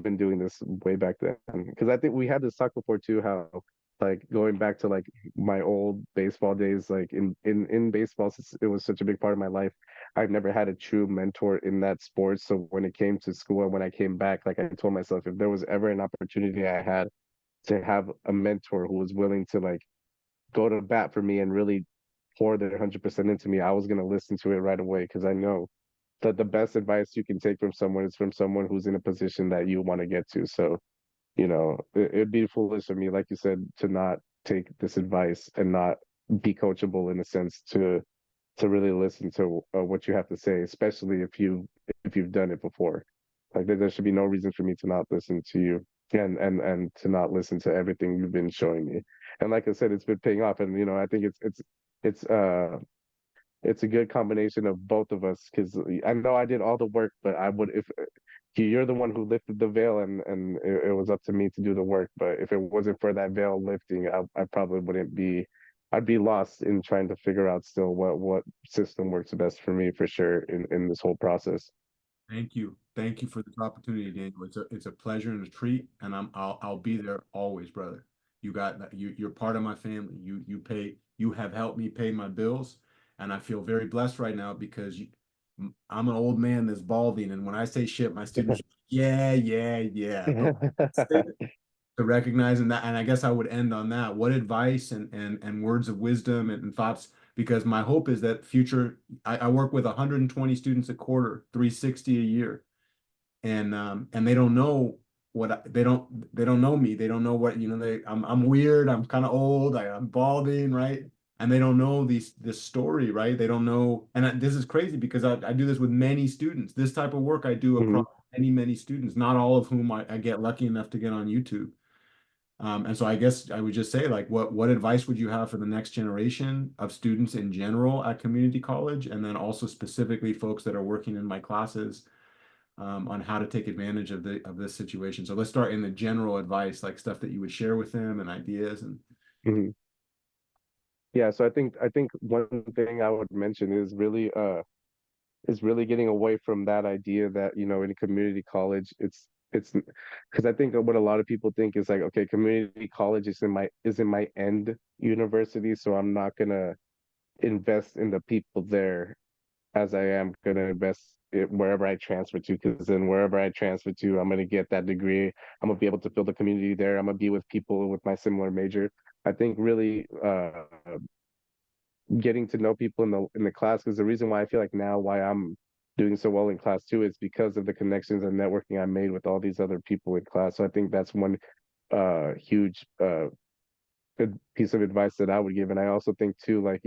been doing this way back then. Because I think we had this talk before too, how like going back to like my old baseball days, like in baseball, since it was such a big part of my life, I've never had a true mentor in that sport. So when it came to school and when I came back, like I told myself, if there was ever an opportunity I had to have a mentor who was willing to like go to bat for me and really pour their 100% into me, I was gonna listen to it right away because I know that the best advice you can take from someone is from someone who's in a position that you want to get to. So, it'd be foolish of me, like you said, to not take this advice and not be coachable in a sense to really listen to what you have to say, especially if you've done it before. Like there should be no reason for me to not listen to you and to not listen to everything you've been showing me. And like I said, it's been paying off, and I think it's it's a good combination of both of us because I know I did all the work, but I would if you're the one who lifted the veil and it was up to me to do the work. But if it wasn't for that veil lifting, I probably wouldn't be. I'd be lost in trying to figure out still what system works best for me for sure in this whole process. Thank you. Thank you for this opportunity, Daniel. It's a pleasure and a treat, and I'll be there always, brother. You got that. You're part of my family. You have helped me pay my bills, and I feel very blessed right now because I'm an old man that's balding, and when I say shit, my students, yeah, yeah, yeah. But to recognizing that, and I guess I would end on that. What advice and words of wisdom and thoughts? Because my hope is that future, I work with 120 students a quarter, 360 a year, and they don't know they don't know me. They don't know what, I'm weird, I'm kind of old, I'm balding, right? And they don't know this story, right? They don't know, and this is crazy because I do this with many students. This type of work I do Mhm, across many students, not all of whom I get lucky enough to get on YouTube. And so I guess I would just say, like, what advice would you have for the next generation of students in general at community college, and then also specifically folks that are working in my classes, on how to take advantage of this situation? So let's start in the general advice, like stuff that you would share with them and ideas and. mhm. Yeah, so I think one thing I would mention is really getting away from that idea that, in community college it's because I think what a lot of people think is like, okay, community college is in my end university, so I'm not gonna invest in the people there as I am gonna invest it wherever I transfer to, because then wherever I transfer to, I'm gonna get that degree. I'm gonna be able to build a community there. I'm gonna be with people with my similar major. I think really getting to know people in the class, because the reason why I feel like now why I'm doing so well in class too is because of the connections and networking I made with all these other people in class. So I think that's one huge good piece of advice that I would give. And I also think too, like,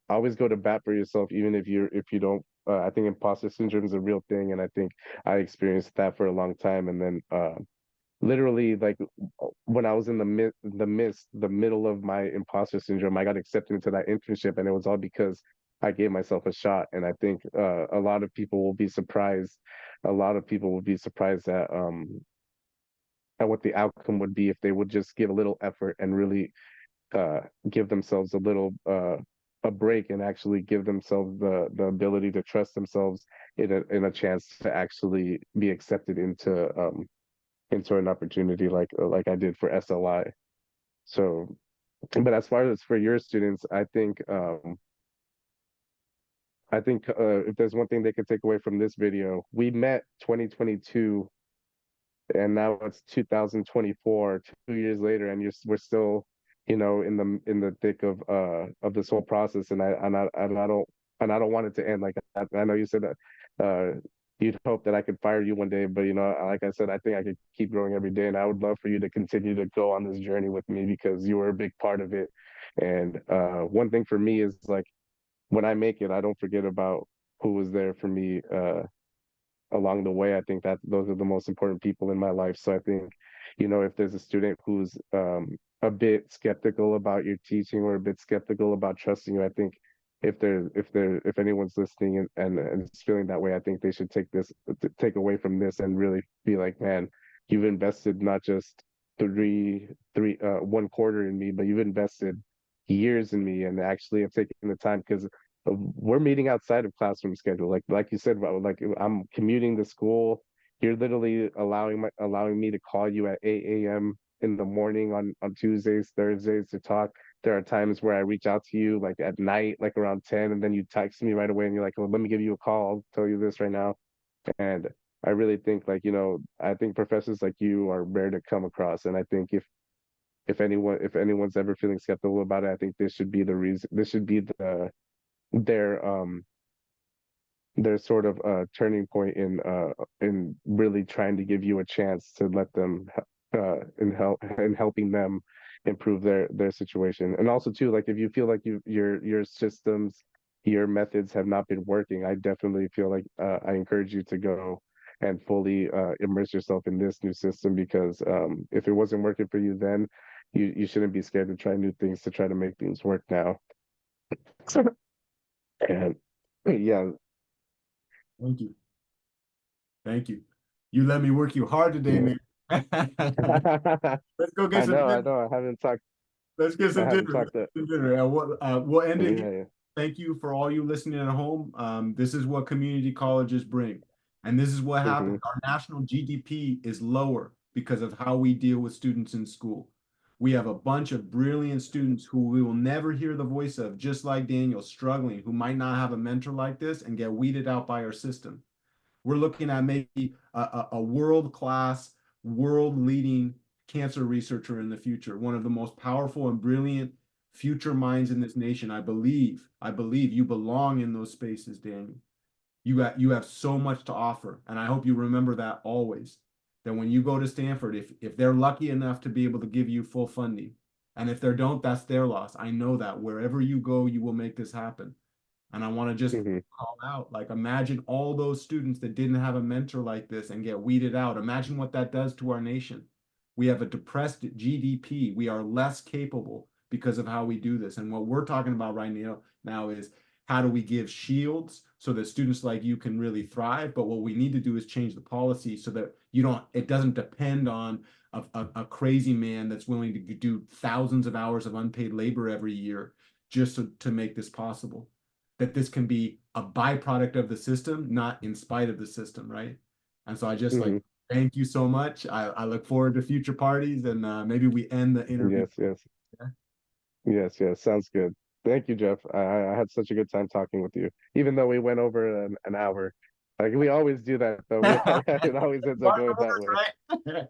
always go to bat for yourself, even if you don't. I think imposter syndrome is a real thing, and I think I experienced that for a long time. And then literally, like, when I was in the middle of my imposter syndrome, I got accepted into that internship, and it was all because I gave myself a shot. And I think a lot of people will be surprised. A lot of people will be surprised at what the outcome would be if they would just give a little effort and really give themselves a break, and actually give themselves the ability to trust themselves in a chance to actually be accepted into an opportunity like I did for SLI. So, but as far as for your students, I think if there's one thing they could take away from this video, we met 2022 and now it's 2024, 2 years later, and we're still, in the thick of this whole process. And I don't want it to end. Like, I know you said that you'd hope that I could fire you one day, but like I said, I think I could keep growing every day, and I would love for you to continue to go on this journey with me because you were a big part of it. And one thing for me is, like, when I make it, I don't forget about who was there for me along the way. I think that those are the most important people in my life. So I think, if there's a student who's a bit skeptical about your teaching or a bit skeptical about trusting you, I think if anyone's listening and is feeling that way, I think they should take away from this and really be like, man, you've invested not just one quarter in me, but you've invested years in me and actually have taken the time, because we're meeting outside of classroom schedule. Like you said, like, I'm commuting to school. You're literally allowing me to call you at 8 a.m. in the morning on Tuesdays, Thursdays to talk. There are times where I reach out to you like at night, like around 10, and then you text me right away and you're like, well, let me give you a call. I'll tell you this right now. And I really think, like, I think professors like you are rare to come across. And I think if anyone's ever feeling skeptical about it, I think this should be the reason. This should be their um their sort of turning point in really trying to give you a chance to let them in helping them improve their situation. And also too, like, if you feel like your systems, your methods have not been working, I definitely feel like I encourage you to go and fully immerse yourself in this new system, because if it wasn't working for you then, you shouldn't be scared to try new things to try to make things work now. And yeah. Thank you. Thank you. You let me work you hard today, Yeah. man. Let's go get I some know, I dinner. know. Let's get I some haven't dinner. Let's talked that. get some dinner. We'll end it here. Yeah, yeah. Thank you for all you listening at home. This is what community colleges bring. And this is what Hmm. happens. Our national GDP is lower because of how we deal with students in school. We have a bunch of brilliant students who we will never hear the voice of, just like Daniel, struggling, who might not have a mentor like this and get weeded out by our system. We're looking at maybe a world-class, world-leading cancer researcher in the future, one of the most powerful and brilliant future minds in this nation. I believe you belong in those spaces, Daniel. You have so much to offer, and I hope you remember that always. That when you go to Stanford, if they're lucky enough to be able to give you full funding, and if they don't, that's their loss. I know that wherever you go, you will make this happen. And I want to just Hmm. call out, like, imagine all those students that didn't have a mentor like this and get weeded out. Imagine what that does to our nation. We have a depressed GDP. We are less capable because of how we do this. And what we're talking about right now is how do we give shields so that students like you can really thrive? But what we need to do is change the policy so that it doesn't depend on a crazy man that's willing to do thousands of hours of unpaid labor every year just to make this possible. That this can be a byproduct of the system, not in spite of the system, right? And so I just like Hmm. thank you so much. I look forward to future parties, and maybe we end the interview. Yes, yes, yes, yes. Sounds good. Thank you, Jeff. I had such a good time talking with you, even though we went over an hour. Like we always do that, though. Yeah. It always ends up Mark going that orders, way. right?